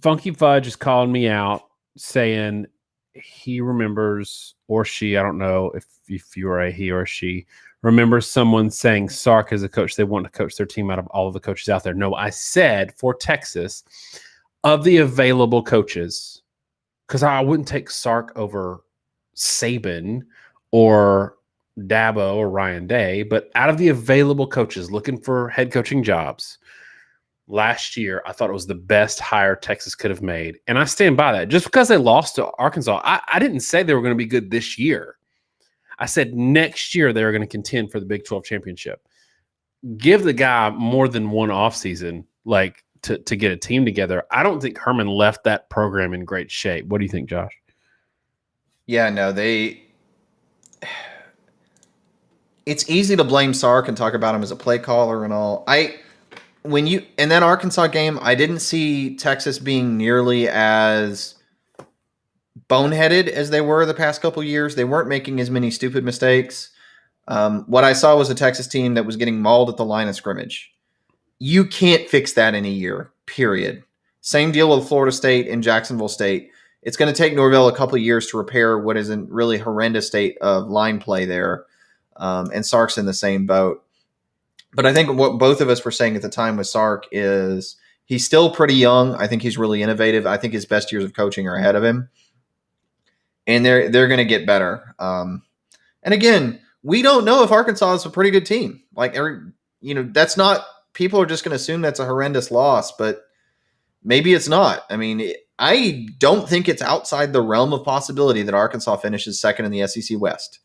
Funky Fudge is calling me out saying he remembers, or she, I don't know if you are a he or a she, remembers someone saying Sark as a coach, they want to coach their team out of all of the coaches out there. No, I said for Texas, of the available coaches, because I wouldn't take Sark over Saban or Dabo or Ryan Day, but out of the available coaches looking for head coaching jobs last year, I thought it was the best hire Texas could have made. And I stand by that. Just because they lost to Arkansas, I didn't say they were going to be good this year. I said next year they were going to contend for the Big 12 championship. Give the guy more than one offseason, like to get a team together. I don't think Herman left that program in great shape. What do you think, Josh? Yeah, no, it's easy to blame Sark and talk about him as a play caller and all. In that Arkansas game, I didn't see Texas being nearly as boneheaded as they were the past couple years. They weren't making as many stupid mistakes. What I saw was a Texas team that was getting mauled at the line of scrimmage. You can't fix that in a year, period. Same deal with Florida State and Jacksonville State. It's going to take Norvell a couple of years to repair what is a really horrendous state of line play there. And Sark's in the same boat. But I think what both of us were saying at the time with Sark is he's still pretty young. I think he's really innovative. I think his best years of coaching are ahead of him. And they're going to get better. And again, we don't know if Arkansas is a pretty good team. That's not – people are just going to assume that's a horrendous loss, but maybe it's not. I mean, I don't think it's outside the realm of possibility that Arkansas finishes second in the SEC West.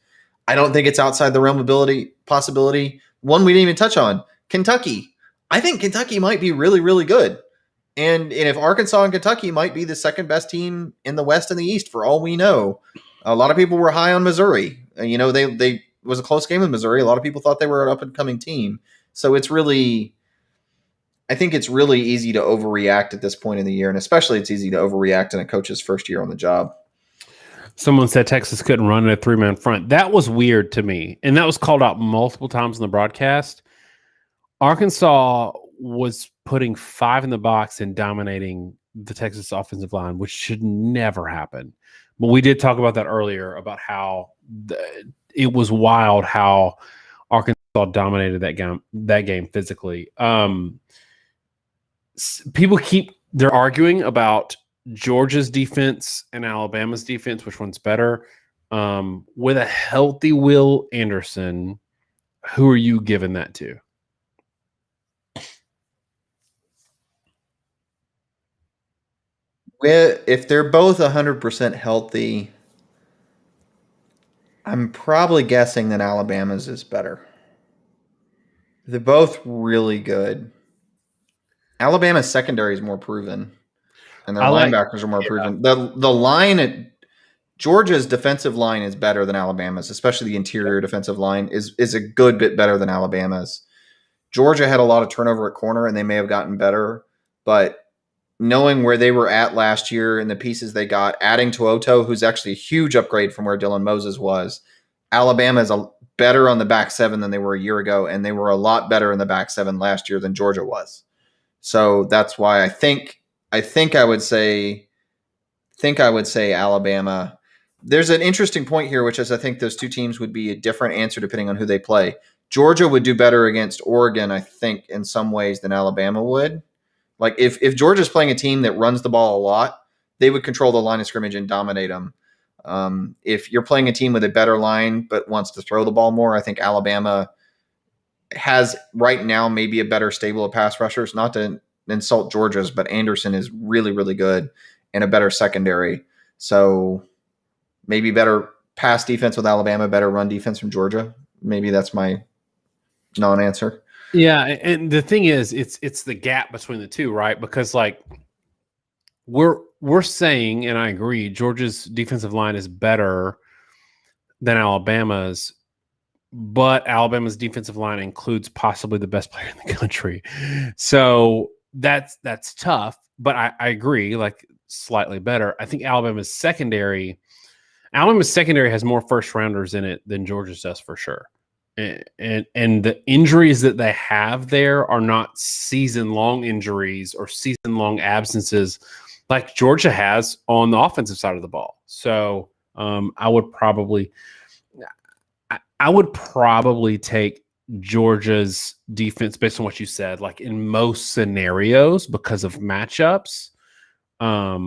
I don't think it's outside the realm of possibility. One we didn't even touch on, Kentucky. I think Kentucky might be really, really good. And if Arkansas and Kentucky might be the second best team in the West and the East, for all we know. A lot of people were high on Missouri. They was a close game with Missouri. A lot of people thought they were an up-and-coming team. So I think it's really easy to overreact at this point in the year, and especially it's easy to overreact in a coach's first year on the job. Someone said Texas couldn't run a 3-man front. That was weird to me, and that was called out multiple times in the broadcast. Arkansas was putting 5 in the box and dominating the Texas offensive line, which should never happen. But we did talk about that earlier, about how it was wild how Arkansas dominated that game physically. People they're arguing about Georgia's defense and Alabama's defense, which one's better. With a healthy Will Anderson, who are you giving that to? If they're both 100% healthy, I'm probably guessing that Alabama's is better. They're both really good. Alabama's secondary is more proven, and their linebackers are more proven. The line at Georgia's defensive line is better than Alabama's, especially the interior defensive line is a good bit better than Alabama's. Georgia had a lot of turnover at corner, and they may have gotten better, but knowing where they were at last year and the pieces they got, adding to Oto, who's actually a huge upgrade from where Dylan Moses was, Alabama is better on the back seven than they were a year ago, and they were a lot better in the back seven last year than Georgia was. So that's why I think I would say Alabama. There's an interesting point here, which is I think those two teams would be a different answer depending on who they play. Georgia would do better against Oregon, I think, in some ways than Alabama would. Like if Georgia's playing a team that runs the ball a lot, they would control the line of scrimmage and dominate them. If you're playing a team with a better line but wants to throw the ball more, I think Alabama has right now maybe a better stable of pass rushers. Not to insult Georgia's, but Anderson is really, really good and a better secondary. So maybe better pass defense with Alabama, better run defense from Georgia. Maybe that's my non-answer. Yeah, and the thing is, it's the gap between the two, right? Because like we're saying, and I agree, Georgia's defensive line is better than Alabama's, but Alabama's defensive line includes possibly the best player in the country. So that's tough, but I agree, like slightly better. I think Alabama's secondary has more first rounders in it than Georgia's does for sure. And the injuries that they have there are not season-long injuries or season-long absences like Georgia has on the offensive side of the ball. So I would probably take Georgia's defense based on what you said, like in most scenarios because of matchups. I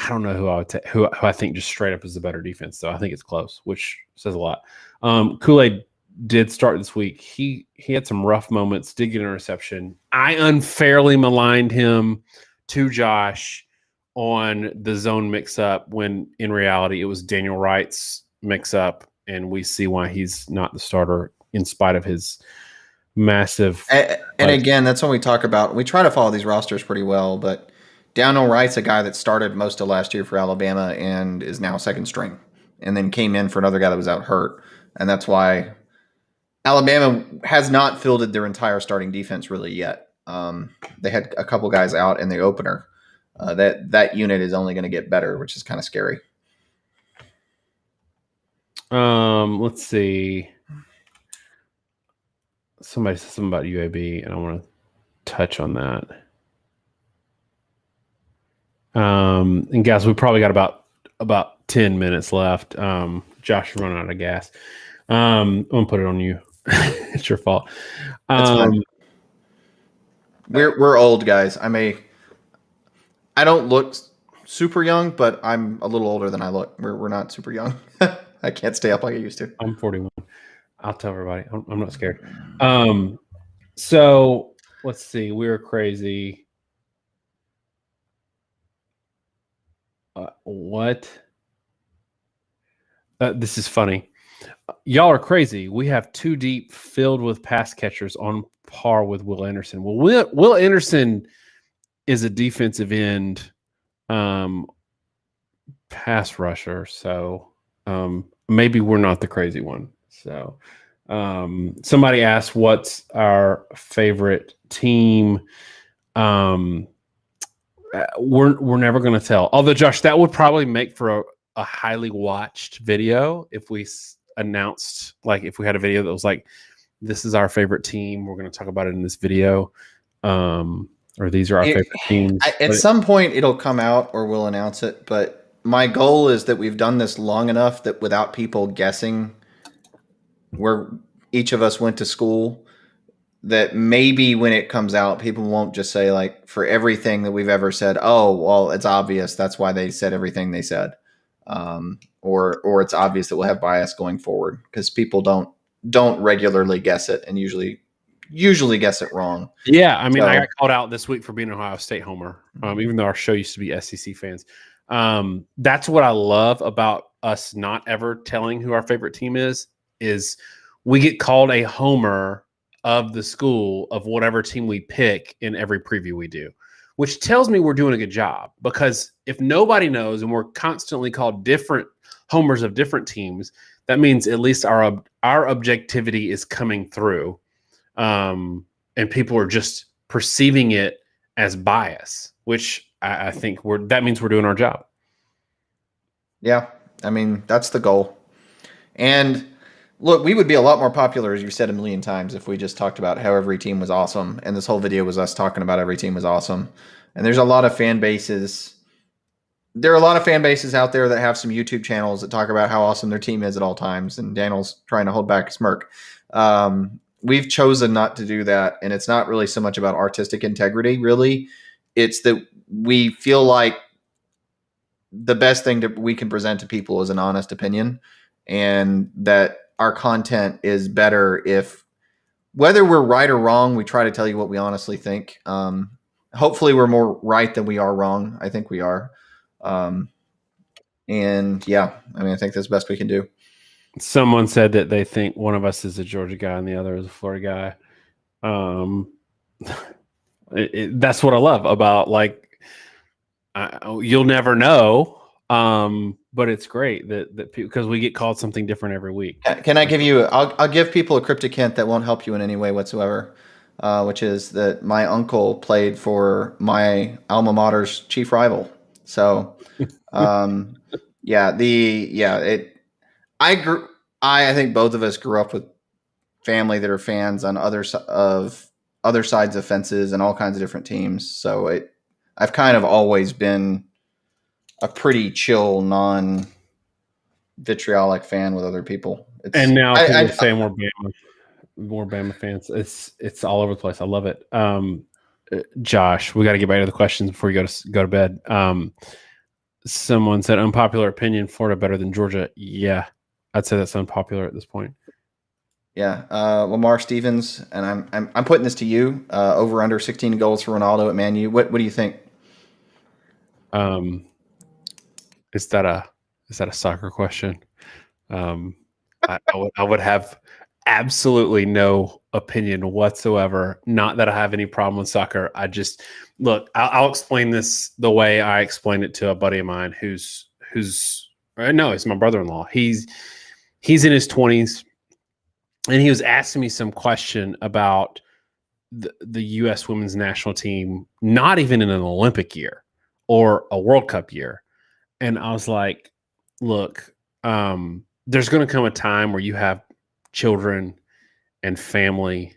don't know who I would take, who I think just straight up is the better defense, though. I think it's close, which says a lot. Kool-Aid did start this week. He had some rough moments, did get an interception. I unfairly maligned him to Josh on the zone mix-up when in reality it was Daniel Wright's mix-up, and we see why he's not the starter in spite of his massive. And again, that's when we talk about, we try to follow these rosters pretty well, but Daniel Wright's a guy that started most of last year for Alabama and is now second string, and then came in for another guy that was out hurt. And that's why Alabama has not fielded their entire starting defense really yet. They had a couple guys out in the opener. That unit is only going to get better, which is kind of scary. Let's see. Somebody said something about UAB, and I want to touch on that. And guys, we probably got about 10 minutes left. Josh is running out of gas. I'm gonna put it on you. It's your fault. We're old guys. I don't look super young, but I'm a little older than I look. We're not super young. I can't stay up like I used to. I'm 41. I'll tell everybody. I'm not scared. So let's see. We're crazy. What? This is funny. Y'all are crazy. We have two deep filled with pass catchers on par with Will Anderson. Well, Will Anderson is a defensive end pass rusher. So maybe we're not the crazy one. So somebody asked, what's our favorite team? We're never going to tell. Although, Josh, that would probably make for a highly watched video if we announced, like if we had a video that was like, this is our favorite team, we're going to talk about it in this video, or these are our favorite teams. At some point it'll come out or we'll announce it, but my goal is that we've done this long enough that without people guessing, we're each of us went to school, that maybe when it comes out, people won't just say, like, for everything that we've ever said, oh, well, it's obvious that's why they said everything they said, or it's obvious that we'll have bias going forward, because people don't regularly guess it, and usually guess it wrong. Yeah, I mean, So, I got called out this week for being an Ohio State homer, even though our show used to be SEC fans. That's what I love about us not ever telling who our favorite team is we get called a homer of the school of whatever team we pick in every preview we do, which tells me we're doing a good job, because if nobody knows and we're constantly called different homers of different teams, that means at least our objectivity is coming through. And people are just perceiving it as bias, which I think that means we're doing our job. yeah, I mean, that's the goal. And look, we would be a lot more popular, as you said a million times, if we just talked about how every team was awesome. And this whole video was us talking about every team was awesome. And there's a lot of fan bases. There are a lot of fan bases out there that have some YouTube channels that talk about how awesome their team is at all times. And Daniel's trying to hold back a smirk. We've chosen not to do that. And it's not really so much about artistic integrity, really. It's that we feel like the best thing that we can present to people is an honest opinion, and that our content is better if, whether we're right or wrong, we try to tell you what we honestly think. Hopefully we're more right than we are wrong. I think we are. And yeah, I mean, I think that's the best we can do. Someone said that they think one of us is a Georgia guy and the other is a Florida guy. That's what I love about, like, you'll never know. But it's great that because we get called something different every week. Can I give you? I'll give people a cryptic hint that won't help you in any way whatsoever, which is that my uncle played for my alma mater's chief rival. So, I think both of us grew up with family that are fans on other sides of fences and all kinds of different teams. So I've kind of always been a pretty chill, non-vitriolic fan with other people. And now people say more Bama fans. It's all over the place. I love it. Josh, we got to get back to the questions before you go to bed. Someone said, unpopular opinion, Florida better than Georgia. Yeah, I'd say that's unpopular at this point. Yeah, Lamar Stevens, and I'm putting this to you. Over under 16 goals for Ronaldo at Man U. What do you think? Is that a soccer question? I would have absolutely no opinion whatsoever. Not that I have any problem with soccer. I just I'll explain this the way I explained it to a buddy of mine who's my brother-in-law. He's in his 20s, and he was asking me some question about the U.S. women's national team, not even in an Olympic year or a World Cup year. And I was like, look, there's going to come a time where you have children and family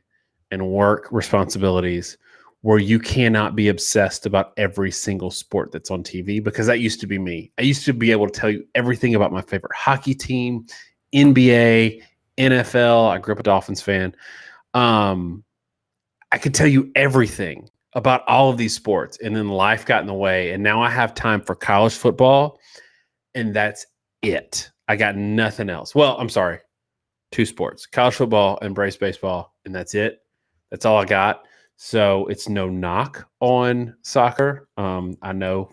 and work responsibilities where you cannot be obsessed about every single sport that's on TV, because that used to be me. I used to be able to tell you everything about my favorite hockey team, NBA, NFL. I grew up a Dolphins fan. I could tell you everything about all of these sports, and then life got in the way, and now I have time for college football, and that's it. I got nothing else. Well, I'm sorry, 2 sports, college football and Braves baseball, and that's it. That's all I got. So it's no knock on soccer. I know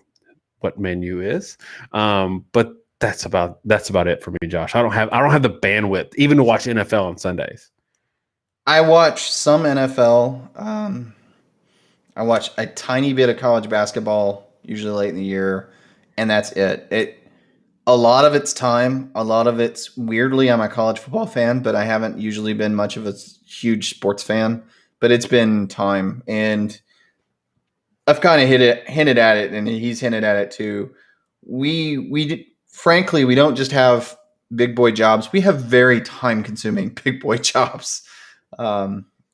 what Man U is, but that's about it for me, Josh. I don't have the bandwidth even to watch NFL on Sundays. I watch some NFL. I watch a tiny bit of college basketball, usually late in the year, and that's it. A lot of it's time. A lot of it's, weirdly, I'm a college football fan, but I haven't usually been much of a huge sports fan. But it's been time, and I've kind of hinted at it, and he's hinted at it too. Frankly, we don't just have big boy jobs. We have very time-consuming big boy jobs.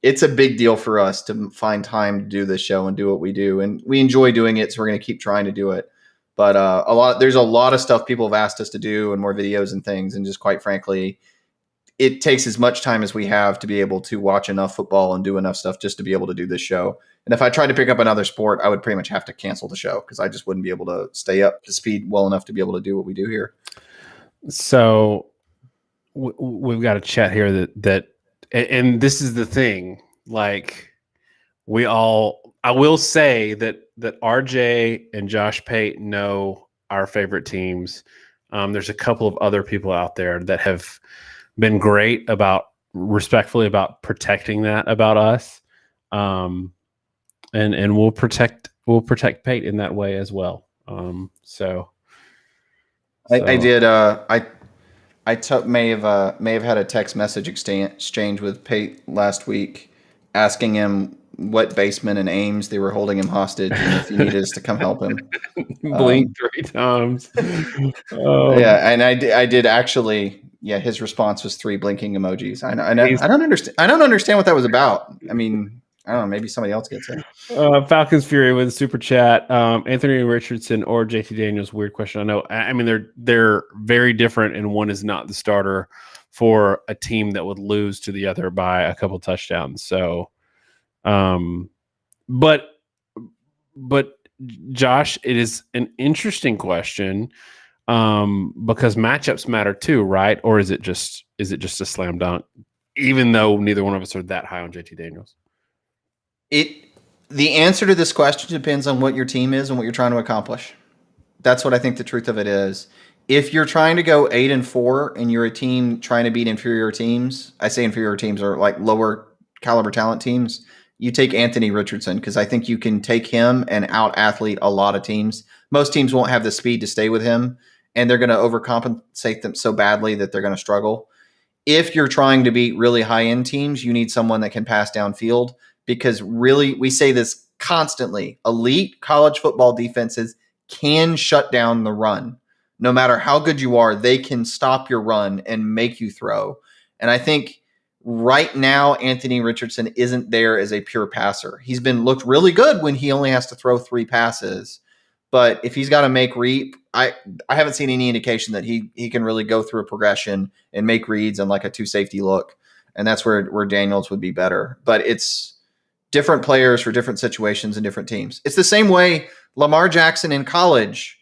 It's a big deal for us to find time to do this show and do what we do, and we enjoy doing it, so we're going to keep trying to do it. But there's a lot of stuff people have asked us to do, and more videos and things, and just quite frankly, it takes as much time as we have to be able to watch enough football and do enough stuff just to be able to do this show. And if I tried to pick up another sport, I would pretty much have to cancel the show because I just wouldn't be able to stay up to speed well enough to be able to do what we do here. So we've got a chat here that, and this is the thing, like I will say that RJ and Josh Pate know our favorite teams. There's a couple of other people out there that have been great respectfully about protecting that about us. And we'll protect Pate in that way as well. I did. I may have had a text message exchange with Pate last week, asking him what basement in Ames they were holding him hostage, and if he needed us to come help him. Blink 3 times. Yeah, and I did actually. Yeah, his response was 3 blinking emojis. I don't understand. I don't understand what that was about. I mean, I don't know. Maybe somebody else gets it. Falcons Fury with a super chat. Anthony Richardson or JT Daniels? Weird question. I know. I mean, they're very different, and one is not the starter for a team that would lose to the other by a couple touchdowns. So, but Josh, it is an interesting question because matchups matter too, right? Or is it just a slam dunk? Even though neither one of us are that high on JT Daniels. The answer to this question depends on what your team is and what you're trying to accomplish. That's what I think the truth of it is. If you're trying to go 8-4 and you're a team trying to beat inferior teams, I say inferior teams are like lower caliber talent teams, you take Anthony Richardson because I think you can take him and out athlete a lot of teams. Most teams won't have the speed to stay with him, and they're going to overcompensate them so badly that they're going to struggle. If you're trying to beat really high-end teams, you need someone that can pass downfield. Because really, we say this constantly, elite college football defenses can shut down the run. No matter how good you are, they can stop your run and make you throw. And I think right now, Anthony Richardson isn't there as a pure passer. He's looked really good when he only has to throw 3 passes. But if he's got to make read, I haven't seen any indication that he can really go through a progression and make reads and like a 2 safety look. And that's where Daniels would be better. But it's different players for different situations and different teams. It's the same way Lamar Jackson in college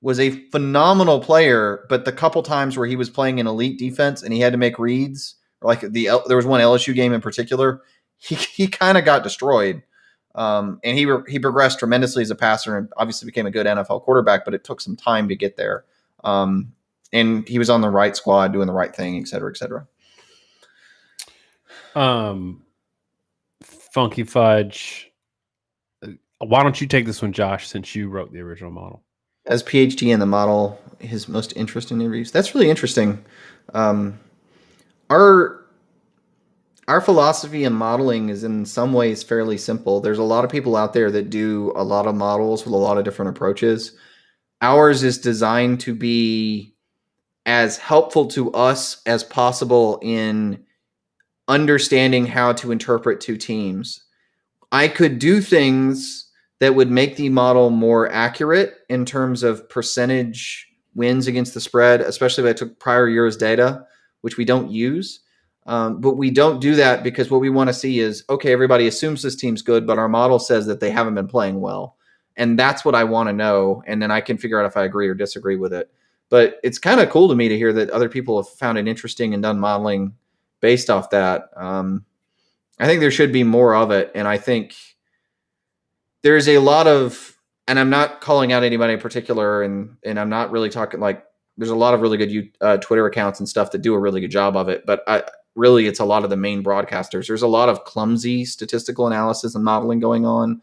was a phenomenal player, but the couple times where he was playing an elite defense and he had to make reads, like there was one LSU game in particular, he kind of got destroyed. And he progressed tremendously as a passer and obviously became a good NFL quarterback, but it took some time to get there. And he was on the right squad doing the right thing, et cetera, et cetera. Funky Fudge. Why don't you take this one, Josh, since you wrote the original model? As PhD in the model, his most interesting interviews. That's really interesting. Our philosophy in modeling is in some ways fairly simple. There's a lot of people out there that do a lot of models with a lot of different approaches. Ours is designed to be as helpful to us as possible in understanding how to interpret 2 teams. I could do things that would make the model more accurate in terms of percentage wins against the spread, especially if I took prior year's data, which we don't use. But we don't do that because what we want to see is, okay, everybody assumes this team's good, but our model says that they haven't been playing well. And that's what I want to know. And then I can figure out if I agree or disagree with it. But it's kind of cool to me to hear that other people have found it interesting and done modeling based off that. I think there should be more of it. And I think there's a lot of, and I'm not calling out anybody in particular, and I'm not really talking like, there's a lot of really good Twitter accounts and stuff that do a really good job of it. But really, it's a lot of the main broadcasters. There's a lot of clumsy statistical analysis and modeling going on.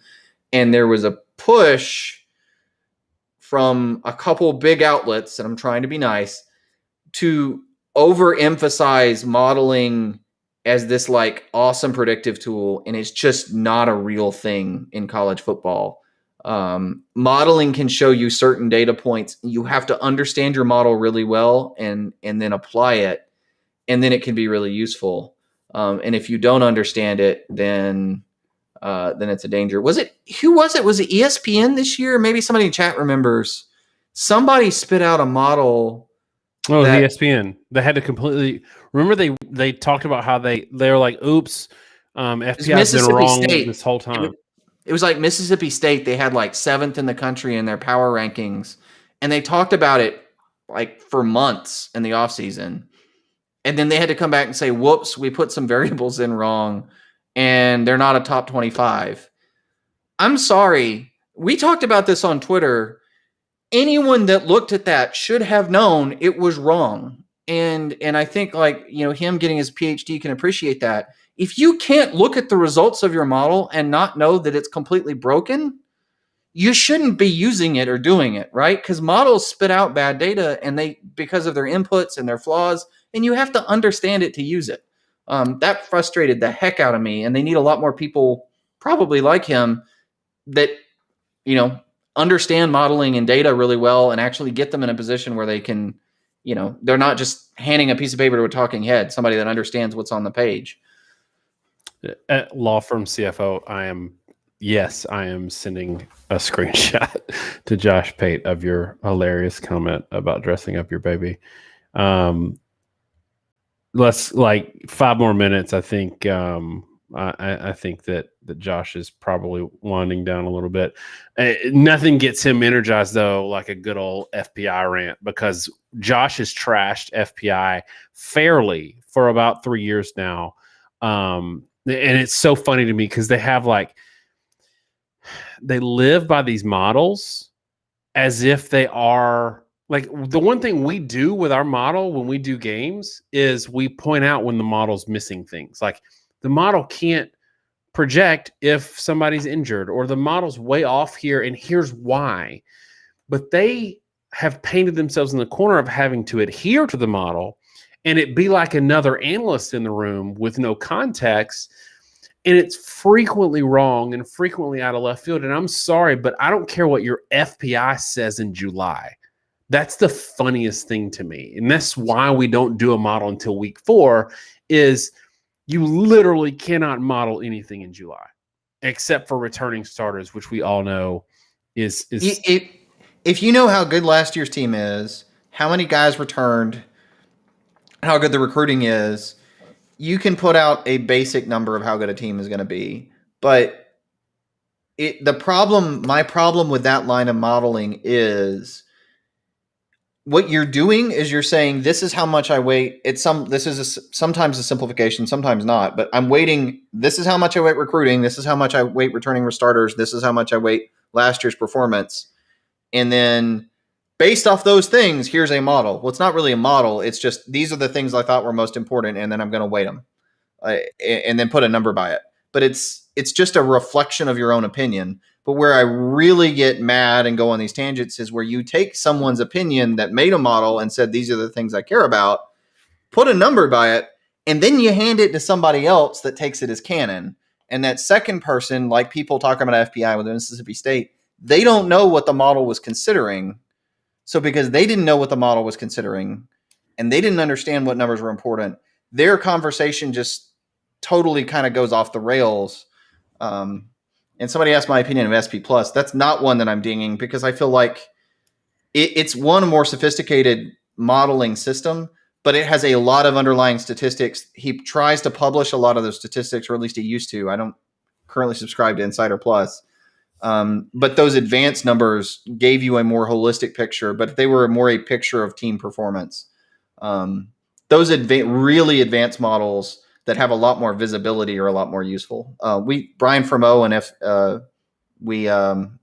And there was a push from a couple big outlets, and I'm trying to be nice, to overemphasize modeling as this like awesome predictive tool, and it's just not a real thing in college football. Modeling can show you certain data points. You have to understand your model really well and then apply it, and then it can be really useful. And if you don't understand it, then it's a danger. Who was it? Was it ESPN this year? Maybe somebody in chat remembers. Somebody spit out a model Oh, that ESPN. They had to completely remember they talked about how they were like, oops, FPI's been Mississippi wrong this State. whole time. It was like Mississippi State. They had like 7th in the country in their power rankings, and they talked about it like for months in the offseason. And then they had to come back and say, whoops, we put some variables in wrong, and they're not a top 25. I'm sorry. We talked about this on Twitter. Anyone that looked at that should have known it was wrong. And I think like, him getting his PhD can appreciate that. If you can't look at the results of your model and not know that it's completely broken, you shouldn't be using it or doing it, right? Because models spit out bad data and because of their inputs and their flaws, and you have to understand it to use it. That frustrated the heck out of me, and they need a lot more people probably like him that, understand modeling and data really well and actually get them in a position where they can, they're not just handing a piece of paper to a talking head, somebody that understands what's on the page. At law firm CFO, I am sending a screenshot to Josh Pate of your hilarious comment about dressing up your baby. Let's 5 more minutes. I think I think that Josh is probably winding down a little bit. Nothing gets him energized though, like a good old FPI rant, because Josh has trashed FPI fairly for about 3 years now. And it's so funny to me because they live by these models as if they are like the one thing we do with our model when we do games is we point out when the model's missing things. Like the model can't project if somebody's injured or the model's way off here and here's why. But they have painted themselves in the corner of having to adhere to the model and it be like another analyst in the room with no context. And it's frequently wrong and frequently out of left field. And I'm sorry, but I don't care what your FPI says in July. That's the funniest thing to me. And that's why we don't do a model until week 4 is you literally cannot model anything in July except for returning starters, which we all know is if you know how good last year's team is, how many guys returned, how good the recruiting is, you can put out a basic number of how good a team is going to be. But my problem with that line of modeling is what you're doing is you're saying, this is how much I weight. Sometimes a simplification, sometimes not, but I'm weighting. This is how much I weight recruiting. This is how much I weight returning starters. This is how much I weight last year's performance. And then based off those things, here's a model. Well, it's not really a model. It's just, these are the things I thought were most important. And then I'm going to weight them and then put a number by it. But it's just a reflection of your own opinion. But where I really get mad and go on these tangents is where you take someone's opinion that made a model and said, these are the things I care about, put a number by it, and then you hand it to somebody else that takes it as canon. And that second person, like people talking about FPI with Mississippi State, they don't know what the model was considering. So because they didn't know what the model was considering and they didn't understand what numbers were important, their conversation just totally kind of goes off the rails. And somebody asked my opinion of SP Plus. That's not one that I'm dinging because I feel like it's one more sophisticated modeling system, but it has a lot of underlying statistics. He tries to publish a lot of those statistics, or at least he used to. I don't currently subscribe to Insider Plus. But those advanced numbers gave you a more holistic picture, but they were more a picture of team performance. Those really advanced models that have a lot more visibility are a lot more useful. Brian Fremeau and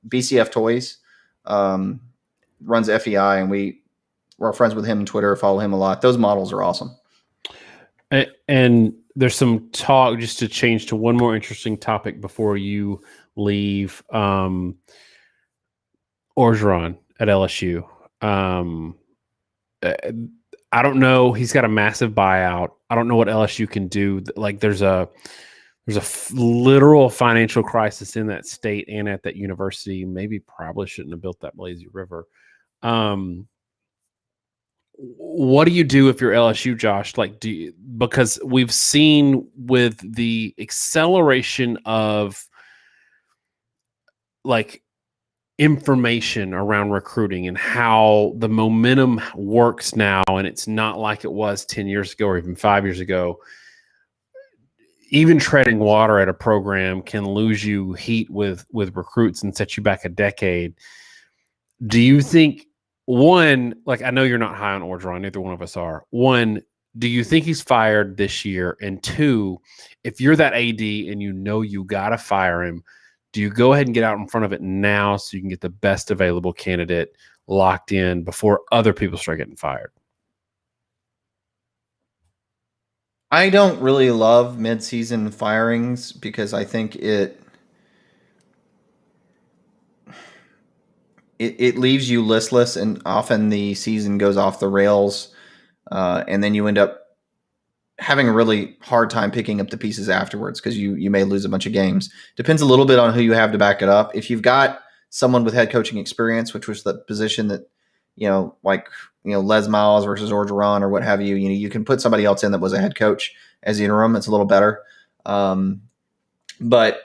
BCF Toys runs FEI, and we're friends with him on Twitter, follow him a lot. Those models are awesome. And there's some talk, just to change to one more interesting topic before you leave, Orgeron at LSU. I don't know. He's got a massive buyout. I don't know what LSU can do. Like there's a literal financial crisis in that state and at that university. Maybe probably shouldn't have built that lazy river. What do you do if you're LSU, Josh? Because we've seen with the acceleration of information around recruiting and how the momentum works now, and it's not like it was 10 years ago or even 5 years ago. Even treading water at a program can lose you heat with recruits and set you back a decade. Do you think, one, like, I know you're not high on Orgeron, neither one of us are. One, do you think he's fired this year? And two, if you're that AD and you know you got to fire him, do you go ahead and get out in front of it now so you can get the best available candidate locked in before other people start getting fired? I don't really love midseason firings because I think it leaves you listless, and often the season goes off the rails, and then you end up having a really hard time picking up the pieces afterwards because you may lose a bunch of games. Depends a little bit on who you have to back it up. If you've got someone with head coaching experience, which was the position that, Les Miles versus Orgeron or what have you, you can put somebody else in that was a head coach as the interim. It's a little better. But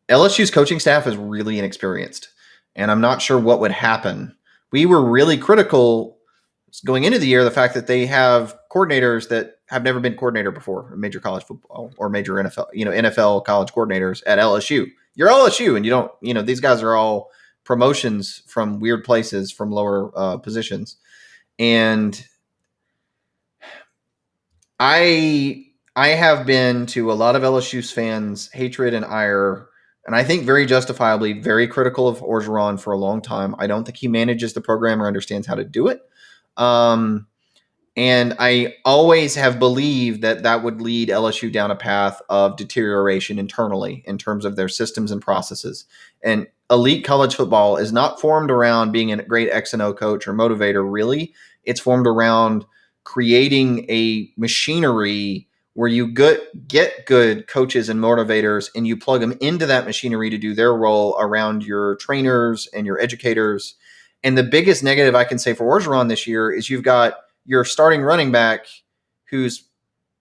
LSU's coaching staff is really inexperienced, and I'm not sure what would happen. We were really critical going into the year, the fact that they have coordinators that have never been coordinator before in major college football or major NFL, NFL college coordinators at LSU. You're LSU, and you don't, these guys are all promotions from weird places, from lower positions. And I have been to a lot of LSU fans' hatred and ire, and I think very justifiably, very critical of Orgeron for a long time. I don't think he manages the program or understands how to do it. And I always have believed that would lead LSU down a path of deterioration internally in terms of their systems and processes. And elite college football is not formed around being a great X and O coach or motivator, really. It's formed around creating a machinery where you get good coaches and motivators, and you plug them into that machinery to do their role around your trainers and your educators. And the biggest negative I can say for Orgeron this year is you've got your starting running back who's,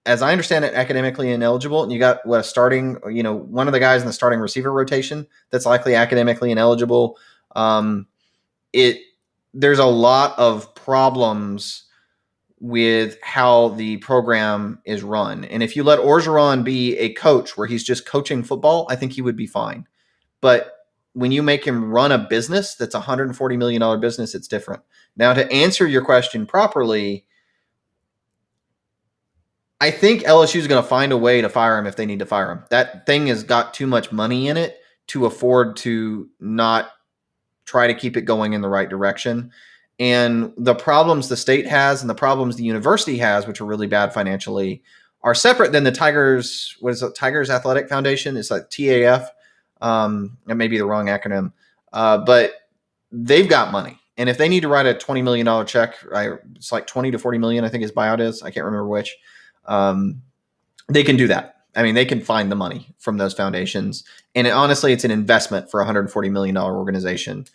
as I understand it, academically ineligible. And you got one of the guys in the starting receiver rotation that's likely academically ineligible. There's a lot of problems with how the program is run. And if you let Orgeron be a coach where he's just coaching football, I think he would be fine. But when you make him run a business that's a $140 million business, it's different. Now, to answer your question properly, I think LSU is going to find a way to fire him if they need to fire him. That thing has got too much money in it to afford to not try to keep it going in the right direction. And the problems the state has and the problems the university has, which are really bad financially, are separate than the Tigers. What is it? Tigers Athletic Foundation? It's like TAF. That may be the wrong acronym, but they've got money. And if they need to write a $20 million check, it's like 20 to 40 million, I think his buyout is. I can't remember which. They can do that. I mean, they can find the money from those foundations. And honestly, it's an investment for a $140 million organization.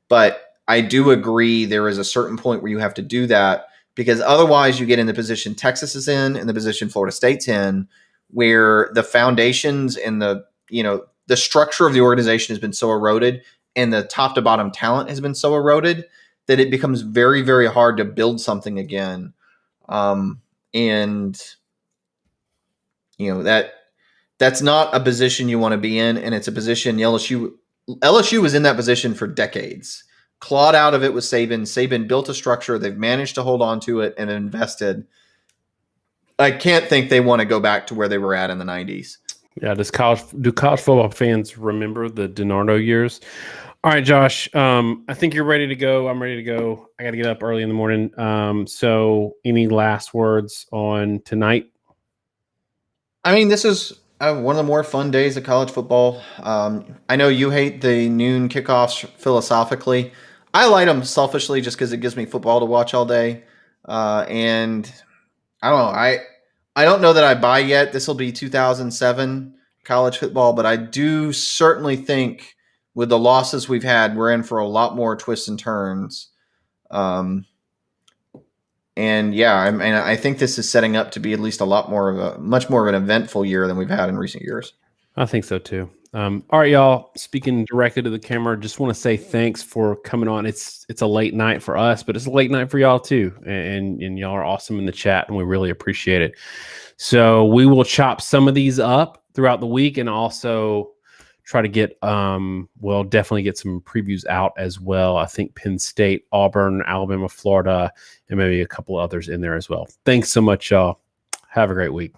But I do agree there is a certain point where you have to do that, because otherwise you get in the position Texas is in and the position Florida State's in, where the foundations and the structure of the organization has been so eroded and the top to bottom talent has been so eroded that it becomes very, very hard to build something again. That's not a position you want to be in. And it's a position LSU was in that position for decades, clawed out of it with Saban. Saban built a structure. They've managed to hold on to it and invested. I can't think they want to go back to where they were at in the 90s. Yeah, do college football fans remember the DiNardo years? All right, Josh, I think you're ready to go. I'm ready to go. I got to get up early in the morning. So any last words on tonight? I mean, this is one of the more fun days of college football. I know you hate the noon kickoffs philosophically. I like them selfishly just because it gives me football to watch all day. And I don't know. I don't know that I buy yet. This will be 2007 college football, but I do certainly think with the losses we've had, we're in for a lot more twists and turns. And yeah, I think this is setting up to be at least much more of an eventful year than we've had in recent years. I think so too. All right, y'all. Speaking directly to the camera, just want to say thanks for coming on. It's a late night for us, but it's a late night for y'all too. And y'all are awesome in the chat, and we really appreciate it. So we will chop some of these up throughout the week, and also try to get we'll definitely get some previews out as well. I think Penn State, Auburn, Alabama, Florida, and maybe a couple others in there as well. Thanks so much, y'all. Have a great week.